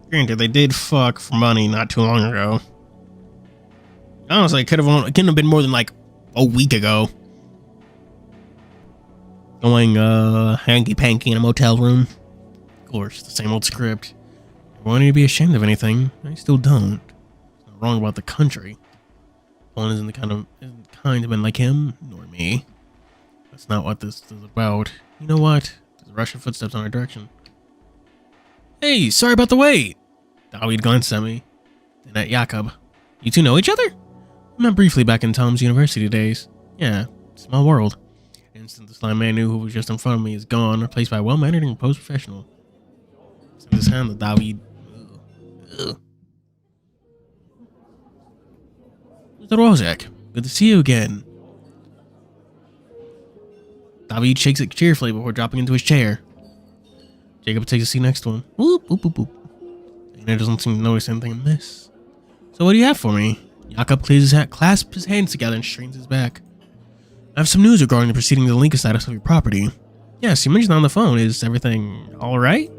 Granted, they did fuck for money not too long ago. Honestly, it couldn't have been more than like a week ago. Going hanky-panky in a motel room. Of course, the same old script. I wanted to be ashamed of anything. I still don't. It's not wrong about the country. One isn't the kind of men like him, nor me. That's not what this is about. You know what? There's a rush of footsteps in our direction. Hey, sorry about the wait! David glanced at me. Then at Jakob. You two know each other? I met briefly back in Tom's university days. Yeah, small world. Instant the sly man knew who was just in front of me is gone, replaced by a well-mannered and composed professional. Sent his hand to David. Mr. Rozak, good to see you again. David shakes it cheerfully before dropping into his chair. Jacob takes a seat next to him. Whoop, whoop, whoop, whoop. And he doesn't seem to notice anything amiss. So what do you have for me? Jakob clasps his hands together and straightens his back. I have some news regarding the proceedings of the legal status of your property. Yes, you mentioned on the phone. Is everything alright?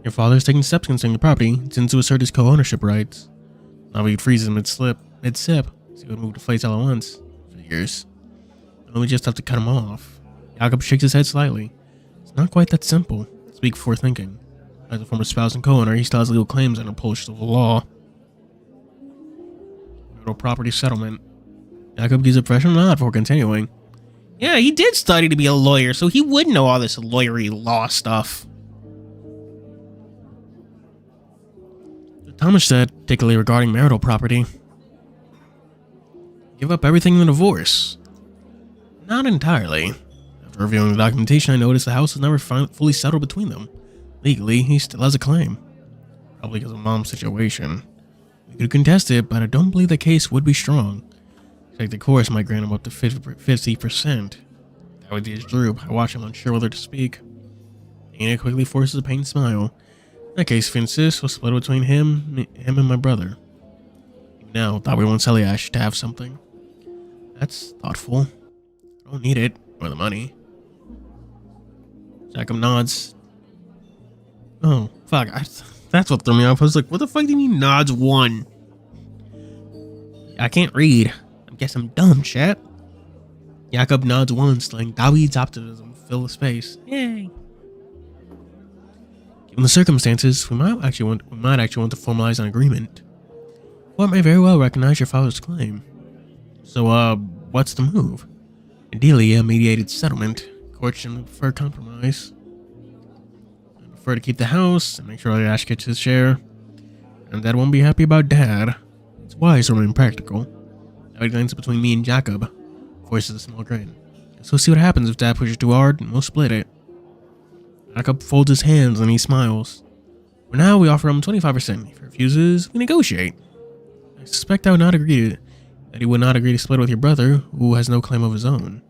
Your father is taking steps concerning the property. It's in to assert his co-ownership rights. David freezes mid-sip. So he would move to face all at once. Figures. And we just have to cut him off. Jakob shakes his head slightly. It's not quite that simple. Speak before thinking. As a former spouse and co-owner, he still has legal claims under Polish civil law. Marital property settlement. Jacob gives a professional nod before continuing. Yeah, he did study to be a lawyer, so he would know all this lawyery law stuff. Thomas said, particularly regarding marital property. Give up everything in the divorce. Not entirely. After reviewing the documentation, I noticed the house was never fully settled between them. Legally, he still has a claim. Probably because of Mom's situation. We could contest it, but I don't believe the case would be strong. Like the course might grant him up to 50%. That would be his droop. I watch him unsure whether to speak. Cienie quickly forces a pained smile. In that case, if he insists, we'll split between him and my brother. Now, thought we want Celiash to have something. That's thoughtful. I don't need it, or the money. Jacob nods. Oh, fuck. That's what threw me off. I was like, what the fuck do you mean nods one? I can't read. I guess I'm dumb, chat. Jacob nods once, letting David's optimism fill the space. Yay. Given the circumstances, we might actually want to formalize an agreement. Court may very well recognize your father's claim. So, what's the move? Ideally, a mediated settlement. Court should prefer compromise. I prefer to keep the house and make sure that Ash gets his share. And Dad won't be happy about Dad. It's wise to remain practical. Now he glances between me and Jacob. Voices a small grin. So we'll see what happens if Dad pushes too hard, and we'll split it. Jacob folds his hands and he smiles. For now, we offer him 25%. If he refuses, we negotiate. I suspect that he would not agree to split with your brother, who has no claim of his own.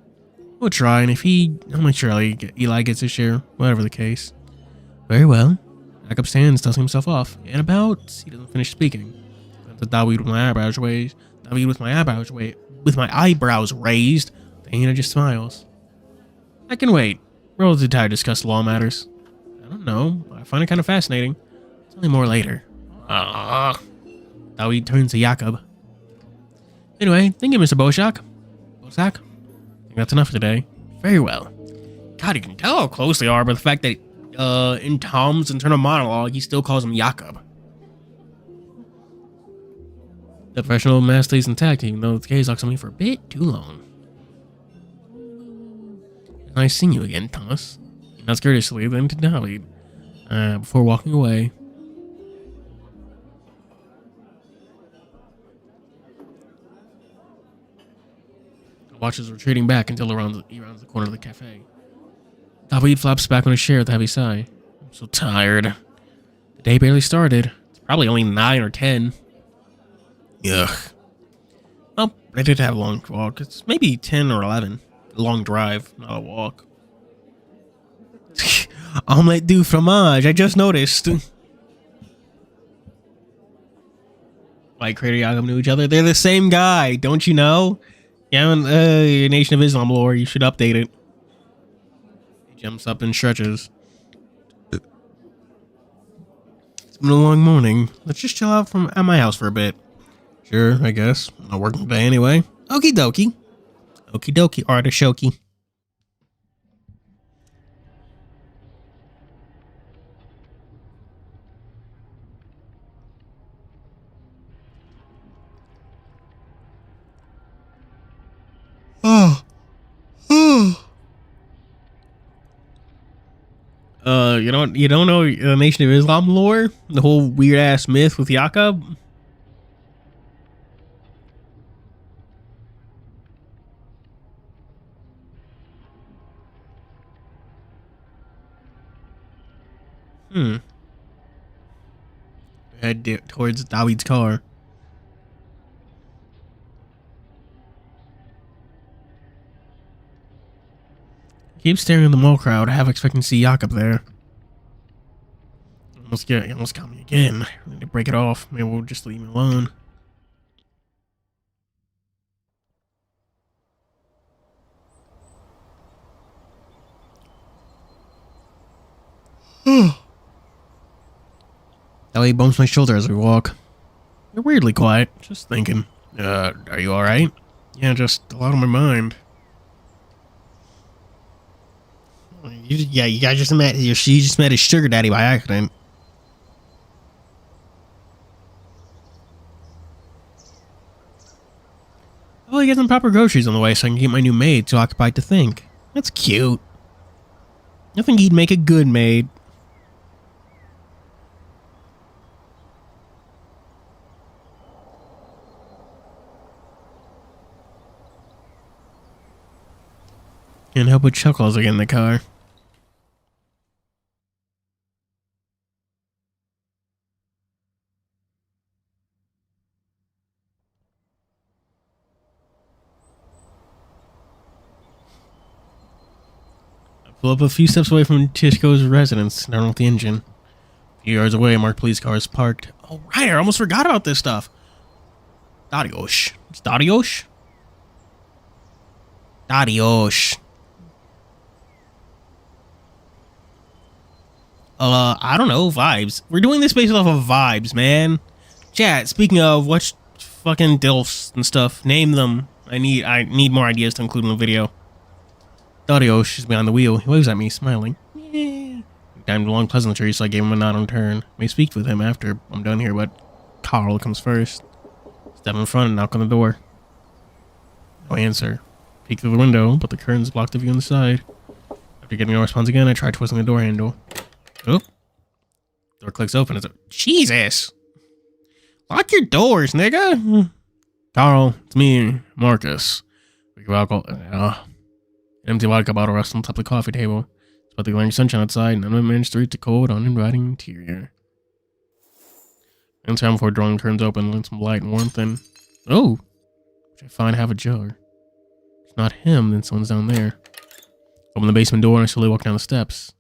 We'll try, and if I'll make sure Eli gets his share, whatever the case. Very well. Jacob stands, dusting himself off, and about, he doesn't finish speaking. The David with my eyebrows raised. With my eyebrows raised, Cienie just smiles. I can wait. We're all too tired to discuss law matters. I don't know. I find it kind of fascinating. Tell me more later. David turns to Jacob. Anyway, thank you, Mr. Bosak. I think that's enough today. Very well. God, you can tell how close they are by the fact that in Tom's internal monologue, he still calls him Jacob. The professional mask stays intact, even though the case locks on me for a bit too long. Nice seeing you again, Thomas. Not courteously, then to David, before walking away. Watches retreating back until he rounds the corner of the cafe. David flaps back on his chair with a heavy sigh. I'm so tired. The day barely started. It's probably only 9 or 10. Ugh. Well, I did have a long walk. It's maybe 10 or 11. A long drive, not a walk. Omelette du fromage, I just noticed. White Crater Jacob knew each other. They're the same guy, don't you know? Yeah, Nation of Islam lore, you should update it. He jumps up and stretches. It's been a long morning. Let's just chill out at my house for a bit. Sure, I guess. I'm not working today anyway. Okie dokie. Okie dokie, artishoki. You don't know the Nation of Islam lore? The whole weird ass myth with Jacob? Head towards David's car. Keep staring at the mall crowd, half expecting to see Jacob there. Almost got me again. I need to break it off. Maybe we'll just leave him alone. That way he bumps my shoulder as we walk. You're weirdly quiet. Just thinking. Are you alright? Yeah, just a lot on my mind. You guys just met. She just met his sugar daddy by accident. Oh, he gets some proper groceries on the way so I can get my new maid too occupied to think. That's cute. I think he'd make a good maid. Can't help but chuckle as I get in the car. I pull up a few steps away from Tishko's residence, down with the engine. A few yards away, a marked police car is parked. Oh, right, I almost forgot about this stuff. Dariush. It's Dariush? Dariush. I don't know, vibes. We're doing this based off of vibes, man. Chat, speaking of, what's fucking DILFs and stuff? Name them. I need more ideas to include in the video. Dariush is behind the wheel. He waves at me, smiling. Yeah. Timed a long pleasantry, so I gave him a nod on turn. May speak with him after I'm done here, but Carl comes first. Step in front and knock on the door. No answer. Peek through the window, but the curtains block the view inside. After getting no response again, I try twisting the door handle. Oh. Door clicks open. It's a Jesus! Lock your doors, nigga! Carl, it's me, Marcus. We go alcohol. An empty vodka bottle rests on top of the coffee table. It's about the glaring sunshine outside, and I'm managed to reach the cold, uninviting interior. In time before drawing curtains open, let some light and warmth in. Oh! Which I find half ajar. It's not him, then someone's down there. Open the basement door, and I slowly walk down the steps.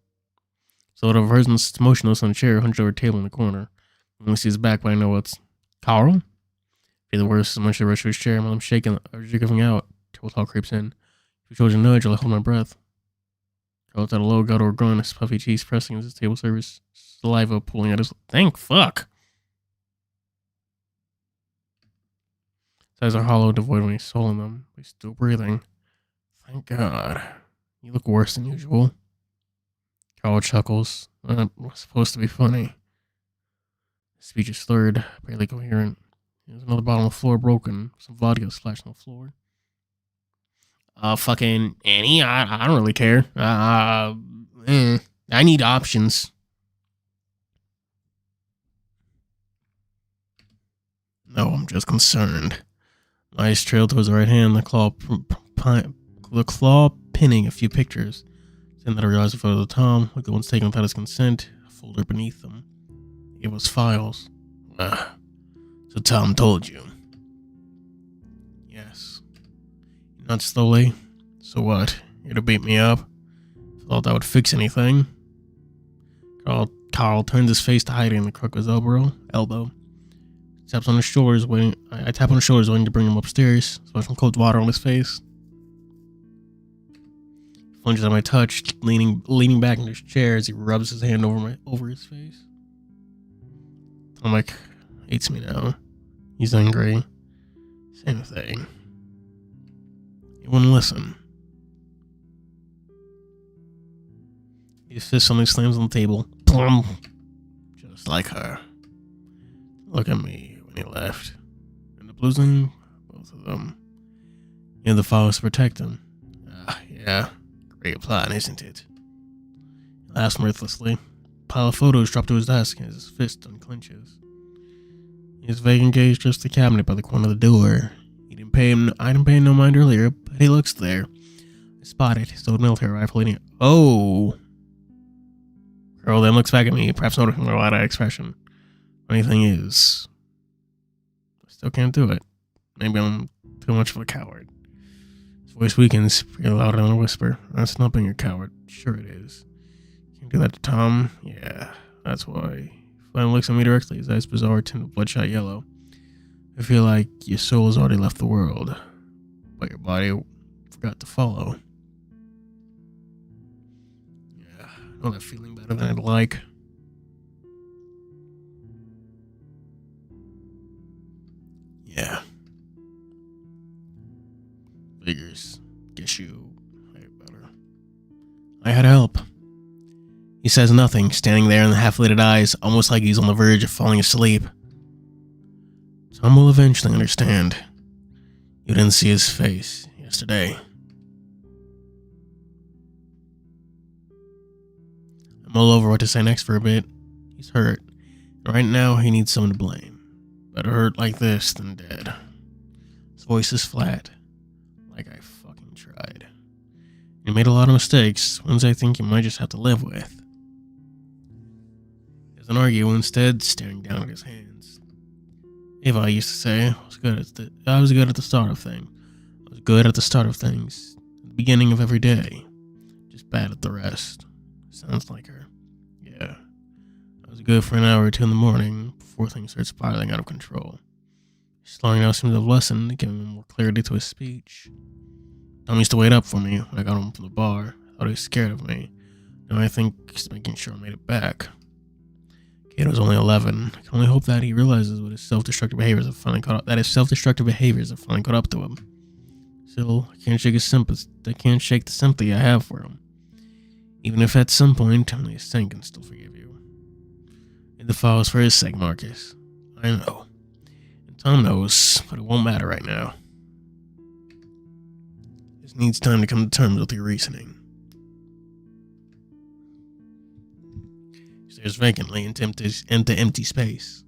So a person sits motionless on a chair, hunched over a table in the corner. I only see his back, but I know it's Carl. Feel the worst, I'm unsure rush to his chair, while I'm shaking, giving out. Table talk creeps in. If he shows a nudge, I'll hold my breath. Carl lets out a low guttural grunt, his puffy cheeks pressing against his table surface, saliva pulling at his. Thank fuck! His eyes are hollow, devoid of any soul in them, but he's still breathing. Thank God. You look worse than usual. Carl chuckles. It was supposed to be funny. His speech is slurred, barely coherent. There's another bottle on the floor broken. Some vodka splashed on the floor. Fucking Annie, I don't really care. I need options. No, I'm just concerned. My eyes trailed towards the right hand, the claw pinning a few pictures. Then that I realized the photo of Tom, like the ones taken without his consent, a folder beneath them. It was files. So Tom told you. Yes. Not slowly. So what? Here to beat me up? Thought that would fix anything. Carl turns his face to hide in the crook of his elbow. Taps on his shoulders, waiting. I tap on his shoulders, waiting to bring him upstairs. Splash some cold water on his face. He plunges at my touch, leaning back in his chair as he rubs his hand over his face. Tomek hates me now. He's angry. Same thing. He wouldn't listen. His fist suddenly slams on the table. Plum! Just like her. Look at me when he left. And the blues in both of them. And the files to protect him. Yeah. Great plan, isn't it? He laughs mirthlessly. Pile of photos drop to his desk as his fist unclenches. His vacant gaze just the cabinet by the corner of the door. I didn't pay him no mind earlier, but he looks there. I spotted his old military rifle leaning. Oh! Carl then looks back at me, perhaps noticing my wide-eyed expression. Funny thing is, I still can't do it. Maybe I'm too much of a coward. His voice weakens, pretty louder than a whisper. That's not being a coward. Sure it is. You can do that to Tom? Yeah, that's why. He finally looks at me directly, his eyes bizarre tint of bloodshot yellow. I feel like your soul has already left the world, but your body forgot to follow. Yeah, I know that feeling better than I'd like. Yeah. Figures. Guess you. I better. I had help. He says nothing, standing there in the half-lidded eyes, almost like he's on the verge of falling asleep. Tom will eventually understand. You didn't see his face yesterday. I'm all over what to say next for a bit. He's hurt. And right now, he needs someone to blame. Better hurt like this than dead. His voice is flat. Like I fucking tried. You made a lot of mistakes, ones I think you might just have to live with. He doesn't argue, instead staring down at his hands. Ava used to say, I was good at the start of things. I was good at the start of things. At the beginning of every day. Just bad at the rest. Sounds like her. Yeah. I was good for an hour or two in the morning before things started spiraling out of control. Slowing down seemed to have lessened, giving him more clarity to his speech. Tom used to wait up for me when I got home from the bar. I thought he was scared of me. Now I think he's making sure I made it back. Kate was only 11. I can only hope that he realizes what his self-destructive behaviors have finally caught up. That his self-destructive behaviors have finally caught up to him. Still, I can't shake the sympathy I have for him. Even if at some point only a saint can still forgive you. In the files for his sake, Marcus. I know. And Tom knows, but it won't matter right now. Just needs time to come to terms with your reasoning. He stares vacantly into empty space.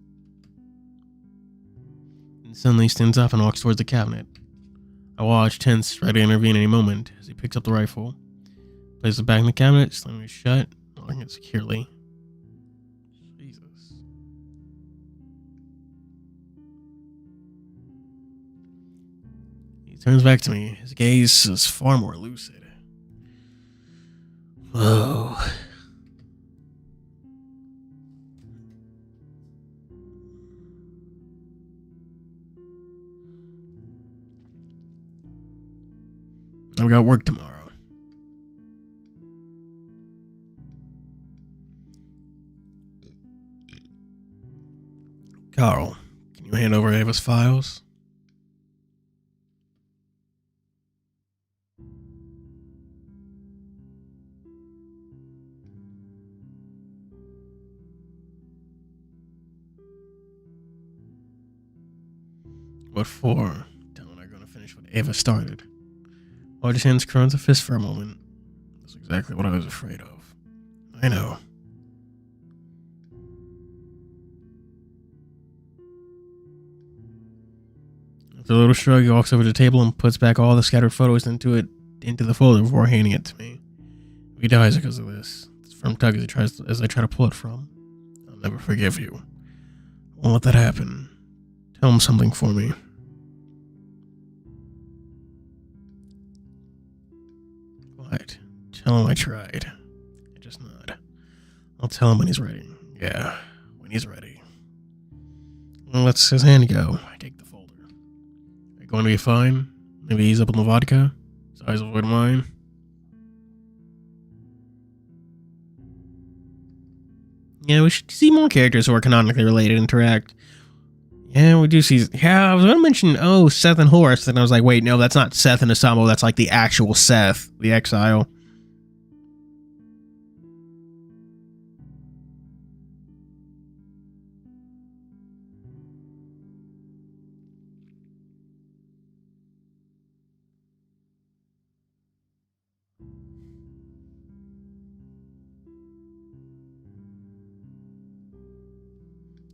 And suddenly stands up and walks towards the cabinet. I watch, tense, ready to intervene any moment, as he picks up the rifle. Places it back in the cabinet, slamming it shut, locking it securely. Jesus. He turns back to me. His gaze is far more lucid. Whoa. I've got work tomorrow. Carl, can you hand over Ava's files? What for? Tom and I are going to finish what Ava started. Why'd his hands crunch a fist for a moment? That's exactly what I was afraid of. I know. With a little shrug, he walks over to the table and puts back all the scattered photos into the folder before handing it to me. If he dies because of this, it's firm tug as I try to pull it from. I'll never forgive you. I won't let that happen. Tell him something for me. What? Tell him I tried. I just nod. I'll tell him when he's ready. Yeah, when he's ready. Well, lets his hand go. I take the folder. Are you going to be fine? Maybe ease up on the vodka? His eyes avoid mine. Yeah, we should see more characters who are canonically related interact. Yeah, we do see. Yeah, I was going to mention, Seth and Horus, and I was like, wait, no, that's not Seth and Asamo. That's like the actual Seth, the exile.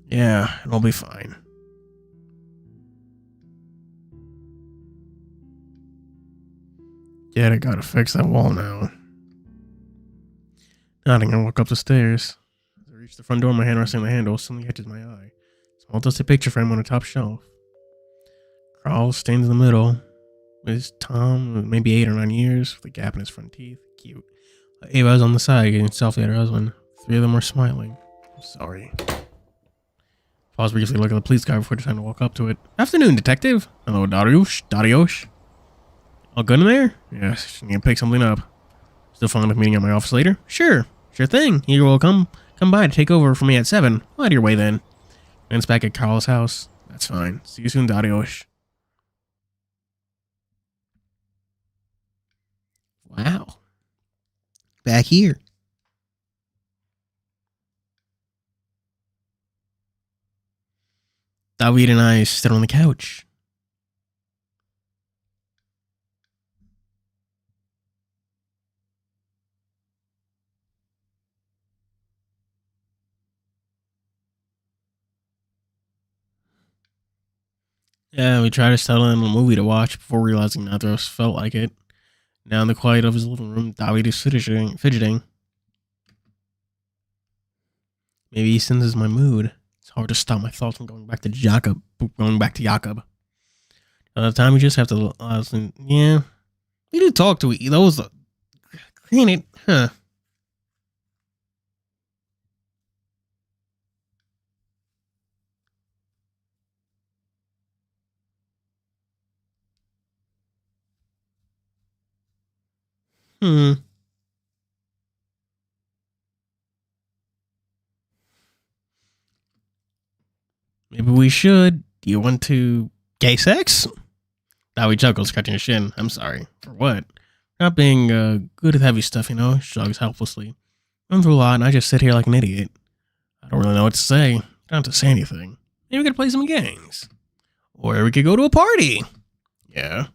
Yeah, it'll be fine. Yeah, I gotta fix that wall now. Nodding, I walk up the stairs. As I reach the front door, my hand resting on the handle, something catches my eye. Small dusty picture frame on a top shelf. Carl stands in the middle. With Tom, maybe 8 or 9 years, with a gap in his front teeth. Cute. Ava's on the side, getting softly at her husband. 3 of them are smiling. I'm sorry. Pause briefly, look at the police car before it's time to walk up to it. Afternoon, detective. Hello, Dariush. All good in there? Yes, you need to pick something up. Still fond of meeting at my office later? Sure thing. You will come by to take over for me at 7. Well, out of your way then. Glance back at Carl's house. That's fine. See you soon, Dariush. Wow. Back here. David and I sit on the couch. Yeah, we tried to settle in on a movie to watch before realizing neither of us felt like it. Now in the quiet of his living room, David is fidgeting. Maybe he senses my mood. It's hard to stop my thoughts from going back to Jakob. By the time we just have to listen, yeah. We do talk to those. Clean it, huh? Maybe we should. Do you want to gay sex? Dawi chuckles, scratching his shin. I'm sorry. For what? Not being good at heavy stuff, you know? Shrugs helplessly. I'm through a lot and I just sit here like an idiot. I don't really know what to say. I don't have to say anything. Maybe we could play some games. Or we could go to a party. Yeah.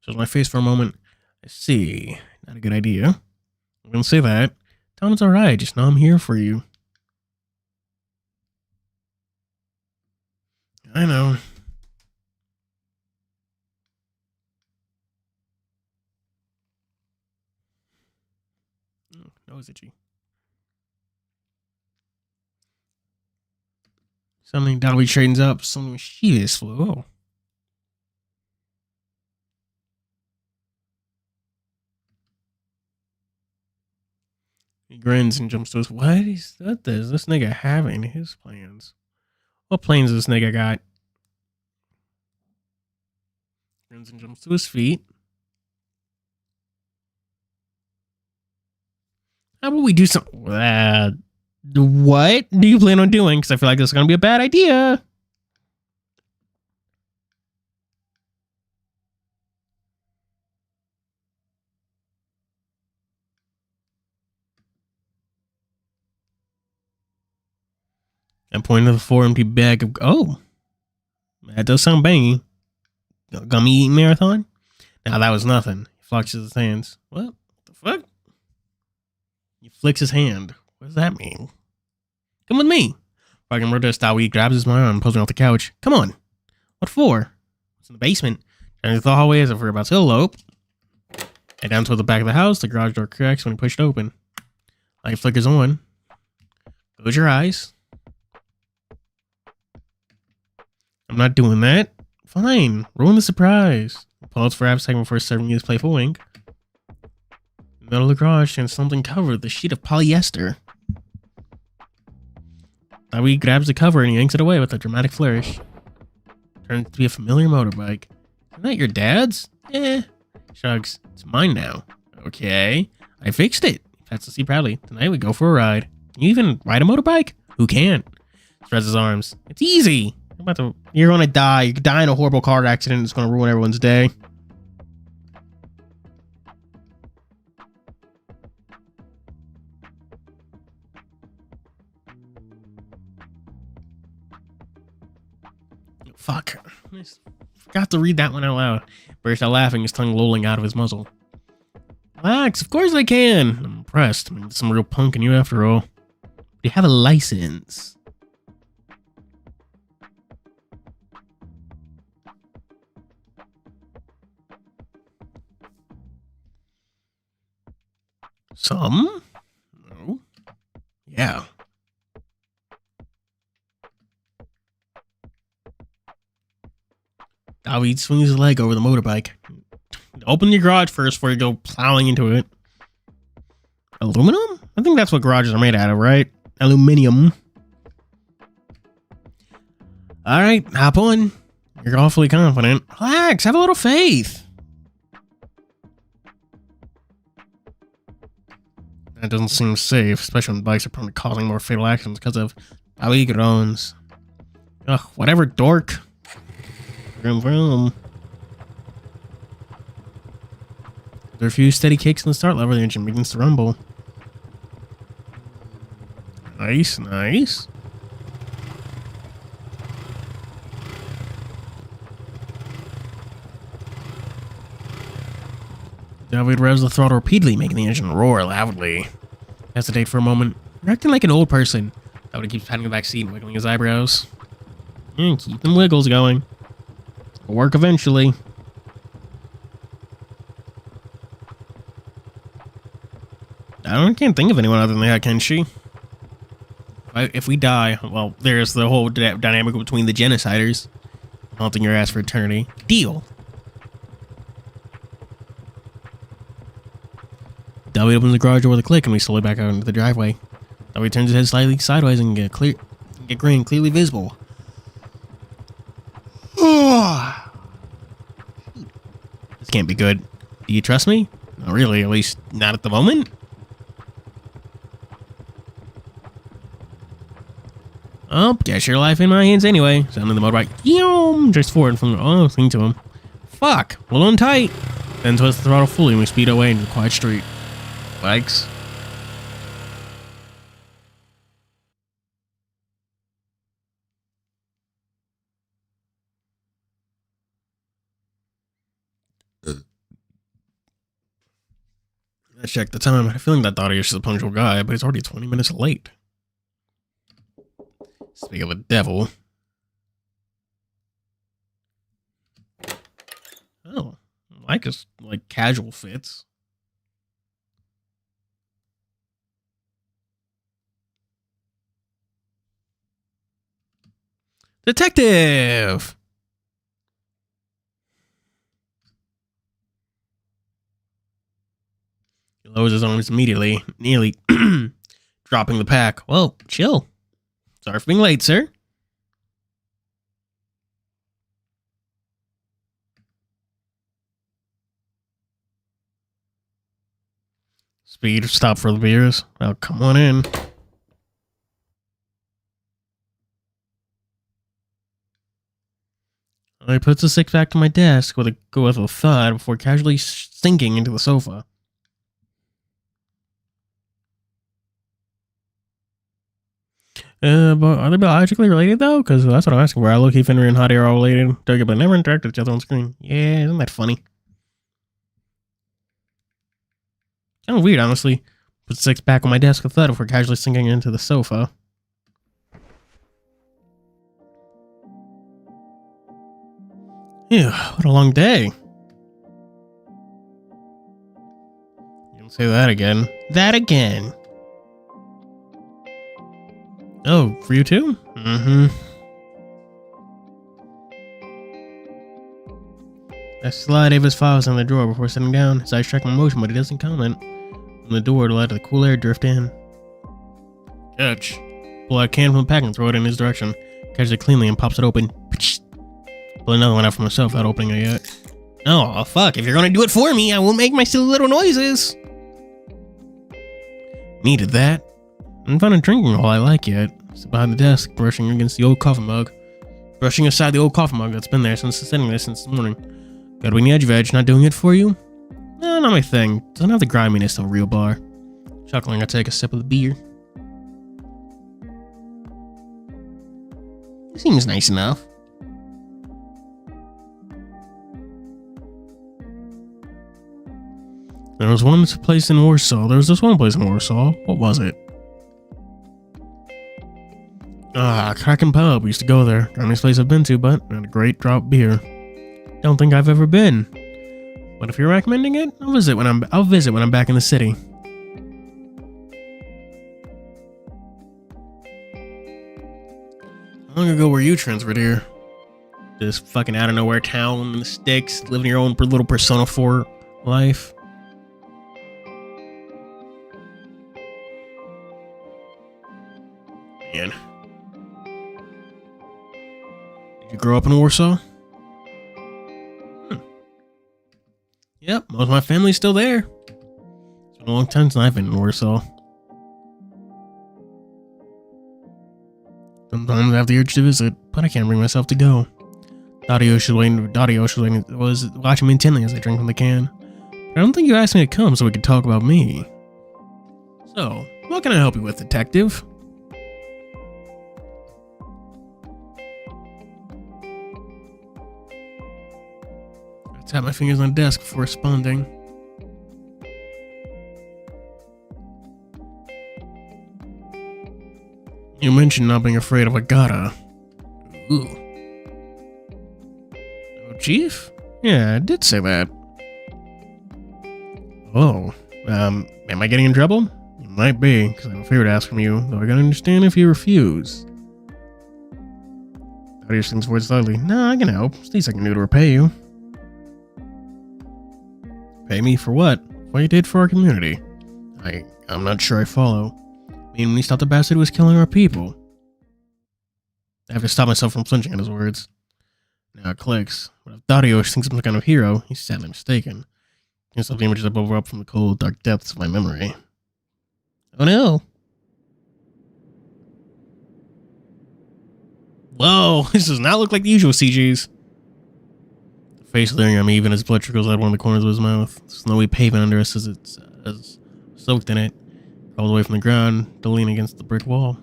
Shows my face for a moment. I see. Not a good idea. I'm gonna say that. Tell him it's alright. Just know I'm here for you. I know. Oh, nose itchy. Something Dolly straightens up. Something mischievous flew. Oh. He grins and jumps to us. What is that? Does this nigga have in his plans? What plans does this nigga got? Grins and jumps to his feet. How about we do some? What do you plan on doing? Because I feel like this is gonna be a bad idea. I point to the 4 empty bag of. Oh, that does sound bangy. Gummy eating marathon? Now that was nothing. He flexes his hands. What the fuck? He flicks his hand. What does that mean? Come with me. Fucking murder style. He grabs his arm and pulls me off the couch. Come on. What for? It's in the basement. And the hallway as if we're about to elope. Head down toward the back of the house. The garage door cracks when he pushed open. Light flickers on. Close your eyes. I'm not doing that. Fine. Ruin the surprise. Pause for a second before serving you his playful wink. In the middle of the garage and something covered the sheet of polyester. Dawi grabs the cover and yanks it away with a dramatic flourish. Turns to be a familiar motorbike. Isn't that your dad's? Eh. Shrugs. It's mine now. Okay. I fixed it. Pats to see proudly. Tonight we go for a ride. Can you even ride a motorbike? Who can't? Spreads his arms. It's easy. You're gonna die. You could die in a horrible car accident. It's gonna ruin everyone's day. Fuck. I forgot to read that one out loud. Burst out laughing, his tongue lolling out of his muzzle. Relax, of course I can. I'm impressed. I mean, some real punk in you after all. You have a license. Some? No. Yeah. David swings his leg over the motorbike. Open your garage first before you go plowing into it. Aluminum? I think that's what garages are made out of, right? Aluminium. Alright, hop on. You're awfully confident. Relax, have a little faith. That doesn't seem safe, especially when bikes are prone to causing more fatal accidents because of David groans. Ugh, whatever, dork. Vroom vroom. There are a few steady kicks in the start lever, the engine begins to rumble. Nice, nice. David revs the throttle repeatedly, making the engine roar loudly. Hesitate for a moment. You're acting like an old person. David keeps patting the back seat and wiggling his eyebrows. Keep them wiggles going. It'll work eventually. I can't think of anyone other than that, can she? If we die, well, there's the whole dynamic between the genociders. Haunting your ass for eternity. Deal. Dolly opens the garage door with a click and we slowly back out into the driveway. Dolly turns his head slightly sideways and get green clearly visible. This can't be good. Do you trust me? Not really, at least not at the moment. Oh, guess your life in my hands anyway. Sounding the motorbike. Yoom! Just forward from the thing to him. Fuck! Hold on tight! Then twist the throttle fully and we speed away into the quiet street. Bikes. I checked the time. I had a feeling that Darius is a punctual guy, but he's already 20 minutes late. Speak of a devil. Oh, Mike is like casual fits. Detective! He lowers his arms immediately, nearly dropping the pack. Whoa, chill. Sorry for being late, sir. Speed, stop for the beers. Well, come on in. I puts the six back to my desk with a thud before casually sinking into the sofa. But are they biologically related though? Because that's what I'm asking. Where I look, Fenrir and Hottie are all related, but never interact with each other on screen. Yeah, isn't that funny? Kind of weird, honestly. Put six back on my desk with a thud before casually sinking into the sofa. Ew, what a long day. You can say that again. That again. Oh, for you too? Mm-hmm. I slide Ava's files in the drawer before sitting down. His eyes track my motion, but he doesn't comment. From the door to let the cool air drift in. Catch. Pull out a can from the pack and throw it in his direction. Catches it cleanly and pops it open. Pull another one out for myself without opening it yet. Oh, fuck. If you're gonna do it for me, I won't make my silly little noises. Needed that. I haven't found a drinking hole I like yet. Sit behind the desk, brushing against the old coffee mug. Brushing aside the old coffee mug that's been there sitting there since the morning. Got wing edge veg, not doing it for you? No, not my thing. Doesn't have the griminess of a real bar. Chuckling, I take a sip of the beer. It seems nice enough. There was one place in Warsaw. There was this one place in Warsaw. What was it? Kraken Pub. We used to go there. Grimiest place I've been to, but had a great drop beer. Don't think I've ever been. But if you're recommending it, I'll visit when I'm back in the city. How long ago were you transferred here? This fucking out of nowhere town in the sticks, living your own little Persona 4 life. Man. Did you grow up in Warsaw? Yep, most of my family's still there. It's been a long time since I've been in Warsaw. Sometimes I have the urge to visit, but I can't bring myself to go. Darius was watching me intently as I drank from the can. But I don't think you asked me to come so we could talk about me. So, what can I help you with, detective? I tap my fingers on the desk before responding. You mentioned not being afraid of a gotta. Ooh. Oh, Chief? Yeah, I did say that. Oh, am I getting in trouble? You might be, because I have a favor to ask from you, though I gotta understand if you refuse. Thaddeus leans forward slightly. Nah, I can help. It's the least I can do to repay you. Pay me for what? What you did for our community? I'm not sure I follow. I mean, when you stopped the bastard who was killing our people. I have to stop myself from flinching at his words. Now it clicks. But if Darius thinks I'm some kind of hero, he's sadly mistaken. Can't stop the images that bubble up from the cold, dark depths of my memory. Oh no! Whoa, this does not look like the usual CGs. The face leering at me even as blood trickles out one of the corners of his mouth. The snowy pavement under us is soaked in it. Crawled away from the ground to lean against the brick wall.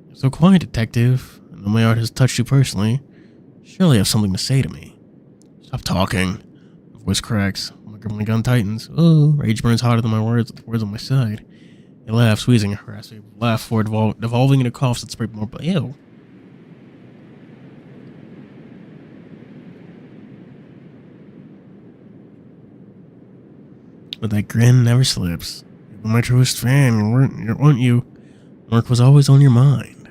You're so quiet, detective. I know my art has touched you personally. Surely you have something to say to me. Stop talking. My voice cracks. My grip on the gun tightens. Oh, rage burns hotter than my words with the words on my side. He laughs, wheezing a harassing laugh for devolving into coughs that spray more. Ew. But that grin never slips. You were my truest fan, weren't you? Work was always on your mind.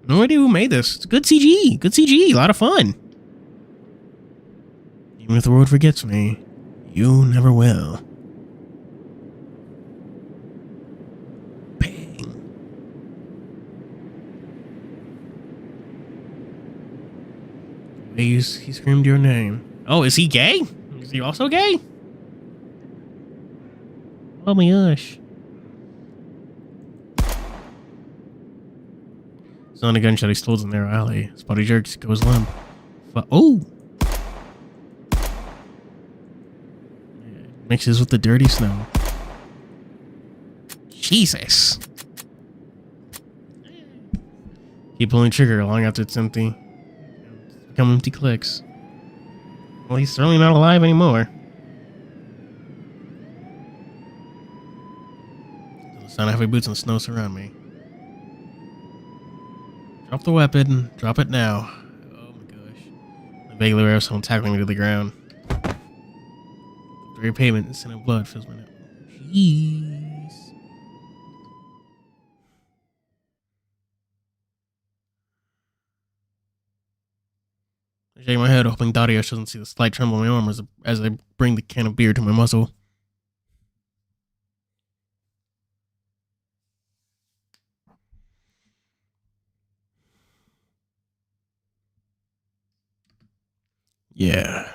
No idea who made this. It's good CG. Good CG. A lot of fun. Even if the world forgets me, you never will. Bang. He screamed your name. Oh, is he gay? Is he also gay? Oh my gosh. It's not a gunshot explodes in their alley. Spotty jerks, goes limp. Oh! Mixes with the dirty snow. Jesus! Keep pulling trigger long after it's empty. Become empty clicks. Well, he's certainly not alive anymore. The sound of heavy boots and snow surround me. Drop the weapon. Drop it now. Oh my gosh. I'm vaguely aware of someone tackling me to the ground. The very pavement, the scent of blood fills my nose. Jeez. I shake my head, hoping Darius doesn't see the slight tremble in my arm as I bring the can of beer to my muzzle. Yeah.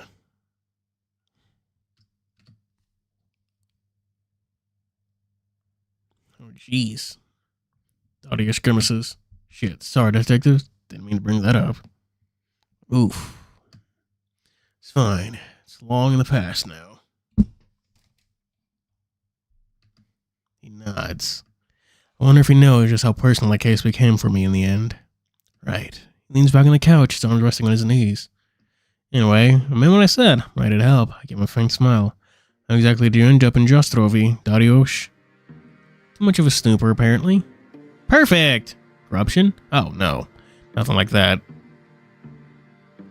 Oh, jeez. Darius grimaces. Shit, sorry, detective. Didn't mean to bring that up. Oof. It's fine. It's long in the past now. He nods. I wonder if he knows just how personal that case became for me in the end. Right. He leans back on the couch, his arms resting on his knees. Anyway, I meant what I said. Right, it'd help. I give him a faint smile. How exactly do you end up in Jastrovi, Darius? Too much of a snooper, apparently. Perfect! Corruption? Oh, no. Nothing like that.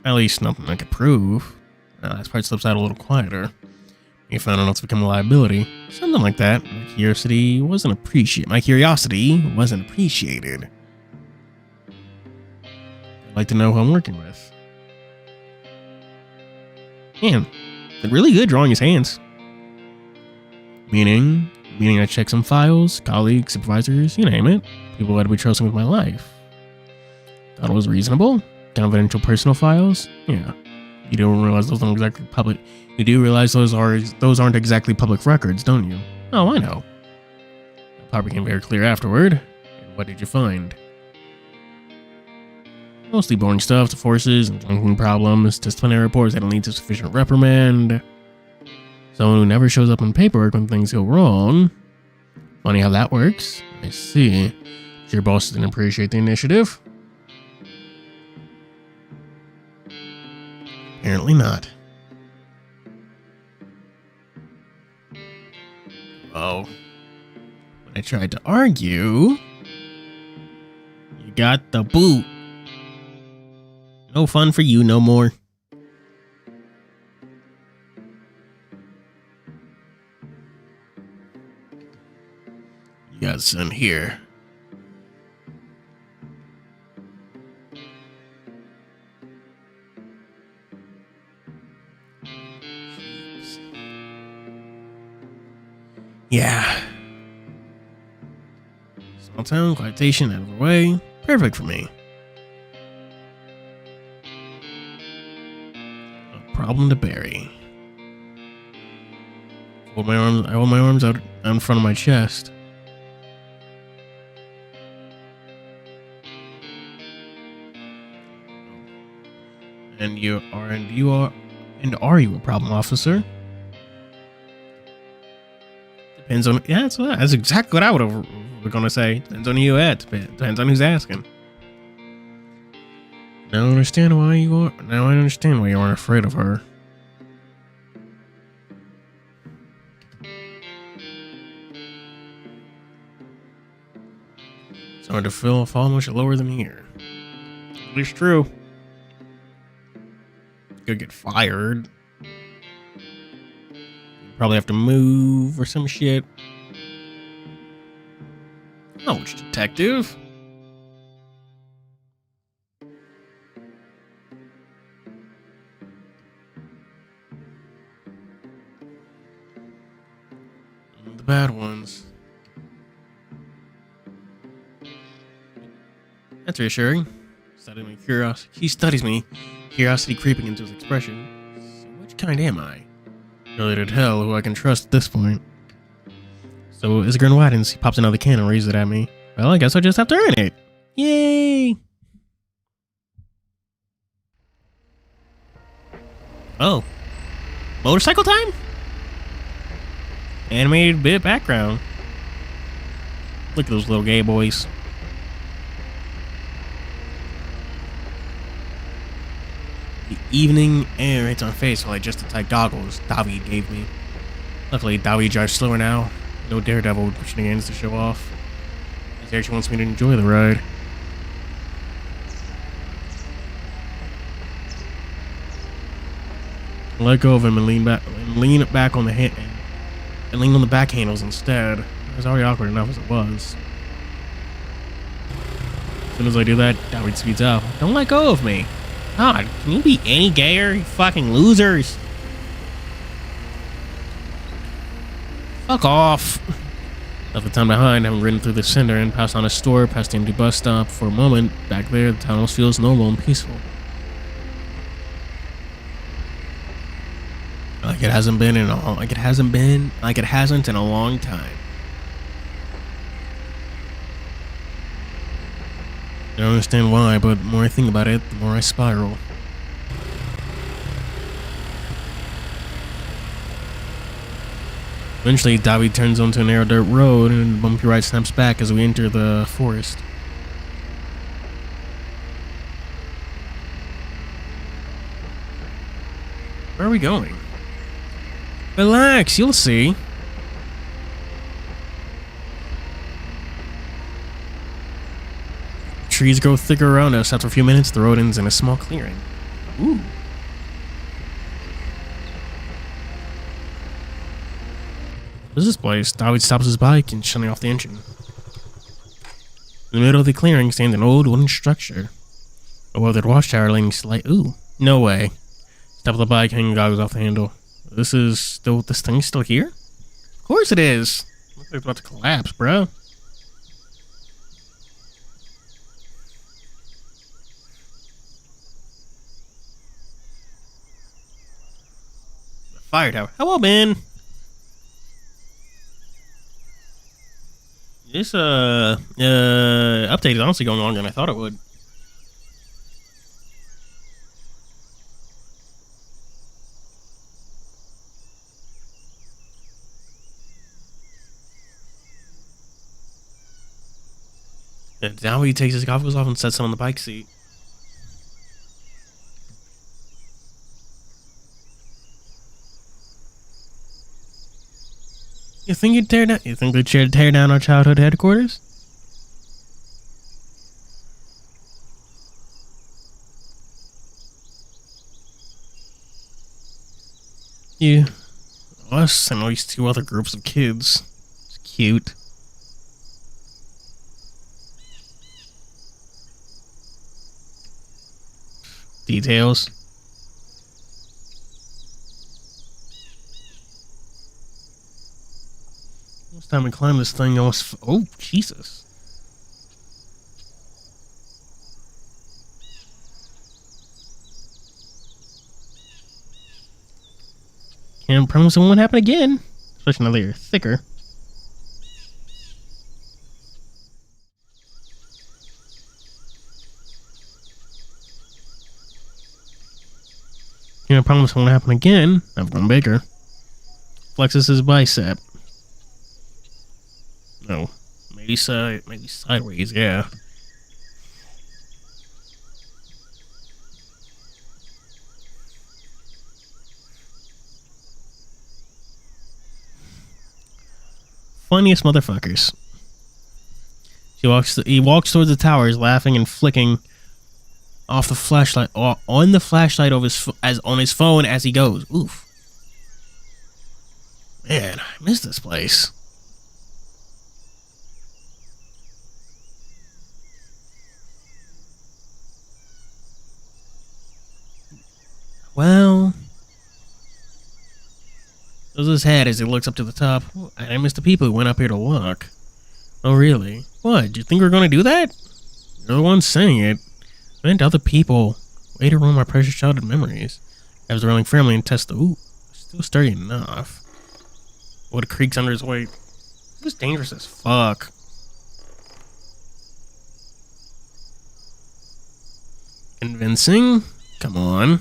At least nothing I could prove. This part slips out a little quieter. You found enough to become a liability. Something like that. My curiosity wasn't appreciated. I'd like to know who I'm working with. Man, did really good drawing his hands. Meaning I check some files, colleagues, supervisors, you name it. People I'd be trusting with my life. Thought it was reasonable. Confidential personal files? Yeah. You don't realize those aren't exactly public. You do realize those aren't exactly public records, don't you? Oh, I know. That part became very clear afterward. And what did you find? Mostly boring stuff, the forces and drinking problems, disciplinary reports that don't lead to sufficient reprimand. Someone who never shows up in paperwork when things go wrong. Funny how that works. I see. Your boss didn't appreciate the initiative? Apparently not. Oh. I tried to argue. You got the boot. No fun for you no more. You got some here. Yeah. Small town, quietation out of the way. Perfect for me. A problem to bury. I hold my arms out in front of my chest. Are you a problem, officer? Depends on, yeah, that's exactly what I would we're gonna say. Depends on who you at. Depends on who's asking. Now I understand why you aren't afraid of her. It's hard to fall much lower than here. At least true. Could get fired. Probably have to move or some shit. Oh, which detective? The bad ones. That's reassuring. He studies me, curiosity creeping into his expression. So which kind am I? Really to tell who I can trust at this point. So as the grin widens, he pops another can and raises it at me. Well, I guess I just have to earn it. Yay! Oh. Motorcycle time? Animated bit background. Look at those little gay boys. The evening air hits my face while I adjust the tight goggles David gave me. Luckily, David drives slower now. No daredevil pushing against to show off. He actually wants me to enjoy the ride. I let go of him and lean back on the hand and lean on the back handles instead. It was already awkward enough as it was. As soon as I do that, David speeds out. Don't let go of me. God, can you be any gayer, you fucking losers? Fuck off. Left the town behind, having ridden through the center and passed on a store, past the empty bus stop. For a moment, back there, the town almost feels normal and peaceful. Like it hasn't in a long time. I don't understand why, but the more I think about it, the more I spiral. Eventually, David turns onto a narrow dirt road and the bumpy ride snaps back as we enter the forest. Where are we going? Relax, you'll see. Trees grow thicker around us. After a few minutes, the road ends in a small clearing. Ooh. What is this place? David stops his bike and shutting off the engine. In the middle of the clearing stands an old wooden structure. A weathered watchtower leaning slightly. Ooh, no way. Stop the bike, hanging goggles off the handle. This thing's still here? Of course it is. Looks like it's about to collapse, bro. The fire tower. Hello, Ben. This update is honestly going longer than I thought it would. And now he takes his goggles off and sets them on the bike seat. You think you'd tear down? You think they'd tear down our childhood headquarters? You, us, and at least 2 other groups of kids. It's cute. Details. It's time to climb this thing. Almost. Oh, Jesus. Can't promise it won't happen again. Especially now that you're thicker. Can't promise it won't happen again. I've grown bigger. Flexes his bicep. No. Maybe sideways, yeah. Funniest motherfuckers. He walks towards the towers, laughing and flicking off the flashlight on the flashlight of on his phone as he goes. Oof. Man, I miss this place. Well, shows his head as he looks up to the top. I miss the people who went up here to look. Oh, really? What? Do you think we're going to do that? You're the one saying it. I meant other people. Way to ruin my precious childhood memories. I was running firmly and test the. Ooh, still sturdy enough. What creaks under his weight. It was dangerous as fuck. Convincing? Come on.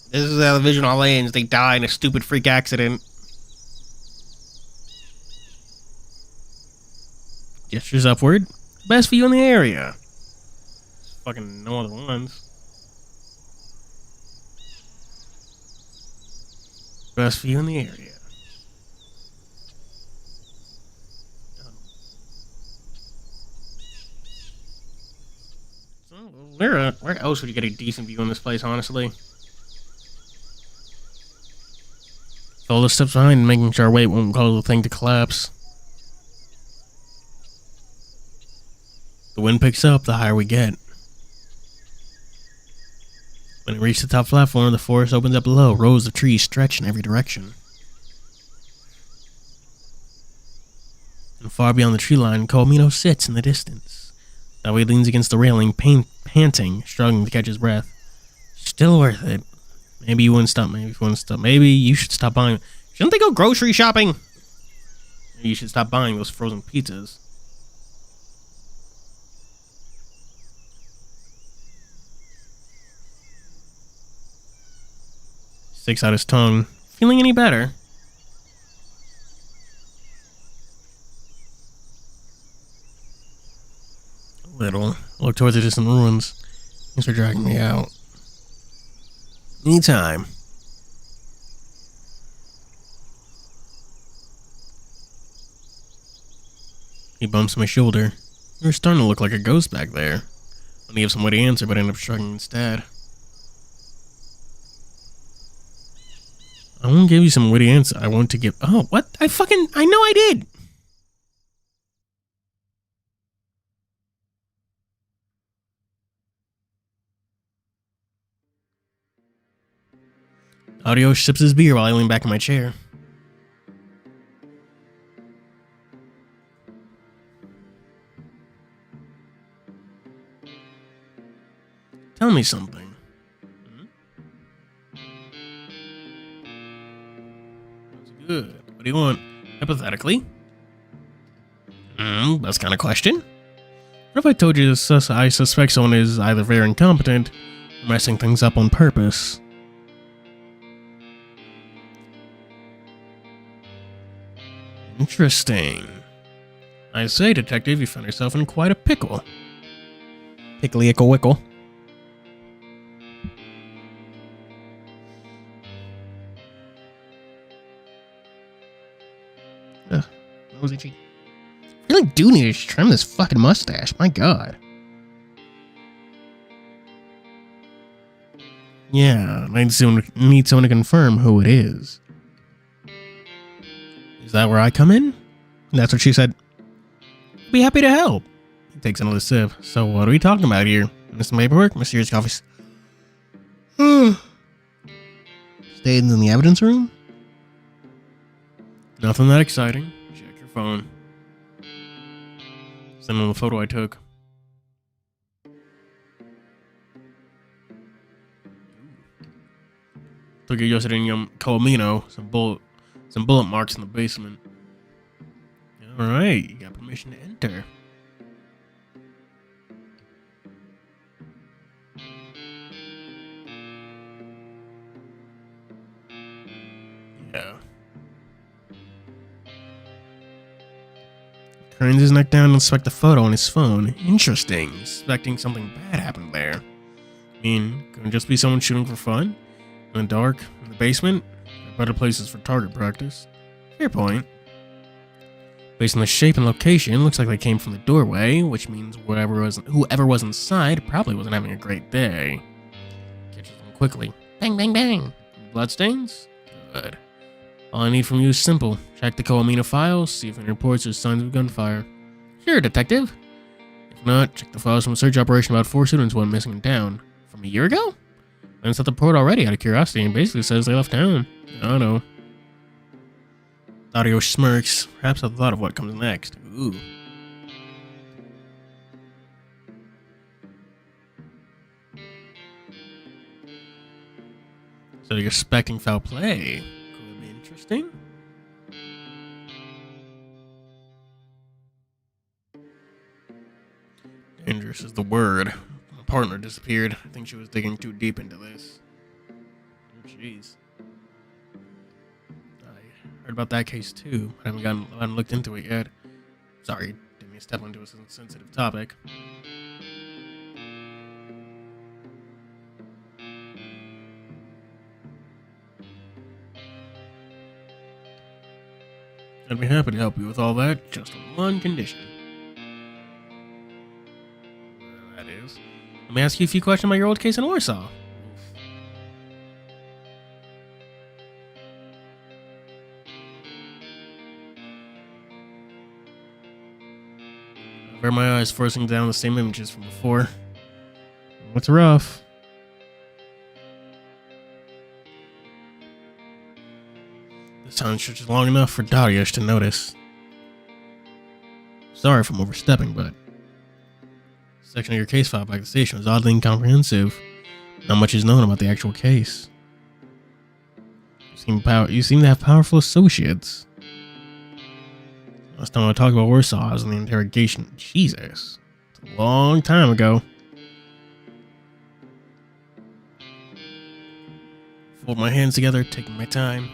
This is how the vision all ends. They die in a stupid freak accident. Gestures upward. Best view in the area. Fucking no other ones. Best view in the area. So, where else would you get a decent view in this place, honestly? Follow the steps behind, making sure our weight won't cause the thing to collapse. The wind picks up the higher we get. When we reach the top platform, the forest opens up below. Rows of trees stretch in every direction. And far beyond the tree line, Comino sits in the distance. That way he leans against the railing, panting, struggling to catch his breath. Still worth it. Maybe you wouldn't stop. Maybe you should stop buying. Shouldn't they go grocery shopping? Maybe you should stop buying those frozen pizzas. Sticks out his tongue. Feeling any better? A little. Look towards the distant ruins. Thanks for dragging me out. Anytime. He bumps my shoulder. You're starting to look like a ghost back there. I need some way to answer, but I end up shrugging instead. I won't give you some witty answer. I want to give. Oh, what? I know I did. Audio sips his beer while I lean back in my chair. Tell me something. That's good. What do you want? Hypothetically? That's kind of question. What if I told you I suspect someone is either very incompetent or messing things up on purpose? Interesting. I say, detective, you found yourself in quite a pickle. Pickly-ickle-wickle. nose itchy. I really do need to trim this fucking mustache. My god. Yeah, I need someone to confirm who it is. Is that where I come in? That's what she said. I'd be happy to help. He takes another sip. So what are we talking about here? Mr. Paperwork? Mysterious office. Stayed in the evidence room? Nothing that exciting. Check your phone. Send them the photo I took. Took it yesterday in Colomino. Some bullet marks in the basement. Alright, you got permission to enter. Yeah. Turns his neck down and inspect the photo on his phone. Interesting. Suspecting something bad happened there. I mean, could it just be someone shooting for fun? In the dark? In the basement? There are better places for target practice. Fair point. Based on the shape and location, looks like they came from the doorway, which means whoever was inside probably wasn't having a great day. Catches them quickly. Bang, bang, bang. Bloodstains? Good. All I need from you is simple. Check the Colomino files, see if any reports or signs of gunfire. Sure, detective. If not, check the files from a search operation about 4 students went missing in town. From a year ago? I sent the report already out of curiosity and basically says they left town. I don't know. Audio smirks. Perhaps I thought of what comes next. Ooh. So you're expecting foul play. Could be interesting. Dangerous is the word. My partner disappeared. I think she was digging too deep into this. Oh, jeez. Heard about that case too. I haven't looked into it yet. Sorry, didn't mean to step into a sensitive topic. I'd be happy to help you with all that, just on one condition. That is, let me ask you a few questions about your old case in Warsaw. Over my eyes forcing down the same images from before. What's rough? This time stretches long enough for Darius to notice. Sorry if I'm overstepping, but the section of your case file back at the station was oddly incomprehensive. Not much is known about the actual case. You seem to have powerful associates. Last time I talked about Warsaw, I was in the interrogation. Jesus. It's a long time ago. Fold my hands together, taking my time.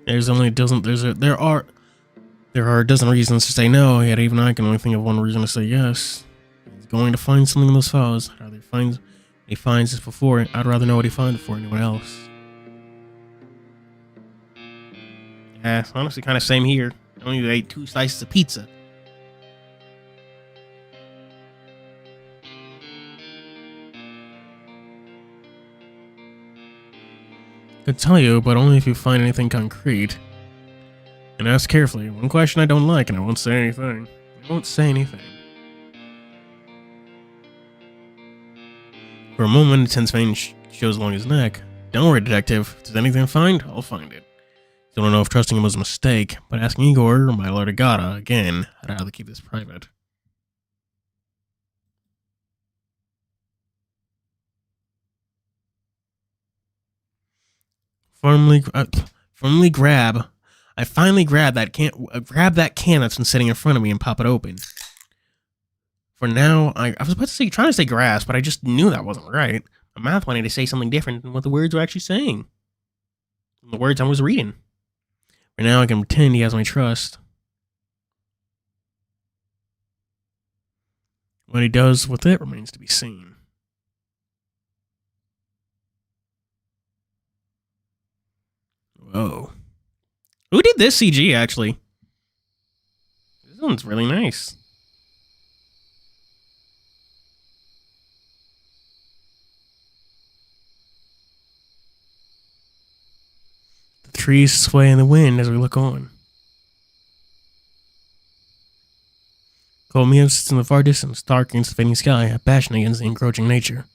There are a dozen reasons to say no, yet even I can only think of one reason to say yes. He's going to find something in those files. He finds this before. I'd rather know what he finds before anyone else. Yeah, it's honestly kind of same here. I only ate 2 slices of pizza. Could tell you, but only if you find anything concrete. And ask carefully. One question I don't like, and I won't say anything. I won't say anything. For a moment, a tense vein shows along his neck. Don't worry, detective. If there's anything to find, I'll find it. Still don't know if trusting him was a mistake, but asking Igor or my Lord Agata, again, I'd rather keep this private. Firmly grab. I finally grab that can that's been sitting in front of me and pop it open. For now, I was about to say, trying to say grasp, but I just knew that wasn't right. My mouth wanted to say something different than what the words were actually saying. The words I was reading. For now, I can pretend he has my trust. What he does with it remains to be seen. at this CG, actually. This one's really nice. The trees sway in the wind as we look on. Colomeo sits in the far distance, dark against the fading sky, a passion against the encroaching nature.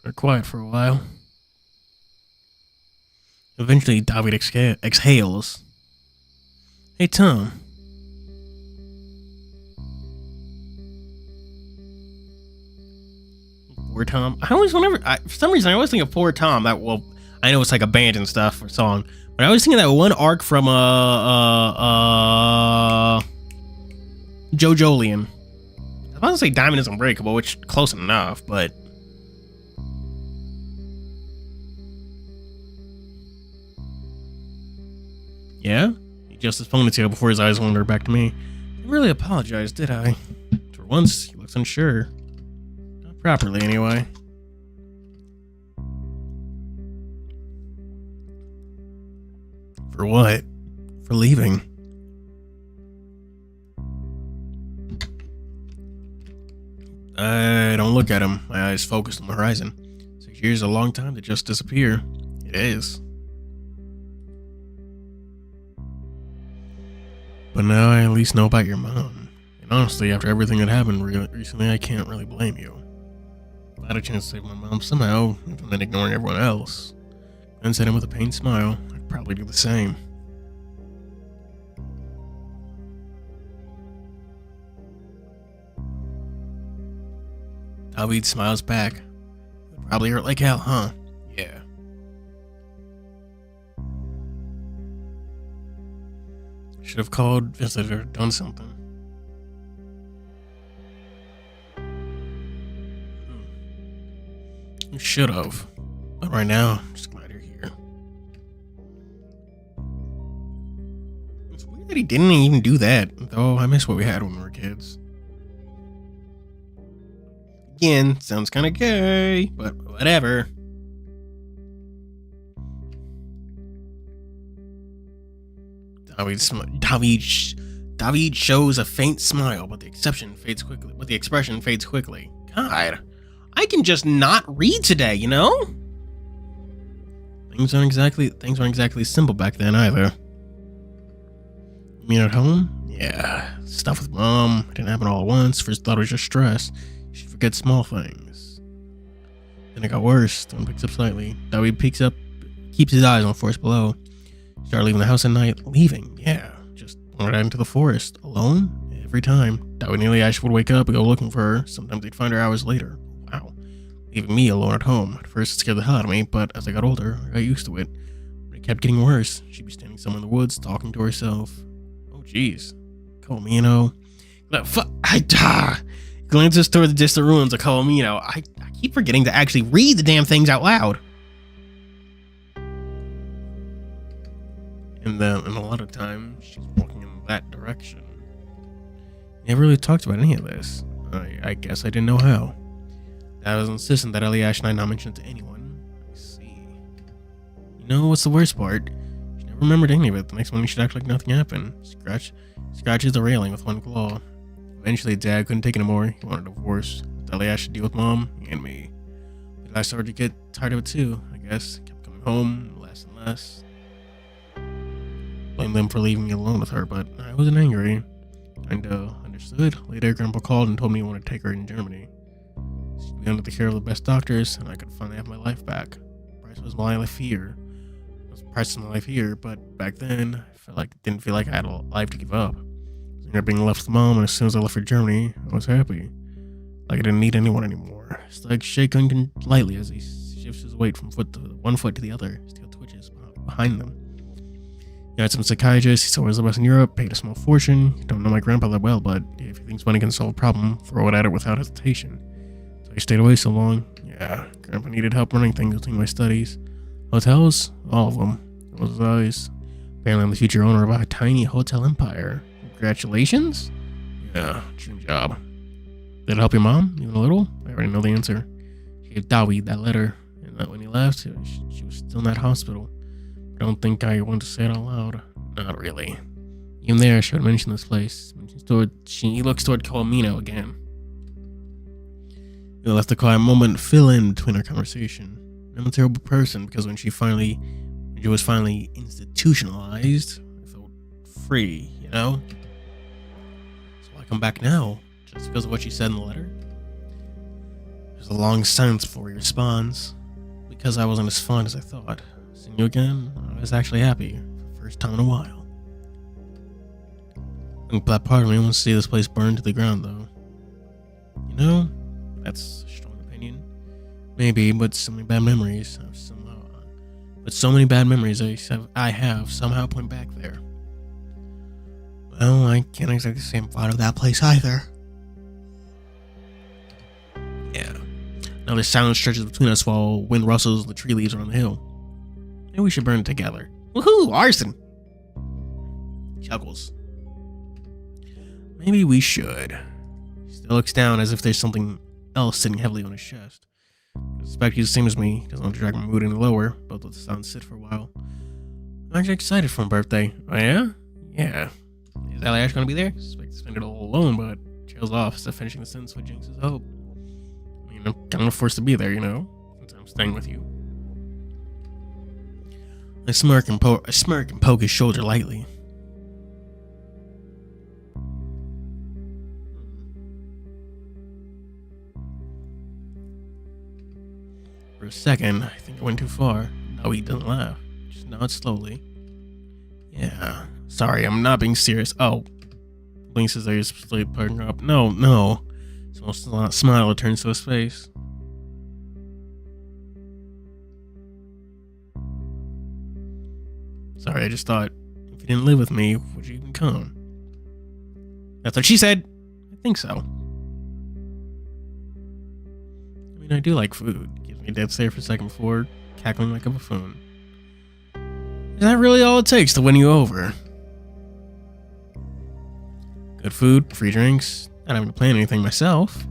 We're quiet for a while. Eventually, David exhales. Hey, Tom. Poor Tom. I always, for some reason, I always think of Poor Tom. That, well, I know it's like a band and stuff or song, but I always think of that one arc from Joe Jolian. I was about to say Diamond is Unbreakable, which close enough, but yeah, he adjusts his ponytail before his eyes wander back to me. I didn't really apologize, did I? For once, he looks unsure. Not properly, anyway. For what? For leaving. I don't look at him. My eyes focused on the horizon. 6 years is a long time to just disappear. It is. But now I at least know about your mom. And honestly, after everything that happened recently, I can't really blame you. If I had a chance to save my mom somehow, even then ignoring everyone else, and said him with a pained smile, I'd probably do the same. David smiles back. It would probably hurt like hell, huh? Yeah. Should have called, visited, or done something. You should have. But right now, I'm just glad you're here. It's weird that he didn't even do that, though I miss what we had when we were kids. Again, sounds kind of gay, but whatever. David shows a faint smile, but the expression fades quickly. God, I can just not read today, you know? Things aren't exactly simple back then either. You mean at home? Yeah, stuff with mom. It didn't happen all at once. First thought it was just stress. She forgets small things. Then it got worse. The one picks up slightly. David keeps his eyes on the forest below. Started leaving the house at night. Leaving, yeah. Just wandered out into the forest. Alone? Every time. David nearly Ash would wake up and go looking for her. Sometimes he'd find her hours later. Wow. Leaving me alone at home. At first it scared the hell out of me, but as I got older, I got used to it. But it kept getting worse. She'd be standing somewhere in the woods, talking to herself. Oh, jeez. Colomino. Glances toward the distant ruins of Colomino. I keep forgetting to actually read the damn things out loud. And a lot of times, she's walking in that direction. Never really talked about any of this. I guess I didn't know how. I was insistent that Eliash and I not mention it to anyone. I see. You know what's the worst part? She never remembered any of it. The next morning she'd act like nothing happened. Scratches the railing with one claw. Eventually Dad couldn't take it anymore. He wanted a divorce. Eliash should deal with Mom and me. But I started to get tired of it too, I guess. Kept coming home less and less. Blamed them for leaving me alone with her, but I wasn't angry. Kinda understood. Later, Grandpa called and told me he wanted to take her in Germany. She'd be under the care of the best doctors, and I could finally have my life back. Price was my life here. It was the price of my life here, but back then, didn't feel like I had a life to give up. I ended up being left with Mom, and as soon as I left for Germany, I was happy. Like I didn't need anyone anymore. It's like shaking lightly as he shifts his weight from one foot to the other. Steel twitches behind them. He had some psychiatrists. He saw what was the best in Europe, paid a small fortune. Don't know my grandpa that well, but if he thinks money can solve a problem, throw it at it without hesitation. So he stayed away so long. Yeah, Grandpa needed help running things between my studies. Hotels? All of them. It was always. Apparently I'm the future owner of a tiny hotel empire. Congratulations? Yeah, dream job. Did it help your mom even a little? I already know the answer. She gave Dawi that letter, and that when he left, she was still in that hospital. I don't think I want to say it out loud. Not really. Even there, she would mention this place. She looks toward Colomino again. You left a quiet moment fill in between our conversation. I'm a terrible person because when she was finally institutionalized, I felt free, you know? So why come back now? Just because of what she said in the letter? There's a long silence before he responds. Because I wasn't as fond as I thought. Seeing you again, I was actually happy for the first time in a while. I think that part of me wants to see this place burned to the ground, though. You know, that's a strong opinion. Maybe, but so many bad memories I have somehow point back there. Well, I can't exactly say I'm fond of that place either. Yeah. Now the silence stretches between us while wind rustles the tree leaves around the hill. Maybe we should burn it together. Woohoo! Arson! Chuckles. Maybe we should. He still looks down as if there's something else sitting heavily on his chest. I suspect he's the same as me. Doesn't want to drag my mood any lower, but let the sound sit for a while. I'm actually excited for my birthday. Oh yeah? Yeah. Is Eliash gonna be there? I suspect to spend it all alone, but trails off instead of finishing the sentence with jinxes hope. I mean, I'm kind of forced to be there, you know, since I'm staying with you. I smirk and poke his shoulder lightly. For a second, I think I went too far. No, he doesn't laugh. Just nods slowly. Yeah. Sorry, I'm not being serious. Oh. Blinks his eyes, slowly perking up. No. Small smile returns to his face. Sorry, I just thought, if you didn't live with me, would you even come? That's what she said. I think so. I mean, I do like food. Gives me a dead stare for a second before cackling like a buffoon. Is that really all it takes to win you over? Good food, free drinks, not having to plan anything myself.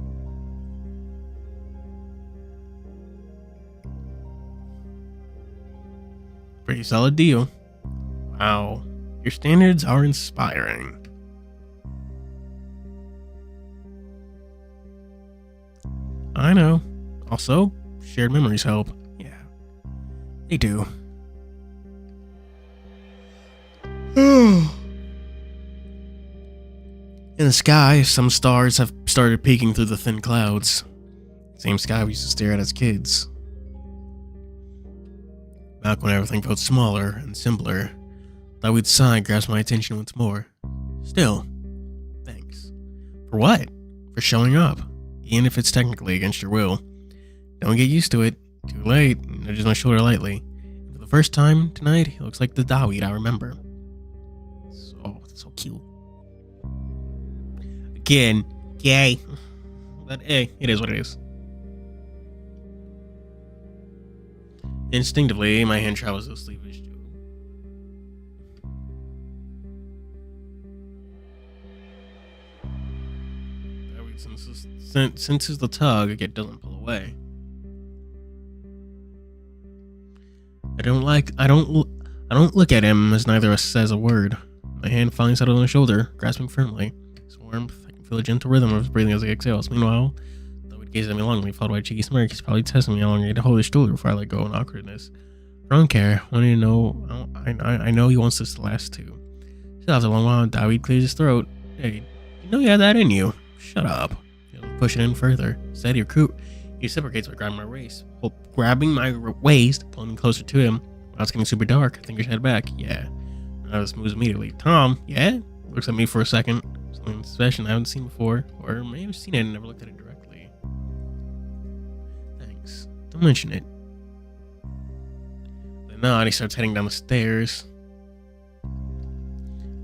Pretty solid deal. Wow, your standards are inspiring. I know. Also, shared memories help. Yeah, they do. In the sky, some stars have started peeking through the thin clouds. Same sky we used to stare at as kids. Back when everything felt smaller and simpler, that we'd sigh grasped my attention once more. Still, thanks. For what? For showing up, even if it's technically against your will. Don't get used to it. Too late. Nudges my shoulder lightly. And for the first time tonight, he looks like the David I remember. So cute. Again, gay. But hey, it is what it is. Instinctively, my hand travels to the sleeve of his jaw. Senses the tug, yet doesn't pull away. I don't look at him as neither of us says a word. My hand finally settled on his shoulder, grasping firmly. His warmth, I can feel a gentle rhythm of his breathing as he exhales. Meanwhile, though he gazes at me longingly, followed by a cheeky smirk, he's probably testing me how long I can hold his shoulder before I let go in awkwardness. I don't care. I want you to know. I know he wants this to last too. Still after a long while, David clears his throat. Hey, you know you have that in you. Shut up. He doesn't push it in further. Instead, he reciprocates by grabbing my waist, pulling me closer to him. While it's getting super dark, I think I should head back. Yeah. I just moves immediately. Tom, yeah? Looks at me for a second. Something special I haven't seen before. Or maybe I've seen it and never looked at it directly. Thanks. Don't mention it. Then nod, he starts heading down the stairs.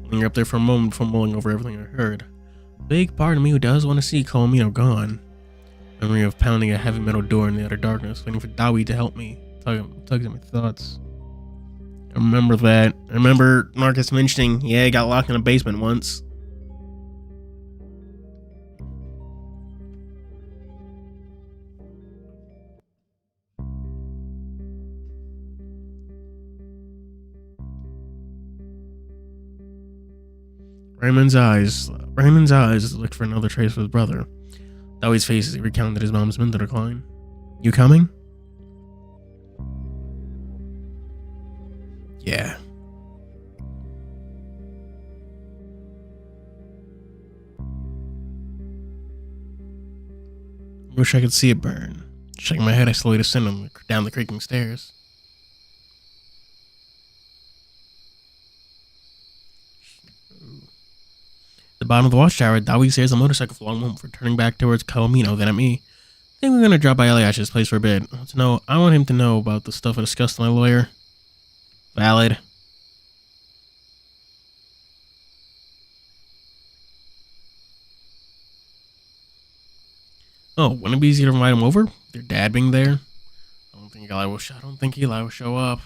Linger up there for a moment before mulling over everything I heard. A big part of me who does want to see Colomino gone. Memory of pounding a heavy metal door in the utter darkness, waiting for Dawi to help me. Tugs at my thoughts. I remember that. I remember Marcus mentioning, yeah, he got locked in a basement once. Raymond's eyes looked for another trace of his brother. Dowie's face as he recounted his mom's mental decline. You coming? Yeah. Wish I could see it burn. Shaking my head, I slowly descended down the creaking stairs. At the bottom of the watchtower, Dowie stares a motorcycle for a long moment before turning back towards Calomino, then at me. I think we're gonna drop by Eliash's place for a bit. I want him to know about the stuff I discussed with my lawyer. Valid. Oh, wouldn't it be easier to invite him over? Your dad being there? I don't think Eli will show up.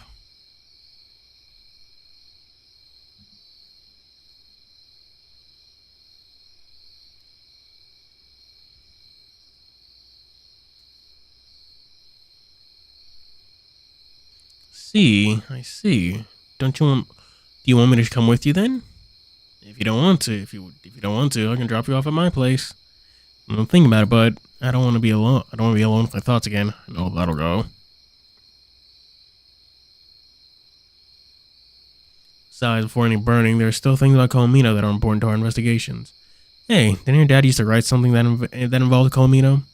I see. Do you want me to come with you then? If you don't want to, I can drop you off at my place. I'm thinking about it, but I don't want to be alone. I don't want to be alone with my thoughts again. I know that'll go. Besides, before any burning, there are still things about Colomino that are important to our investigations. Hey, didn't your dad used to write something that involved Colomino?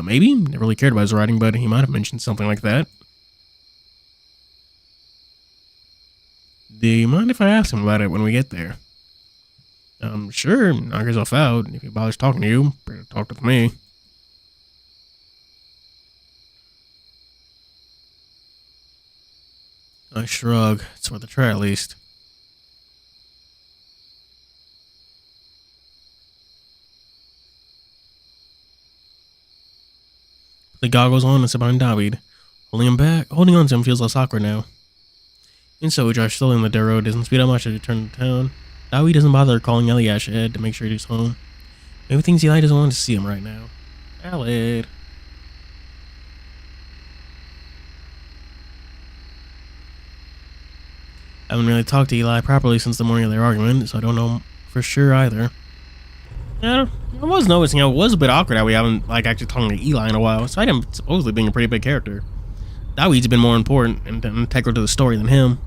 Maybe? Never really cared about his writing, but he might have mentioned something like that. Do you mind if I ask him about it when we get there? Sure, knock yourself out. If he bothers talking to you, better talk with me. I shrug. It's worth a try at least. The goggles on and Sabine David. Holding on to him feels less awkward now. And so we drive slowly on the dirt road. Doesn't speed up much as we turn to town. David doesn't bother calling Eliash ahead to make sure he's home. Maybe thinks Eli doesn't want to see him right now. Valid. I haven't really talked to Eli properly since the morning of their argument, so I don't know for sure either. Yeah, I was noticing how it was a bit awkward how we haven't actually talked to Eli in a while, despite him supposedly being a pretty big character. David's been more important and integral to the story than him.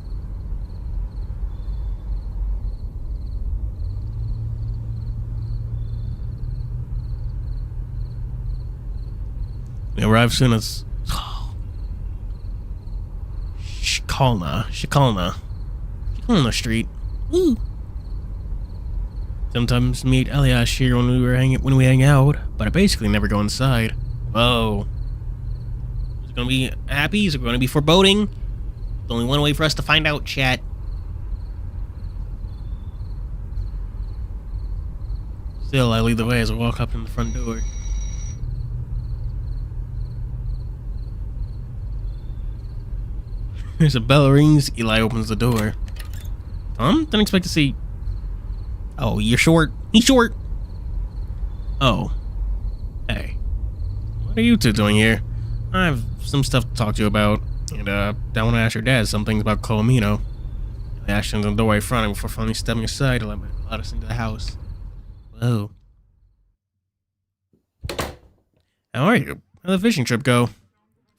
We arrive soon as Shikalna Street. Woo. Sometimes meet Eliash here when we hang out, but I basically never go inside. Whoa. Is it gonna be happy? Is it gonna be foreboding? There's only one way for us to find out, chat. Still, I lead the way as I walk up in the front door. There's a bell rings. Eli opens the door. Didn't expect to see. Oh, you're short. He's short. Oh. Hey. What are you two doing here? I have some stuff to talk to you about. And, I want to ask your dad some things about Colomino. Eli asked him in the doorway in front of him before finally stepping aside to let us into the house. Whoa. How are you? How'd the fishing trip go?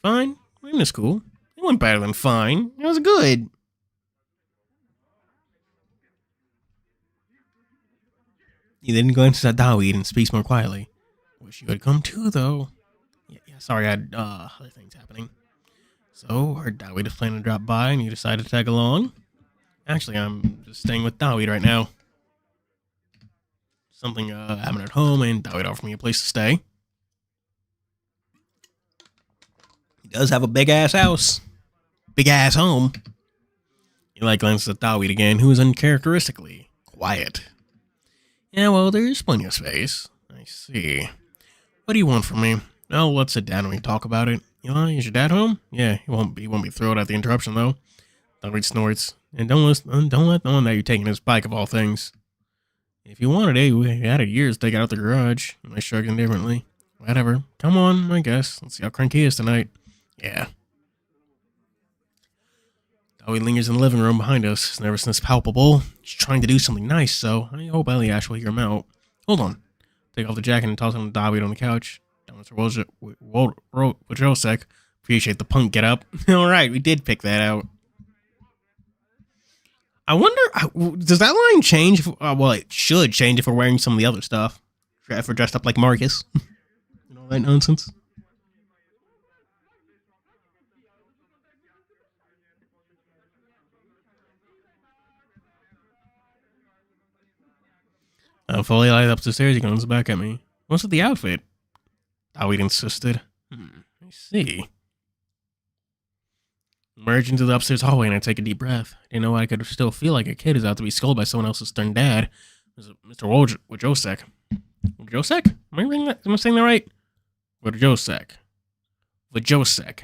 Fine. I miss school. It went better than fine. It was good. He didn't go into Sadawi and speaks more quietly. Wish you had come too, though. Yeah, sorry, I had other things happening. So, heard Dawi was planning to drop by and you decided to tag along. Actually, I'm just staying with Dawi right now. Something happened at home and Dawi offered me a place to stay. He does have a big-ass house. Big-ass home. Eli glances at Dawi again, who is uncharacteristically quiet. Yeah, well, there's plenty of space. I see. What do you want from me? Well, let's sit down and we talk about it. Eli, is your dad home? Yeah, he won't be thrilled at the interruption, though. David snorts. And don't let on that you're taking his bike of all things. If you wanted it, we had it years to take it out the garage. I shrugged indifferently. Whatever. Come on, I guess. Let's see how cranky he is tonight. Yeah. Oh, he lingers in the living room behind us. His nervousness palpable. He's trying to do something nice, so I hope Eliash will hear him out. Hold on. Take off the jacket and toss him to Dobby on the couch. Mr. Wojciech. Appreciate the punk get up. Alright, we did pick that out. I wonder, does that line change? Well, it should change if we're wearing some of the other stuff. If we're dressed up like Marcus. And all that nonsense. Fully light up the stairs, he comes back at me. What's with the outfit? Dawid insisted. I see. Emerge into the upstairs hallway and I take a deep breath. I didn't know I could still feel like a kid who's out to be scolded by someone else's stern dad. Mr. Wojciech. Wojciech? Am I saying that right? Wojciech. Wojciech.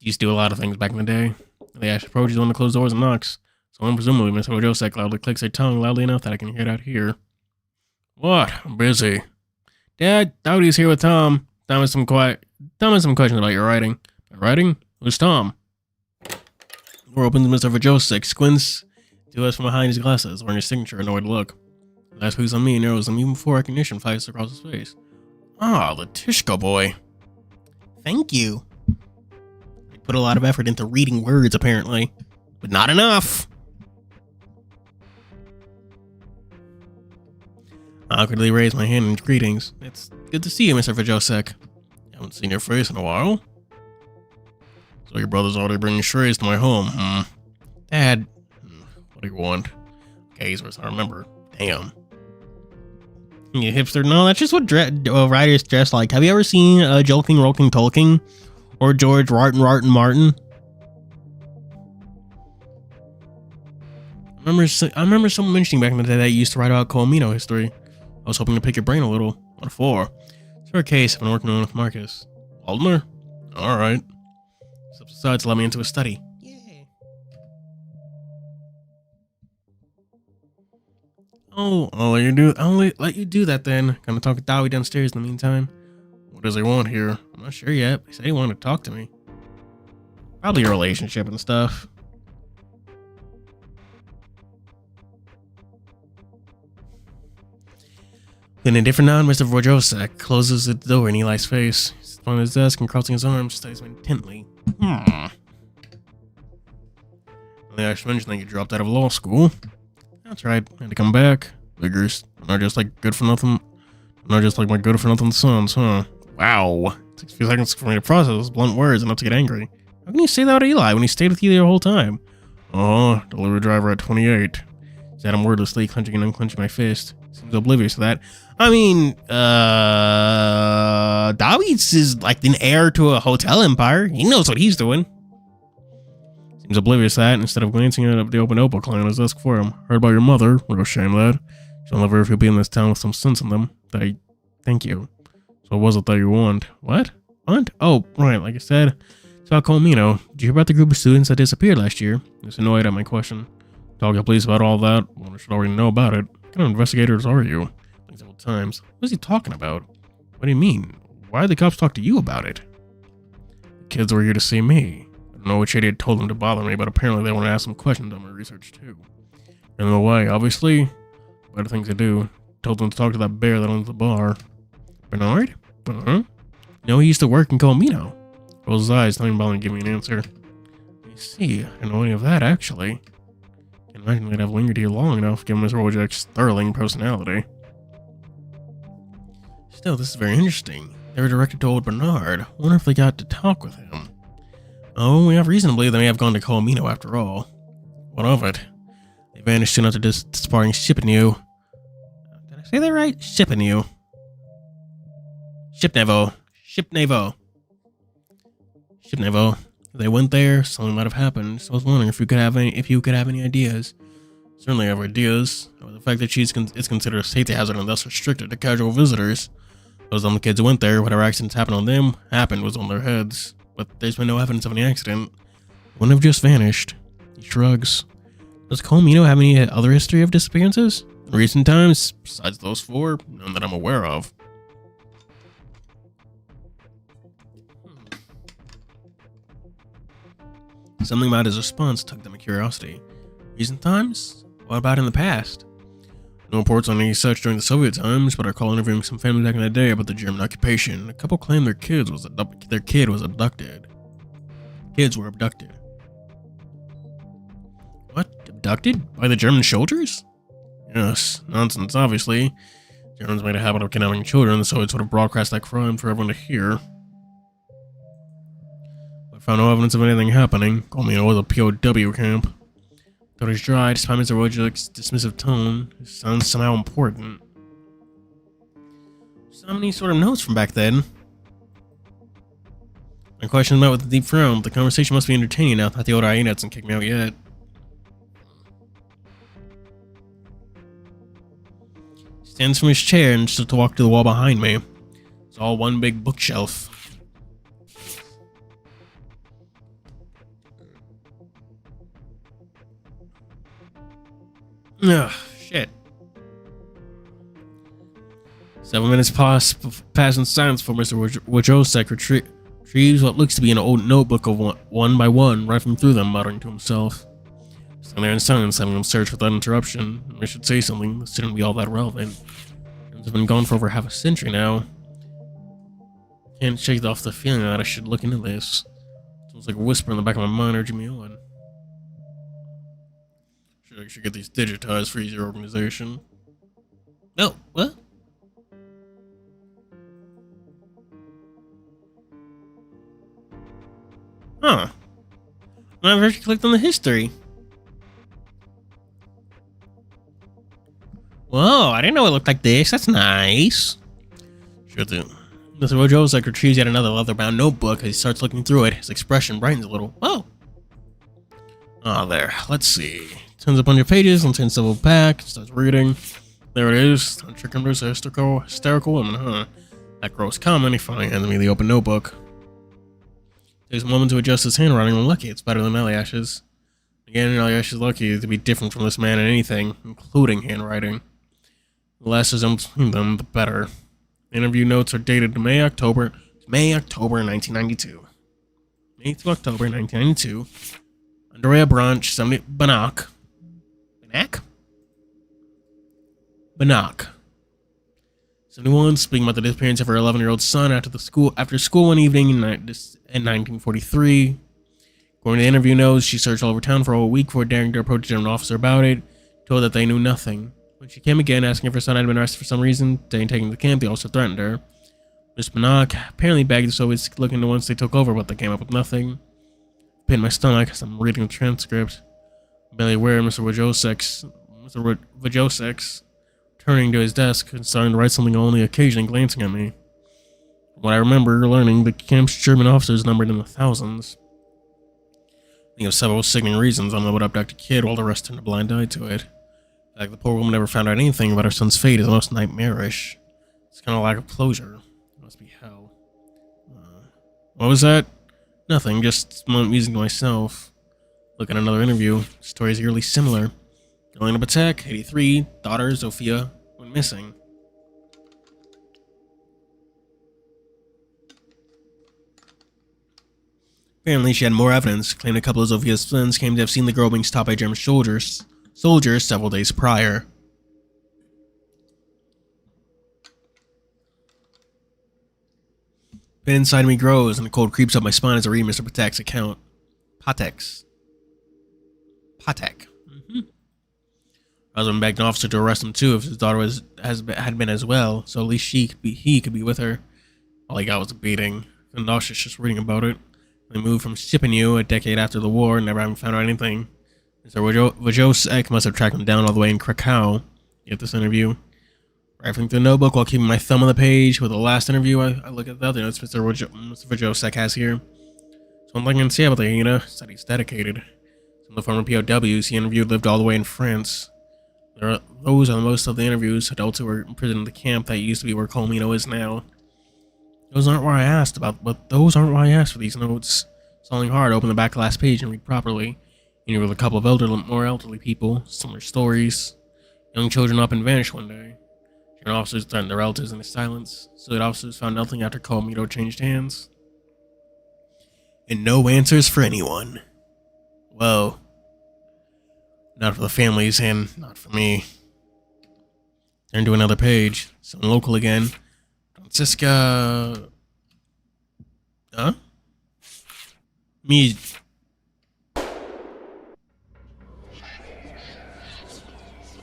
Used to do a lot of things back in the day. They actually approaches one to close doors and knocks. Someone, presumably Mr. Wojciech, loudly clicks their tongue loudly enough that I can hear it out here. What? I'm busy. Dad, Dowdy's here with Tom. Tom has some questions about your writing. My writing? Who's Tom? The door opens and Mr. Wojciech squints to us from behind his glasses, wearing his signature annoyed look. The last focus on me narrows him even before recognition flies across his face. Ah, the Tishka boy. Thank you. I put a lot of effort into reading words, apparently. But not enough. I awkwardly raised my hand in greetings. It's good to see you, Mr. Wojciech. Haven't seen your face in a while. So your brother's already bringing strays to my home, Dad, what do you want? Okay, he's I remember. Damn. You hipster? No, that's just what writers dress like. Have you ever seen Jolking, Rolking, Tolkien? Or George Martin? I remember someone mentioning back in the day that you used to write about Colomino history. I was hoping to pick your brain a little. What for? It's for a case I've been working on with Marcus. Waldner? Alright. Steps aside to let me into his study. Yeah. Oh, I'll let you do that then. Gonna talk with Dowie downstairs in the meantime. What does he want here? I'm not sure yet. He said he wanted to talk to me. Probably your relationship and stuff. In a different nod, Mr. Wojciech closes the door in Eli's face. He's on his desk and crossing his arms, studies me intently. I should mention that you dropped out of law school. That's right, I had to come back. Vigorous. Not just like good for nothing. Not just like my good for nothing sons, huh? Wow. It takes a few seconds for me to process those blunt words and not to get angry. How can you say that to Eli when he stayed with you the whole time? Delivery driver at 28. Said I'm wordlessly clenching and unclenching my fist. Seems oblivious to that. I mean, Davids is like an heir to a hotel empire. He knows what he's doing. Seems oblivious to that. Instead of glancing at the open notebook lying on his desk for him. Heard about your mother. Real shame, lad. She'll never if you'll be in this town with some sense in them. Thank you. So what was it that you want? What? What? Oh, right, like I said. It's about Colomino. Did you hear about the group of students that disappeared last year? He was annoyed at my question. Talk to the police about all that. Well, I should already know about it. What kind of investigators are you? Like several times. What is he talking about? What do you mean? Why did the cops talk to you about it? The kids were here to see me. I don't know which idiot told them to bother me, but apparently they want to ask some questions on my research too. In the way, obviously. Better things to do. Told them to talk to that bear that owns the bar. Bernard? No, he used to work in Colomino. Rolls his eyes, not even bothering to give me an answer. I see. I didn't know any of that, actually. Can't imagine they'd have lingered here long enough, given Mr. Wojciech's sterling personality. Still, this is very interesting. They were directed to old Bernard. Wonder if they got to talk with him. Oh, we have reason to believe they may have gone to Colomino after all. What of it? They vanished soon after disbarring Shipnevo. Did I say that right? Shipnevo. They went there, something might have happened, so I was wondering if you could have any ideas. Certainly I have ideas. The fact that is considered a safety hazard and thus restricted to casual visitors. Those on the kids who went there, whatever accidents happened on them, was on their heads. But there's been no evidence of any accident. Wouldn't have just vanished. He shrugs. Does Colomino have any other history of disappearances? In recent times, besides those four, none that I'm aware of. Something about his response tugged at my curiosity. Recent times? What about in the past? No reports on any such during the Soviet times, but I recall interviewing some family back in the day about the German occupation. A couple claimed their kid was abducted. Kids were abducted. What? Abducted? By the German soldiers? Yes. Nonsense, obviously. Germans made a habit of kidnapping children, so it sort of broadcast that crime for everyone to hear. I found no evidence of anything happening. Called me it was a POW camp. Thought it was dry, despite Mr. Wojcik's dismissive tone. It sounds somehow important. So many sort of notes from back then. My question met with a deep frown. The conversation must be entertaining now that the old hyena hasn't kicked me out yet. He stands from his chair and starts to walk to the wall behind me. It's all one big bookshelf. Ugh, shit. 7 minutes pass in silence for Mr. Wojcik retrieves what looks to be an old notebook of one by one, rifling through them, muttering to himself. Standing there in silence, having him search without interruption. I should say something. This shouldn't be all that relevant. It's been gone for over half a century now. Can't shake off the feeling that I should look into this. It sounds like a whisper in the back of my mind urging me on. I should get these digitized for easier organization. No, what? Huh. I've already clicked on the history. Whoa, I didn't know it looked like this. That's nice. Sure do. Mr. Wojcik retrieves yet another leather-bound notebook. As he starts looking through it, his expression brightens a little. Whoa. Oh, there. Let's see. Turns up on your pages and turns several back. Starts reading. There it is. Don't trick him to hysterical woman, huh? That gross comment. He finally hands me the open notebook. Takes a moment to adjust his handwriting. I'm lucky it's better than Eliash's. Again, Eliash is lucky to be different from this man in anything, including handwriting. The less resemblance between them, the better. The interview notes are dated to May-October 1992. May to October 1992. Andrea Branch, 70, Banak. 71, speaking about the disappearance of her 11-year-old son after school one evening in 1943. According to the interview notes, she searched all over town for a whole week before daring to approach a German officer about it, told that they knew nothing. When she came again, asking if her son had been arrested for some reason, taken to the camp, they also threatened her. Miss Banak apparently begged the Soviets to look into once they took over, but they came up with nothing. Pain in my stomach as I'm reading the transcript. Barely aware of Mr. Wojcik turning to his desk and starting to write something, only occasionally glancing at me. From what I remember learning, the camp's German officers numbered in the thousands. I think of several sickening reasons on what would abduct a kid while the rest turned a blind eye to it. In fact, the poor woman never found out anything about her son's fate is most nightmarish. It's kind of lack of closure. It must be hell. What was that? Nothing, just musing to myself. Look at another interview. Story is eerily similar. Girl in a Batek, 83, daughter Zofia went missing. Apparently, she had more evidence. Claimed a couple of Zofia's friends came to have seen the girl being stopped by German soldiers several days prior. Pain inside me grows, and the cold creeps up my spine as I read Mr. Patek's account. Patek. Husband begged an officer to arrest him too if his daughter had been as well, so at least he could be with her. All he got was a beating. I'm nauseous just reading about it. They moved from Shipinu a decade after the war, never having found out anything. Mr. Wojcik must have tracked him down all the way in Krakow to get this interview. Rifling through the notebook while keeping my thumb on the page. With the last interview, I look at the other notes Mr. Wojcik has here. So one thing I can say about the hyena is that he's dedicated. Some of the former POWs he interviewed lived all the way in France. Those are most of the interviews, adults who were imprisoned in the camp that used to be where Colmino is now. Those aren't why I asked for these notes. Stalling hard, open the back last page and read properly. Interview with a couple of more elderly people, similar stories. Young children up and vanished one day. German officers threatened their relatives in silence. Soviet officers found nothing after Colmino changed hands. And no answers for anyone. Whoa. Not for the families and not for me. Turn to another page. Someone local again. Francisca. Huh? Me.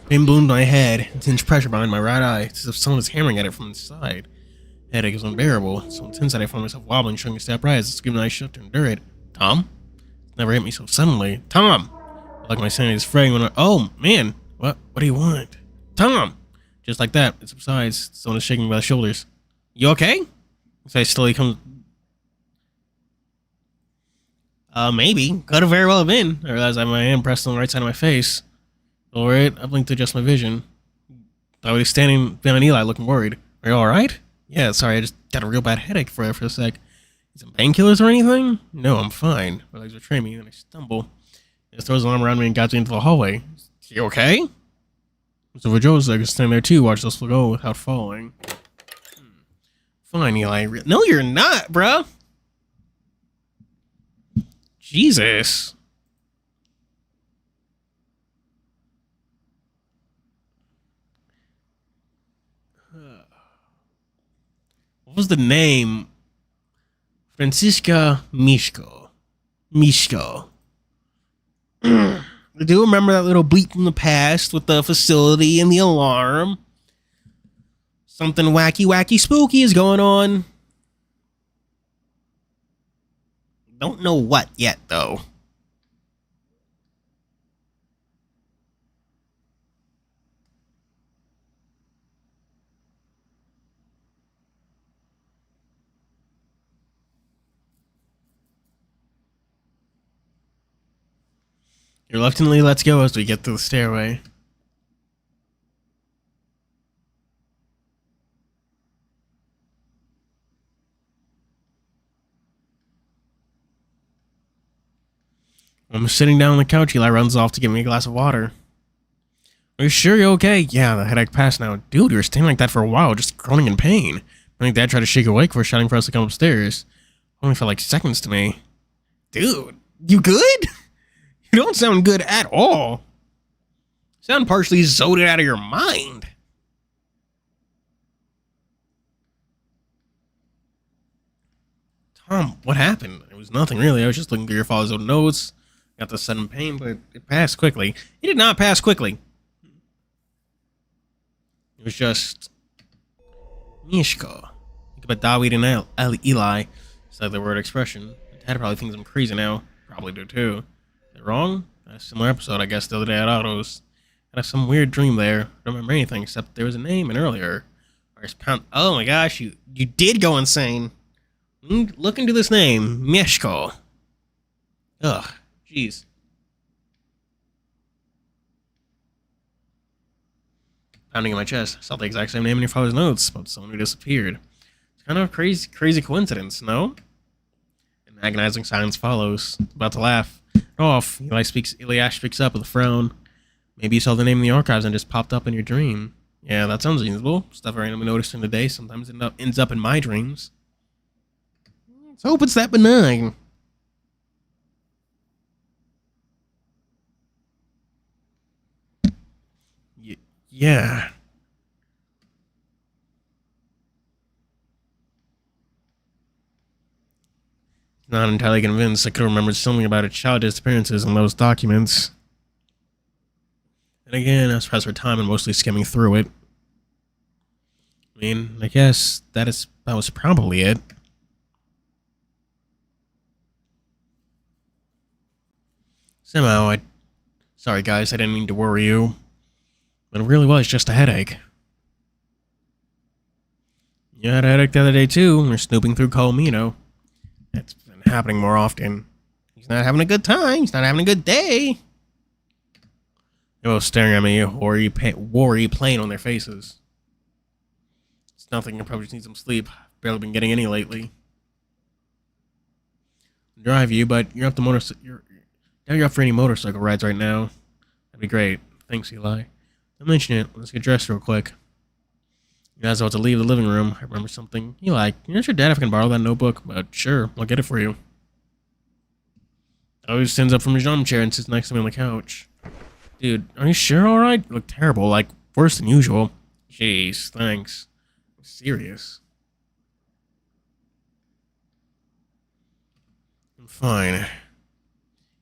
Pain ballooned my head. Intense pressure behind my right eye. It's as if someone is hammering at it from the side. Headache is unbearable. So intense that I found myself wobbling, showing a step rise. It's giving I shook to endure it. Tom? It's never hit me so suddenly. Tom! Like my sanity is fraying when I. Oh, man! What do you want? Tom! Just like that, it subsides. Someone is shaking me by the shoulders. You okay? So I slowly come. Maybe. Could have very well been. I realized I had my hand pressed on the right side of my face. Alright, I blinked to adjust my vision. I was standing behind Eli looking worried. Are you alright? Yeah, sorry, I just got a real bad headache for a sec. Some painkillers or anything? No, I'm fine. My legs betray me and I stumble. He just throws an arm around me and guides me into the hallway. You okay? So for Joe's I could stand there too, watch us go without falling. Fine, Eli. No, you're not, bruh. Jesus. What was the name? Francisca Mishko. Mishko. I do remember that little bleep from the past with the facility and the alarm. Something wacky spooky is going on. Don't know what yet, though. Reluctantly, let's go as we get to the stairway. I'm sitting down on the couch. Eli runs off to get me a glass of water. Are you sure you're okay? Yeah, the headache passed now. Dude, you were staying like that for a while, just groaning in pain. I think Dad tried to shake you awake before shouting for us to come upstairs. Only felt like seconds to me. Dude, you good? You don't sound good at all. You sound partially zoned out of your mind. Tom, what happened? It was nothing really. I was just looking through your father's old notes. Got the sudden pain, but it passed quickly. It did not pass quickly. It was just Mishko. Think about David and Eli. It's like the word expression. Dad probably thinks I'm crazy now. Probably do too. Is it wrong? A similar episode, I guess, the other day at Autos. I had some weird dream there. I don't remember anything except there was a name and earlier. Oh my gosh, you did go insane. Look into this name, Mishko. Ugh, jeez. Pounding in my chest, I saw the exact same name in your father's notes about someone who disappeared. It's kind of a crazy coincidence, no? An agonizing silence follows. About to laugh. Off. Eliash speaks up with a frown. Maybe you saw the name in the archives and just popped up in your dream. Yeah, that sounds reasonable. Stuff I randomly noticed in the day sometimes ends up in my dreams. Let's hope it's that benign. Yeah. Not entirely convinced. I could remember something about a child disappearances in those documents. And again, I was pressed for time and mostly skimming through it. I mean, I guess that was probably it. Somehow, sorry guys, I didn't mean to worry you. But it really was just a headache. You had a headache the other day too. You're snooping through Colomino. It's been happening more often. He's not having a good time. He's not having a good day. They're both staring at me, worry plain on their faces. It's nothing. I probably just need some sleep. Barely been getting any lately. I'll drive you, but you're up for any motorcycle rides right now. That'd be great. Thanks, Eli. Don't mention it. Let's get dressed real quick. You guys are about to leave the living room. I remember something. Eli, you ask your dad if I can borrow that notebook? But sure, I'll get it for you. Always stands up from his armchair and sits next to me on the couch. Dude, are you sure alright? You look terrible, like worse than usual. Jeez, thanks. I'm serious. I'm fine.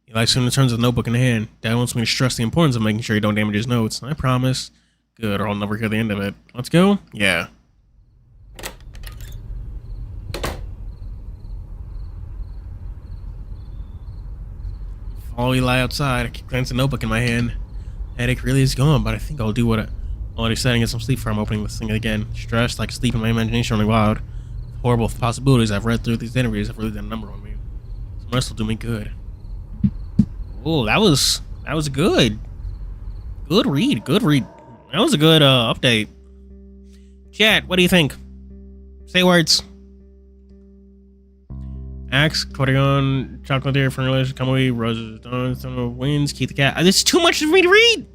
Eli soon turns his notebook in hand. Dad wants me to stress the importance of making sure you don't damage his notes. I promise. Good, or I'll never hear the end of it. Let's go? Yeah. Follow Eli outside. I keep glancing the notebook in my hand. Headache really is gone, but I think I'll do what I already said and get some sleep before I'm opening this thing again. Stressed, like sleep in my imagination running wild. Horrible possibilities I've read through these interviews have really done a number on me. Some rest will do me good. Oh, that was good. Good read. That was a good update. Chat, what do you think? Say words. Axe, Cordion, Chocolate Deer, Furnish, Kamui, Roses, Dawn, Son of Winds, Keith the Cat. This is too much for me to read!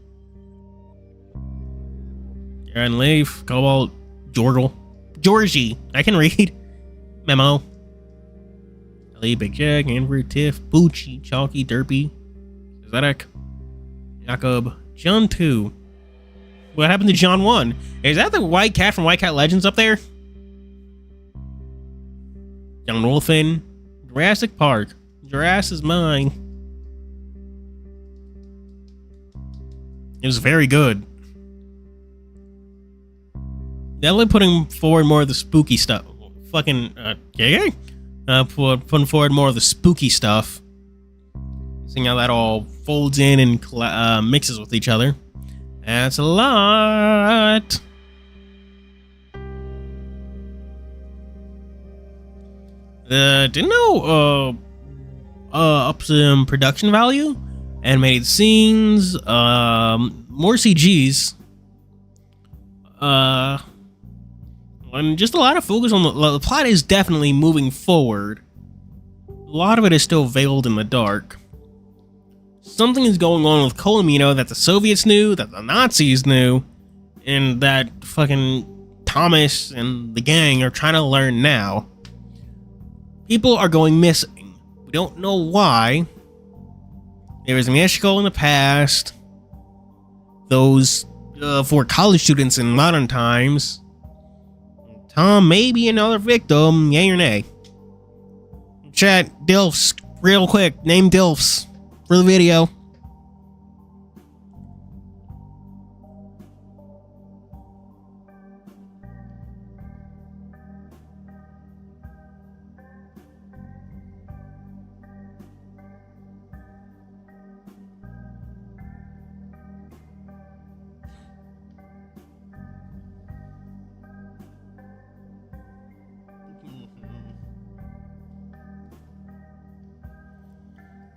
Aaron Leaf, Cobalt, Georgie. I can read. Memo. Ellie, Big Jack, Amber, Tiff, Bucci, Chalky, Derpy, Zedek, Jacob, John 2. What happened to John 1? Is that the white cat from White Cat Legends up there? John Rolfin. Jurassic Park. Jurassic is mine. It was very good. Definitely putting forward more of the spooky stuff. Fucking, putting forward more of the spooky stuff. Seeing how that all folds in and mixes with each other. That's a lot. Didn't know up some production value, animated scenes, more CGs, and just a lot of focus on the plot is definitely moving forward. A lot of it is still veiled in the dark. Something is going on with Colomino that the Soviets knew, that the Nazis knew, and that fucking Thomas and the gang are trying to learn now. People are going missing. We don't know why. There was Mexico in the past. Those for college students in modern times. Tom may be another victim. Yay or nay? Chat, DILFs, real quick. Name DILFs for the video.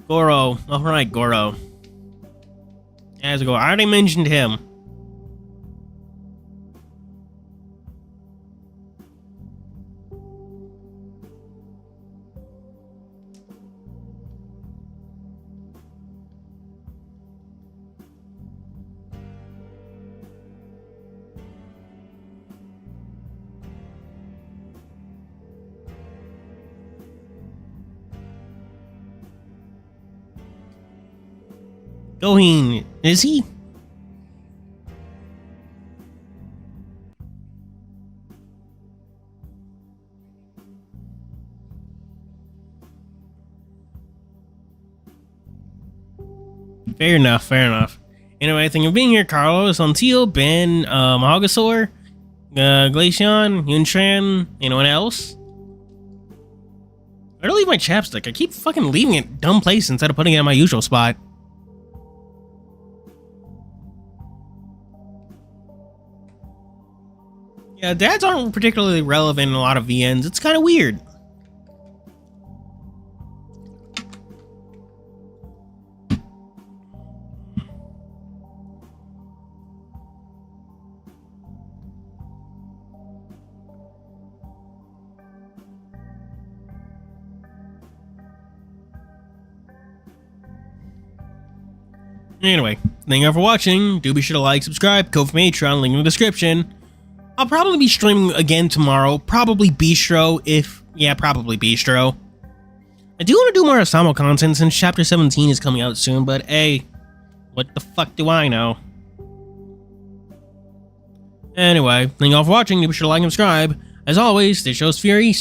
Goro. Alright, Goro. As I go, I already mentioned him. Goheen, is he? Fair enough. Anyway, thank you for being here, Carlos, Until, Ben, Mahagasaur, Glaceon, Yuntran, anyone else? Where do I leave my chapstick? I keep fucking leaving it in a dumb place instead of putting it in my usual spot. Yeah, dads aren't particularly relevant in a lot of VNs. It's kind of weird. Anyway, thank you all for watching. Do be sure to like, subscribe, go for Patreon, link in the description. I'll probably be streaming again tomorrow. Probably Bistro probably Bistro. I do want to do more Asamo content since Chapter 17 is coming out soon, but hey, what the fuck do I know? Anyway, thank you all for watching. Be sure to like and subscribe. As always, this show's Fuuri.